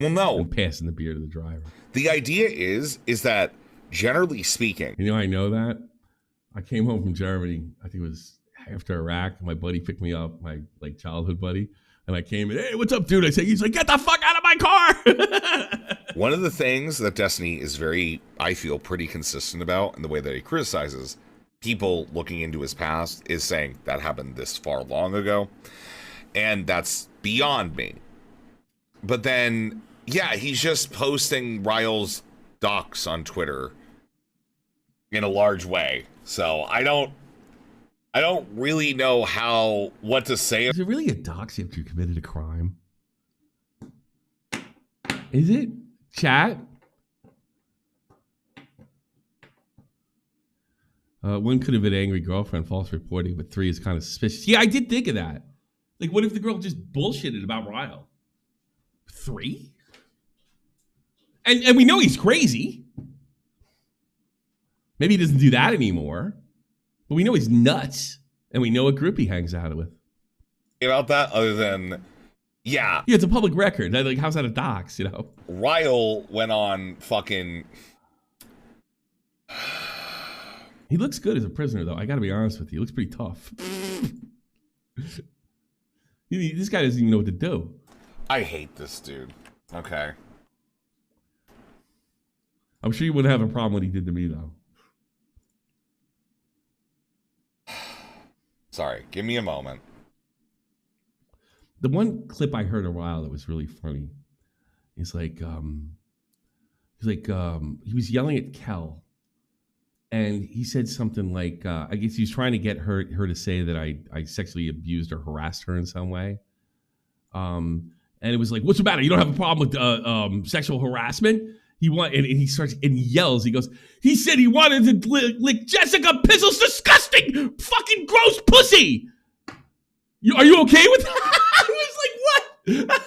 Well, no. And passing the beer to the driver. The idea is that generally speaking. You know, I know that. I came home from Germany. I think it was after Iraq. My buddy picked me up, my like childhood buddy, and I came in. Hey, what's up, dude? I said, he's like, get the fuck out of my car. One of the things that Destiny is very, I feel, pretty consistent about in the way that he criticizes people looking into his past is saying that happened this far long ago, and that's beyond me. But then. Yeah, he's just posting Ryle's docs on Twitter in a large way. So I don't really know what to say. Is it really a dox after you committed a crime? Is it? Chat? 1 could have been angry girlfriend, false reporting, but 3 is kind of suspicious. Yeah, I did think of that. Like, what if the girl just bullshitted about Ryle? 3? And we know he's crazy. Maybe he doesn't do that anymore. But we know he's nuts. And we know what group he hangs out with. About that, other than, yeah. Yeah, it's a public record. Like, how's that a dox, you know? Ryle went on fucking... He looks good as a prisoner, though. I gotta be honest with you. He looks pretty tough. This guy doesn't even know what to do. I hate this dude. Okay. I'm sure you wouldn't have a problem what he did to me, though. Sorry, give me a moment. The one clip I heard a while that was really funny is like, he was yelling at Kel, and he said something like, I guess he was trying to get her to say that I sexually abused or harassed her in some way. And it was like, what's the matter? You don't have a problem with sexual harassment? And he starts and he yells. He goes, he said he wanted to lick Jessica Pizzle's disgusting fucking gross pussy. Are you okay with that? I was like, what?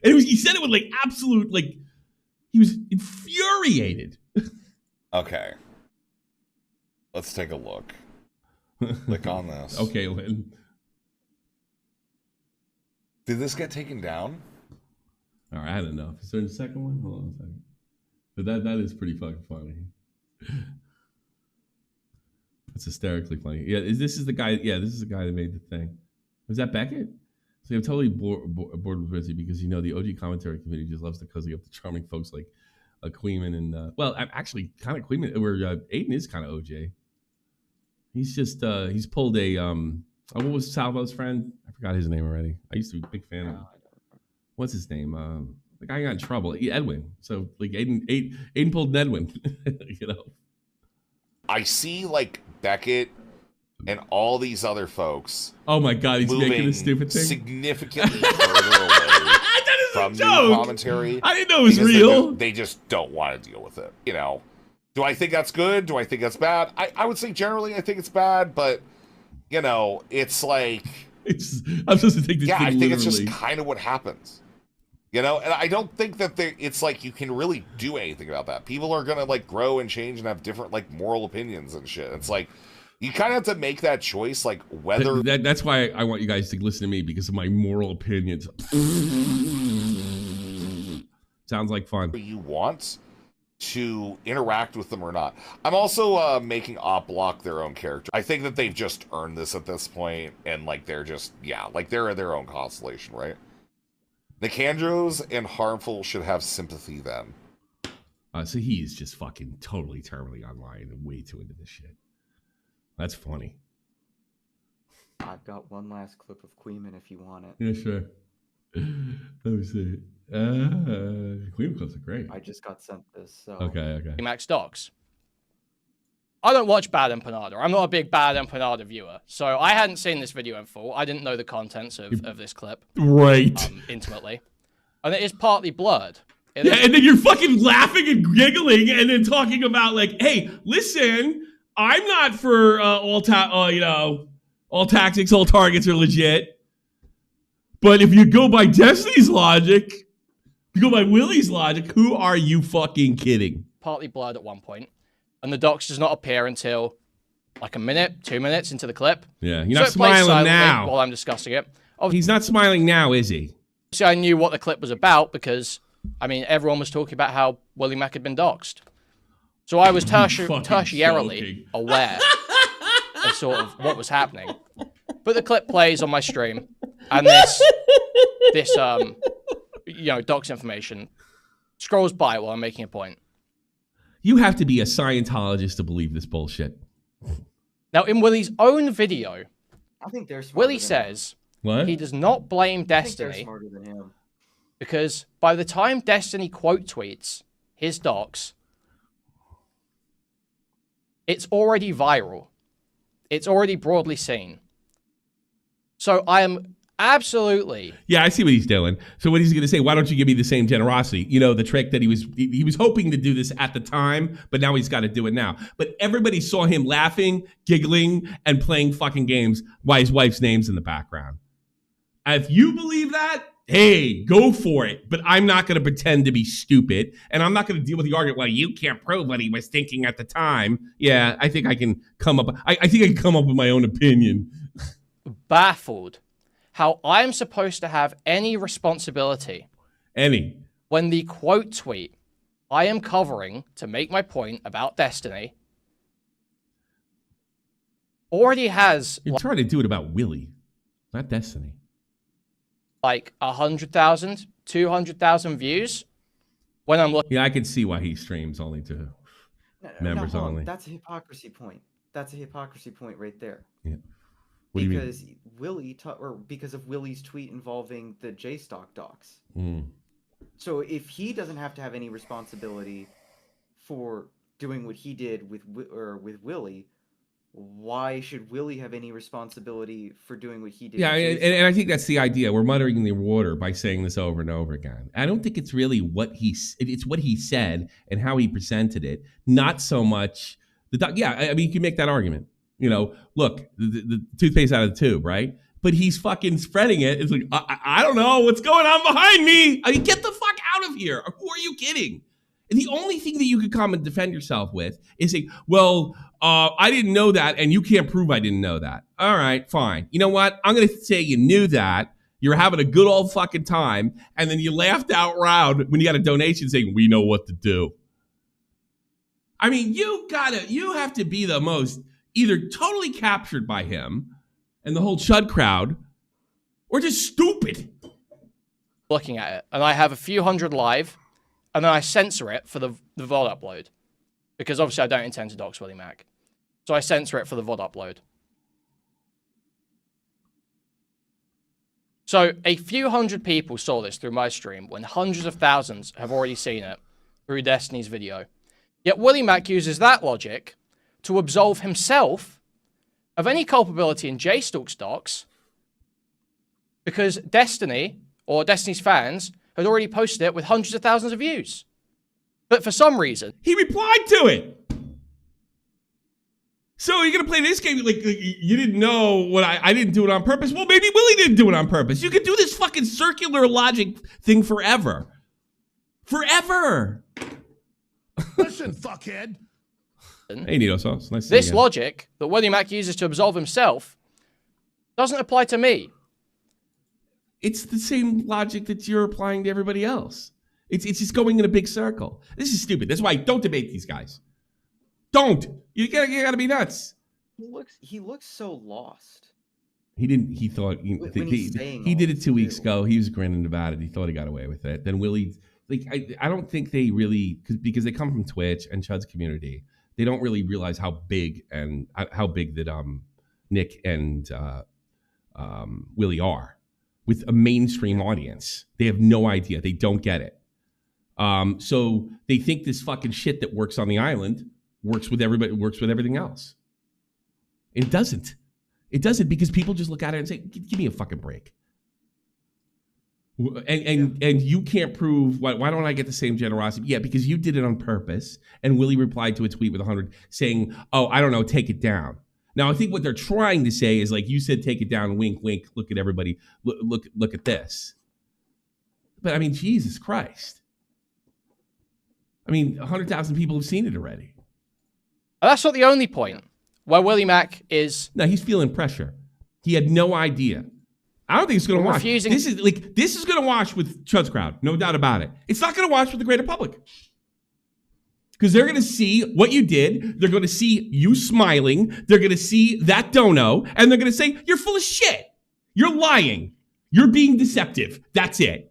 And he said it with like absolute, like, he was infuriated. Okay. Let's take a look. Click on this. Okay, Lynn. Did this get taken down? All right, I had enough. Is there a second one? Hold on a second. But that is pretty fucking funny. It's hysterically funny. Yeah, this is the guy. Yeah, this is the guy that made the thing. Was that Beckett? So I'm totally bored with Rizzy because, you know, the OG commentary committee just loves to cozy up the charming folks like KUIHMAN and, well, I'm actually kind of KUIHMAN, where Aiden is kind of OJ. He's just, he's pulled a, what was Salvo's friend? I forgot his name already. I used to be a big fan of him. What's his name? The guy got in trouble. Edwin. So, like, Aiden pulled Edwin, you know? I see, like, Beckett and all these other folks. Oh my God, he's making a stupid thing. Significantly further away from new commentary. I didn't know it was real. They just don't want to deal with it. You know, do I think that's good? Do I think that's bad? I would say generally I think it's bad, but you know, it's like I'm supposed to take this. Yeah, thing I think literally. it's just kind of what happens. You know, and I don't think that it's like you can really do anything about that. People are gonna like grow and change and have different like moral opinions and shit. It's like you kind of have to make that choice, like whether that's why I want you guys to listen to me, because of my moral opinions. Sounds like fun. You want to interact with them or not. I'm also making Op block their own character. I think that they've just earned this at this point, and like they're just like they're their own constellation, right? Nicandros and Harmful should have sympathy then. So he's just fucking totally terminally online and way too into this shit. That's funny. I've got one last clip of KUIHMAN if you want it. Yeah, sure. Let me see. KUIHMAN clips are great. I just got sent this. So. Okay. Max docs. I don't watch Bad Empanada. I'm not a big Bad Empanada viewer, so I hadn't seen this video in full. I didn't know the contents of this clip. Right. Intimately. And it is partly blurred. And then you're fucking laughing and giggling and then talking about like, hey, listen, I'm not for all tactics, all targets are legit. But if you go by Destiny's logic, if you go by Willie's logic, who are you fucking kidding? Partly blurred at one point. And the docs does not appear until like a minute, 2 minutes into the clip. Yeah, you're not smiling now. While I'm discussing it. He's not smiling now, is he? So I knew what the clip was about because, I mean, everyone was talking about how Willie Mac had been doxxed. So I was tertiarily aware of sort of what was happening. But the clip plays on my stream, and this dox information scrolls by while I'm making a point. You have to be a Scientologist to believe this bullshit. Now, in Willie's own video, I think they're Willie says he does not blame Destiny. I think they're smarter than him. Because by the time Destiny quote tweets his docs, it's already viral. It's already broadly seen. So I am absolutely... Yeah, I see what he's doing. So what he's going to say, why don't you give me the same generosity? You know, the trick that he was hoping to do this at the time, but now he's got to do it now. But everybody saw him laughing, giggling, and playing fucking games while his wife's name's in the background. If you believe that, hey, go for it. But I'm not going to pretend to be stupid, and I'm not going to deal with the argument, well, you can't prove what he was thinking at the time. Yeah, I think I can come up... I think I can come up with my own opinion. Baffled how I'm supposed to have any responsibility. When the quote tweet I am covering to make my point about Destiny already has... You're trying to do it about Willie, not Destiny. Like 100,000, 200,000 views when I'm looking... Yeah, I can see why he streams only to members only. That's a hypocrisy point. That's a hypocrisy point right there. Yeah. Because because of Willie's tweet involving the JStock docs. So if he doesn't have to have any responsibility for doing what he did with Willie, why should Willie have any responsibility for doing what he did? Yeah, and I think that's the idea. We're muttering in the water by saying this over and over again. I don't think it's really it's what he said and how he presented it. Not so much I mean, you can make that argument. You know, look, the toothpaste out of the tube, right? But he's fucking spreading it. It's like, I don't know what's going on behind me. I mean, get the fuck out of here. Who are you kidding? And the only thing that you could come and defend yourself with is say, well, I didn't know that, and you can't prove I didn't know that. All right, fine. You know what? I'm going to say you knew that. You're having a good old fucking time, and then you laughed out loud when you got a donation saying, we know what to do. I mean, you have to be the most either totally captured by him and the whole Chud crowd, or just stupid. Looking at it, and I have a few hundred live, and then I censor it for the VOD upload. Because obviously I don't intend to dox Willie Mac. So I censor it for the VOD upload. So a few hundred people saw this through my stream when hundreds of thousands have already seen it through Destiny's video. Yet Willie Mac uses that logic to absolve himself of any culpability in JStalk's docs because Destiny, or Destiny's fans, had already posted it with hundreds of thousands of views. But for some reason... He replied to it! So you're gonna play this game like you didn't know what I didn't do it on purpose. Well, maybe Willie didn't do it on purpose. You could do this fucking circular logic thing forever. Forever. Listen, fuckhead. Hey, Nito Sauce. Nice to see you This again. logic that Willie Mac uses to absolve himself doesn't apply to me. It's the same logic that you're applying to everybody else. It's just going in a big circle. This is stupid. That's why don't debate these guys. Don't. You gotta be nuts. He looks so lost. He didn't. He thought he did it 2 weeks ago. He was grinning about it. He thought he got away with it. Then Willie, like I don't think they really because they come from Twitch and Chud's community. They don't really realize how big that Nick and Willie are with a mainstream audience. They have no idea. They don't get it. So they think this fucking shit that works on the island works with everybody, works with everything else. It doesn't. It doesn't because people just look at it and say, give me a fucking break. And you can't prove, why don't I get the same generosity? Yeah, because you did it on purpose. And Willie replied to a tweet with 100 saying, oh, I don't know, take it down. Now, I think what they're trying to say is like, you said, take it down, wink, wink, look at everybody, look at this. But I mean, Jesus Christ. I mean, 100,000 people have seen it already. And that's not the only point where Willie Mac is... No, he's feeling pressure. He had no idea. I don't think it's going to wash. This is going to wash with Chud's crowd, no doubt about it. It's not going to wash with the greater public. Because they're going to see what you did. They're going to see you smiling. They're going to see that dono. And they're going to say, you're full of shit. You're lying. You're being deceptive. That's it.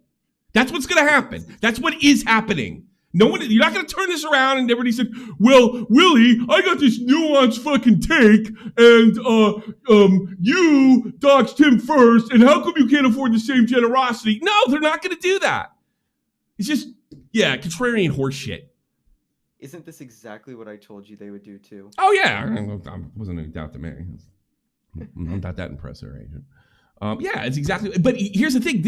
That's what's going to happen. That's what is happening. No one, you're not going to turn this around and everybody said, well, Willie, I got this nuanced fucking take and you doxed him first and how come you can't afford the same generosity? No, they're not going to do that. It's just, yeah, contrarian horse shit. Isn't this exactly what I told you they would do too? Oh, yeah. I wasn't any doubt to me. I'm not that impressive, agent. Yeah, it's exactly. But here's the thing.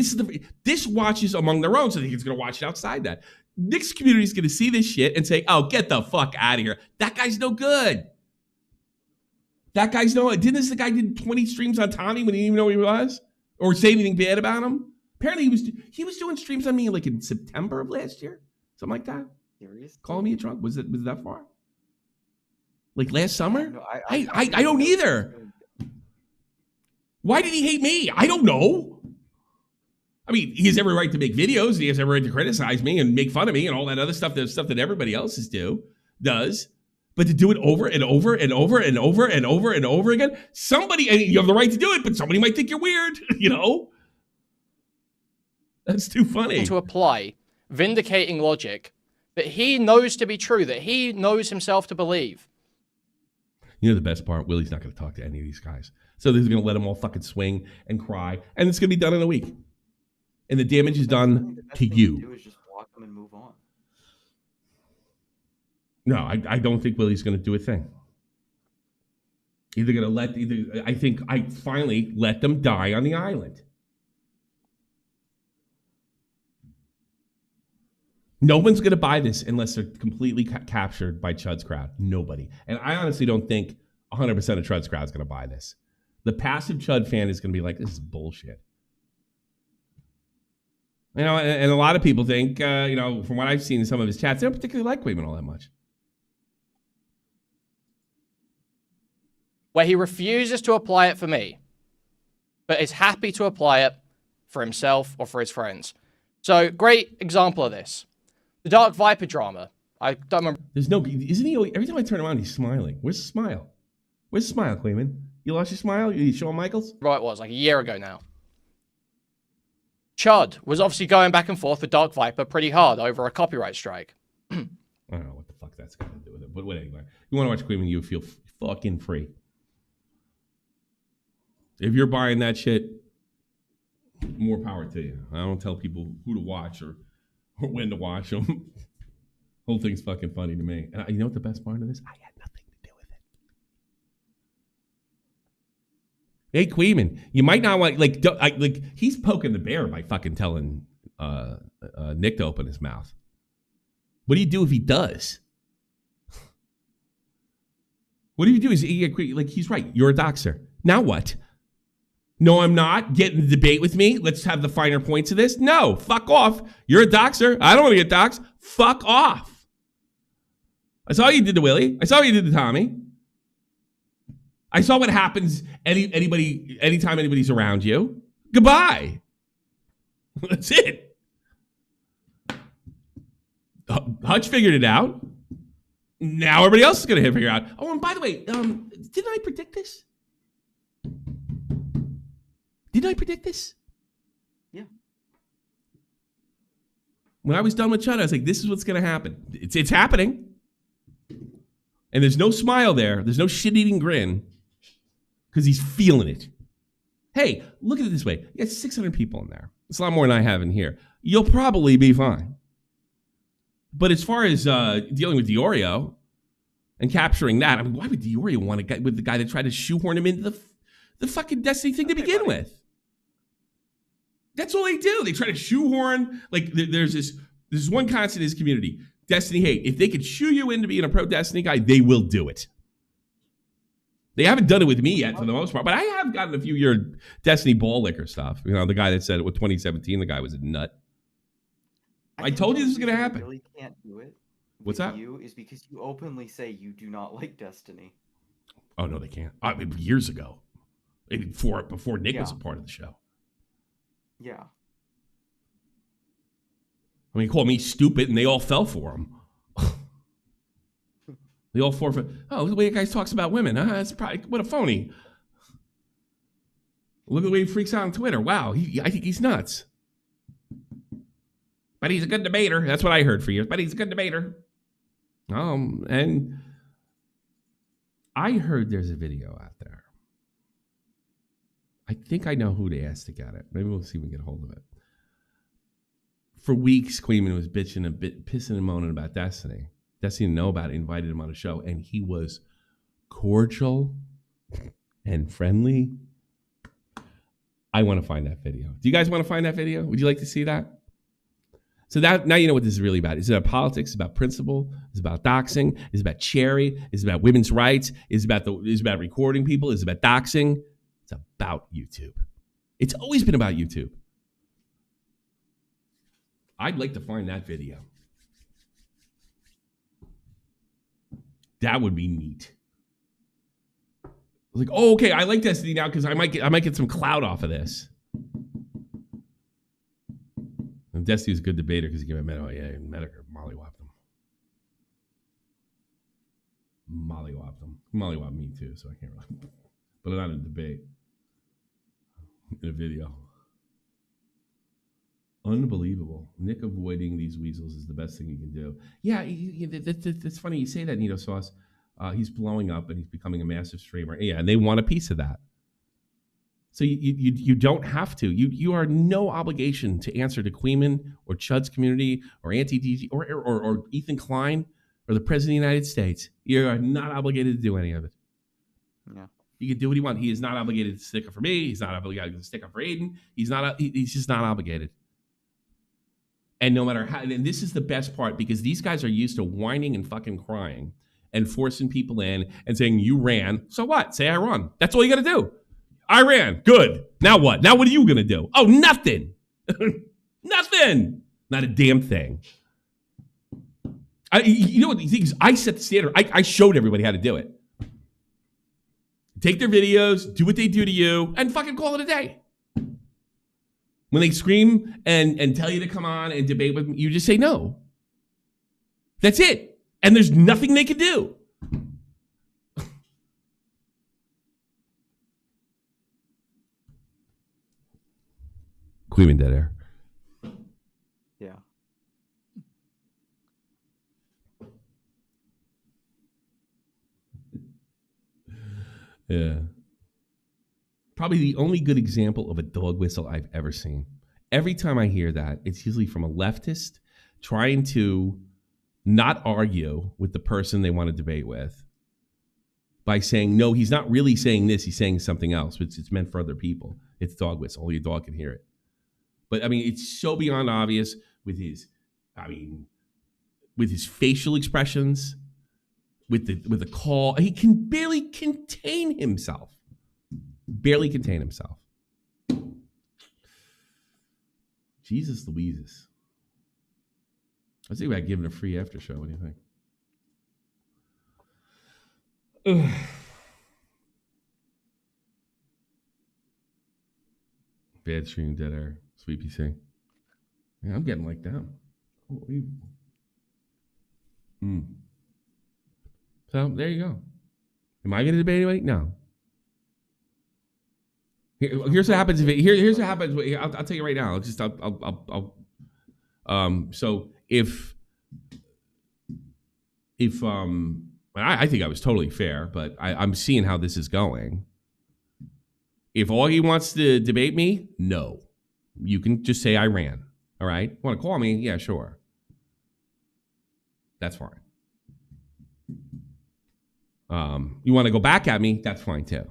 This watches among their own, so they think it's going to watch it outside that. Nick's community is going to see this shit and say, oh, get the fuck out of here. That guy's no good. That guy's no good. Didn't this the guy did 20 streams on Tommy when he didn't even know who he was? Or say anything bad about him? Apparently he was doing streams on me like in September of last year. Something like that. Seriously? Calling me a drunk. Was it that far? Like last summer? No, I don't either. Why did he hate me? I don't know. I mean, he has every right to make videos. He has every right to criticize me and make fun of me and all that other stuff, that everybody else does. But to do it over and over and over and over and over and over again, somebody, and you have the right to do it, but somebody might think you're weird, you know? That's too funny. To apply vindicating logic that he knows to be true, that he knows himself to believe. You know the best part? Willie's not going to talk to any of these guys. So they're going to let them all fucking swing and cry, and it's going to be done in a week. And the damage is done to you. Do is just walk them and move on. No, I don't think Willie's going to do a thing. I think I finally let them die on the island. No one's going to buy this unless they're completely captured by Chud's crowd. Nobody. And I honestly don't think 100% of Chud's crowd is going to buy this. The passive Chud fan is going to be like, this is bullshit. You know, and a lot of people think, from what I've seen in some of his chats, they don't particularly like KUIHMAN all that much. Where he refuses to apply it for me, but is happy to apply it for himself or for his friends. So, great example of this. The Dark Viper drama. I don't remember. Isn't he, every time I turn around, he's smiling. Where's the smile? Where's the smile, KUIHMAN? You lost your smile? You Shawn Michaels? Right, it was like a year ago now. Chud was obviously going back and forth with Dark Viper pretty hard over a copyright strike. I don't know what the fuck that's got to do with it. But anyway, you want to watch KUIHMAN, you feel fucking free. If you're buying that shit, more power to you. I don't tell people who to watch or when to watch them. Whole thing's fucking funny to me. And you know what the best part of this? I had nothing to do with it. Hey, KUIHMAN, you might not want, like he's poking the bear by fucking telling Nick to open his mouth. What do you do if he does? What do you do? He's right. You're a doxer. Now what? No, I'm not. Get in the debate with me. Let's have the finer points of this. No, fuck off. You're a doxer. I don't want to get doxed. Fuck off. I saw what you did to Willie. I saw what you did to Tommy. I saw what happens anytime anybody's around you. Goodbye. That's it. Hutch figured it out. Now everybody else is going to figure it out. Oh, and by the way, didn't I predict this? Didn't I predict this? Yeah. When I was done with Chud, I was like, this is what's going to happen. It's happening. And there's no smile there. There's no shit-eating grin because he's feeling it. Hey, look at it this way. You got 600 people in there. It's a lot more than I have in here. You'll probably be fine. But as far as dealing with Diorio and capturing that, I mean, why would Diorio want to get with the guy that tried to shoehorn him into the fucking Destiny thing to begin with? That's all they do. They try to shoehorn. Like, there's this one constant in this community. Destiny hate. If they could shoe you into being a pro-Destiny guy, they will do it. They haven't done it with me yet for the most part, but I have gotten a few year Destiny ball liquor stuff. You know, the guy that said it with 2017, the guy was a nut. I told you this was going to happen. You really can't do it. What's that? You is because you openly say you do not like Destiny. Oh, no, they can't. I mean, years ago. Before Nick was a part of the show. Yeah. I mean, he called me stupid, and they all fell for him. They all forfeit. Oh, look at the way the guy talks about women. That's probably what a phony. Look at the way he freaks out on Twitter. Wow, I think he's nuts. But he's a good debater. That's what I heard for years. But he's a good debater. And I heard there's a video out there. I think I know who to ask to get it. Maybe we'll see if we can get a hold of it. For weeks, KUIHMAN was bitching and pissing and moaning about Destiny. Destiny didn't know about it, invited him on a show, and he was cordial and friendly. I want to find that video. Do you guys want to find that video? Would you like to see that? So that now you know what this is really about. It's about politics, it's about principle, it's about doxing, it's about Cherry, it's about women's rights, it's about recording people, it's about doxing. It's about YouTube. It's always been about YouTube. I'd like to find that video. That would be neat. Like, oh, okay, I like Destiny now because I might get some clout off of this. And Destiny's a good debater because he gave a Medicare mollywopped him. Mollywopped him. Mollywopped me too, so I can't really. But not in a debate. In a video. Unbelievable. Nick avoiding these weasels is the best thing you can do. Yeah, that's funny you say that, Nito Sauce. He's blowing up and he's becoming a massive streamer. Yeah, and they want a piece of that. So you don't have to. You are no obligation to answer to KUIHMAN or Chud's community or Anti-DG or Ethan Klein or the President of the United States. You are not obligated to do any of it. Yeah. He can do what he wants. He is not obligated to stick up for me. He's not obligated to stick up for Aiden. He's just not obligated. And no matter how, and this is the best part because these guys are used to whining and fucking crying and forcing people in and saying, you ran. So what? Say I run. That's all you got to do. I ran. Good. Now what? Now what are you going to do? Oh, nothing. Nothing. Not a damn thing. You know what the thing is? I set the standard. I showed everybody how to do it. Take their videos, do what they do to you, and fucking call it a day. When they scream and tell you to come on and debate with me, you just say no. That's it. And there's nothing they can do. KUIHMAN dead air. Yeah. Yeah. Probably the only good example of a dog whistle I've ever seen. Every time I hear that, it's usually from a leftist trying to not argue with the person they want to debate with by saying, no, he's not really saying this, he's saying something else, but it's meant for other people. It's dog whistle. Only a dog can hear it. But I mean, it's so beyond obvious with his facial expressions, with the call. He can barely contain himself. Barely contain himself. Jesus Louises. I was thinking about giving a free after show. What do you think? Ugh. Bad stream, dead air, sweet PC. Yeah, I'm getting like that. So there you go. Am I going to debate anybody? No. Here's what happens here's what happens. I'll tell you right now. So if I think I was totally fair, but I'm seeing how this is going. If Augie wants to debate me, no. You can just say I ran. All right? Want to call me? Yeah, sure. That's fine. You want to go back at me? That's fine too.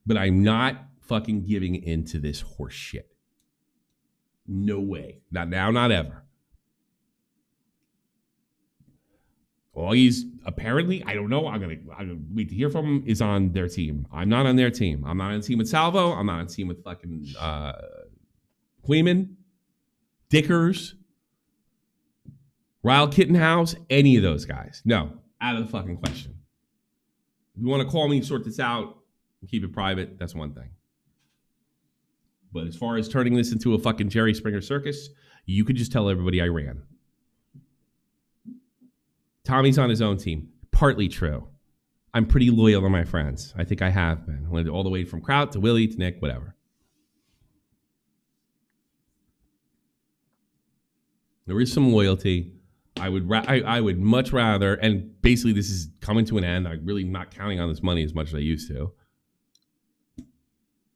But I'm not fucking giving into this horse shit. No way. Not now, not ever. Augie's apparently, I don't know, I'm gonna wait to hear from him, is on their team. I'm not on their team. I'm not on the team with Salvo. I'm not on the team with fucking KUIHMAN, Dickers, Ryle Kittenhouse, any of those guys. No, out of the fucking question. If you want to call me, sort this out, and keep it private, that's one thing. But as far as turning this into a fucking Jerry Springer circus, you could just tell everybody I ran. Tommy's on his own team. Partly true. I'm pretty loyal to my friends. I think I have been. Went all the way from Kraut to Willie to Nick, whatever. There is some loyalty. I would much rather, and basically this is coming to an end. I'm really not counting on this money as much as I used to.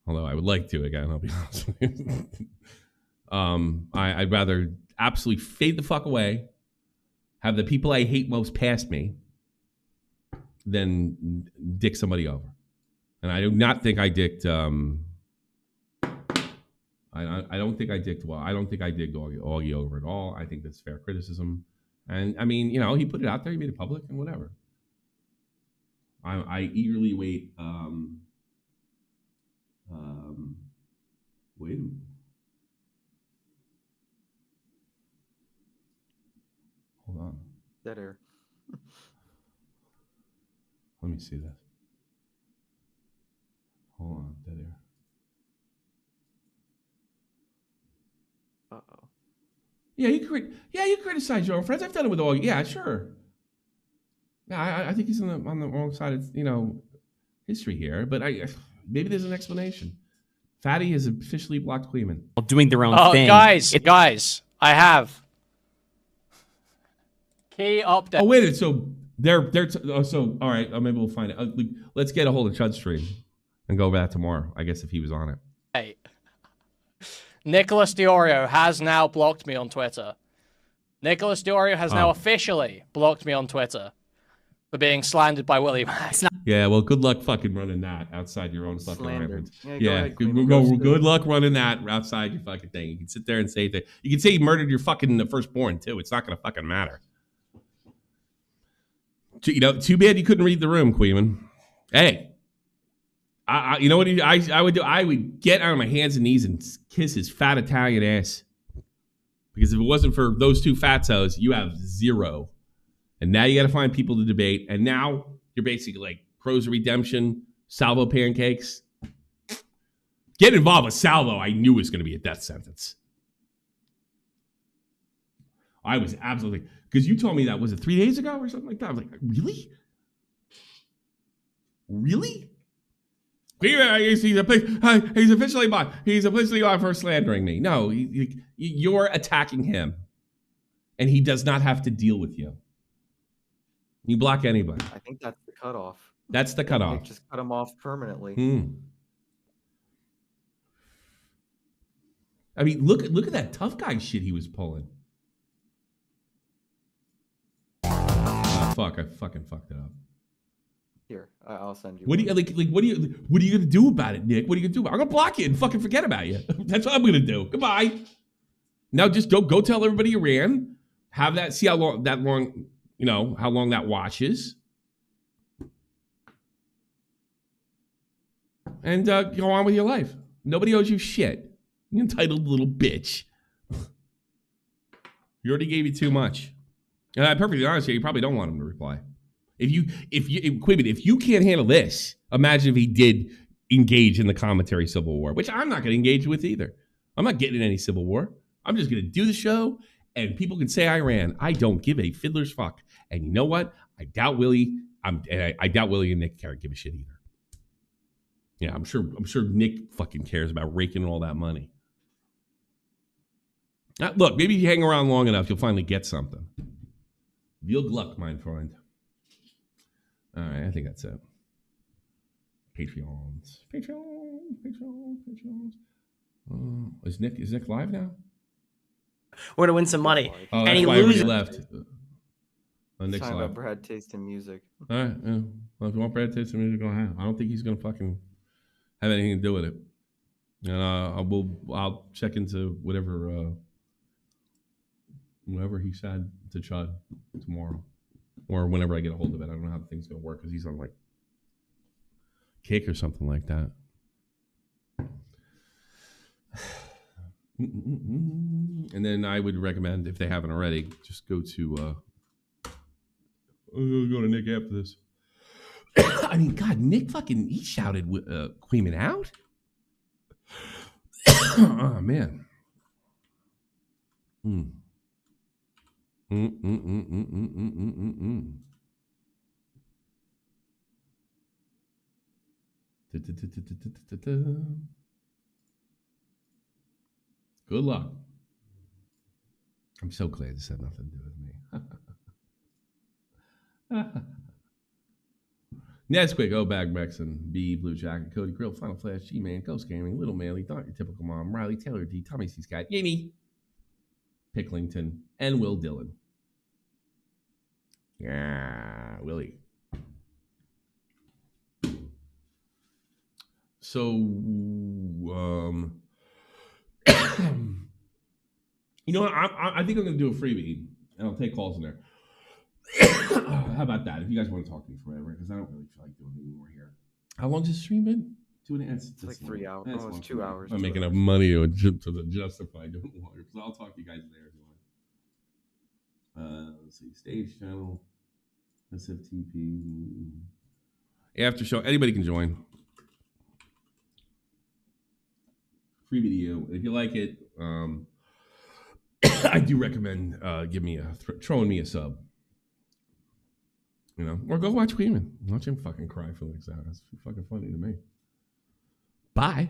Although I would like to again, I'll be honest with you. I'd rather absolutely fade the fuck away, have the people I hate most past me, than dick somebody over. And I do not think I dicked. I don't think I dicked. Well, I don't think I digged Augie over at all. I think that's fair criticism. And I mean, you know, he put it out there, he made it public, and whatever. I eagerly wait. Wait a minute. Hold on. Dead air. Let me see this. Hold on, dead air. Uh-oh. Yeah, you criticize your own friends. I've done it with Augie. Yeah, sure. Yeah, I think he's on the wrong side of, history here. But maybe there's an explanation. Fatty has officially blocked KUIHMAN. Doing their own thing. Guys, I have key update. Oh, wait. So so all right. Maybe we'll find it. Let's get a hold of Chud's stream and go over that tomorrow. I guess if he was on it. Hey, Nicholas Diorio has now blocked me on Twitter. Nicholas Diorio has now officially blocked me on Twitter for being slandered by WILLYMACSHOW. Yeah, well, good luck fucking running that outside your own fucking records. Yeah, good luck running that outside your fucking thing. You can sit there and say that. You can say you murdered your fucking firstborn too. It's not gonna fucking matter. Too bad you couldn't read the room, KUIHMAN. Hey, you know what I would do? I would get on my hands and knees and kiss his fat Italian ass. Because if it wasn't for those two fatzos, you have zero. And now you got to find people to debate. And now you're basically like Pros of Redemption, Salvo pancakes. Getting involved with Salvo, I knew was going to be a death sentence. I was absolutely, because you told me that, was it 3 days ago or something like that? I was like, really? Really? He's officially on for slandering me. No, you're attacking him. And he does not have to deal with you. You block anybody. I think that's the cutoff. That's the cutoff. Just cut him off permanently. I mean, look at that tough guy shit he was pulling. Fuck! I fucking fucked it up. Here, I'll send you. What do you What are you gonna do about it, Nick? What are you gonna do? I'm gonna block you and fucking forget about you. That's what I'm gonna do. Goodbye. Now just go tell everybody you ran. Have that. See how long you know, how long that watches. And go on with your life. Nobody owes you shit. You entitled little bitch. You already gave you too much. And I'm perfectly honest here, you probably don't want him to reply. If you can't handle this, imagine if he did engage in the commentary civil war, which I'm not going to engage with either. I'm not getting in any civil war. I'm just going to do the show, and people can say I ran. I don't give a fiddler's fuck. And you know what? I doubt Willie. I doubt Willie and Nick give a shit either. Yeah, I'm sure Nick fucking cares about raking in all that money. Look, maybe if you hang around long enough, you'll finally get something. Viel Glück, mein Freund. All right, I think that's it. Patreons. Is Nick live now? We're gonna win some money, Oh, and he why loses. he left. Nick's Talking live. about Brad tasting music. All right. Yeah. Well, if you want Brad to taste some music, go ahead. I don't think he's gonna fucking have anything to do with it. And I'll check into whatever he said to Chud tomorrow, or whenever I get a hold of it. I don't know how the thing's gonna work because he's on like kick or something like that. And then I would recommend, if they haven't already, just go to go to Nick after this. I mean, God, Nick fucking, he shouted KUIHMAN out. Oh, man. Good luck. I'm so glad this had nothing to do with me. Nesquik, O-Bag, Mexon, B, Blue Jacket, Cody Grill, Final Flash, G-Man, Ghost Gaming, Little Manly, Not Your Typical Mom, Riley, Taylor D, Tommy C. Scott, Yinny, Picklington, and Will Dillon. Yeah, Willie. So, you know what? I think I'm going to do a freebie, and I'll take calls in there. How about that? If you guys want to talk to me forever, because I don't really feel like doing it anymore here. How long has this stream been? 2.5. It's like 3 hours, almost 2 hours. I'm making enough money to justify doing longer. So I'll talk to you guys there if you want. Let's see. Stage channel. SFTP. After show. Anybody can join. Free video. If you like it, I do recommend throwing me a sub. You know, or go watch KUIHMAN. Watch him fucking cry for like that. That's fucking funny to me. Bye.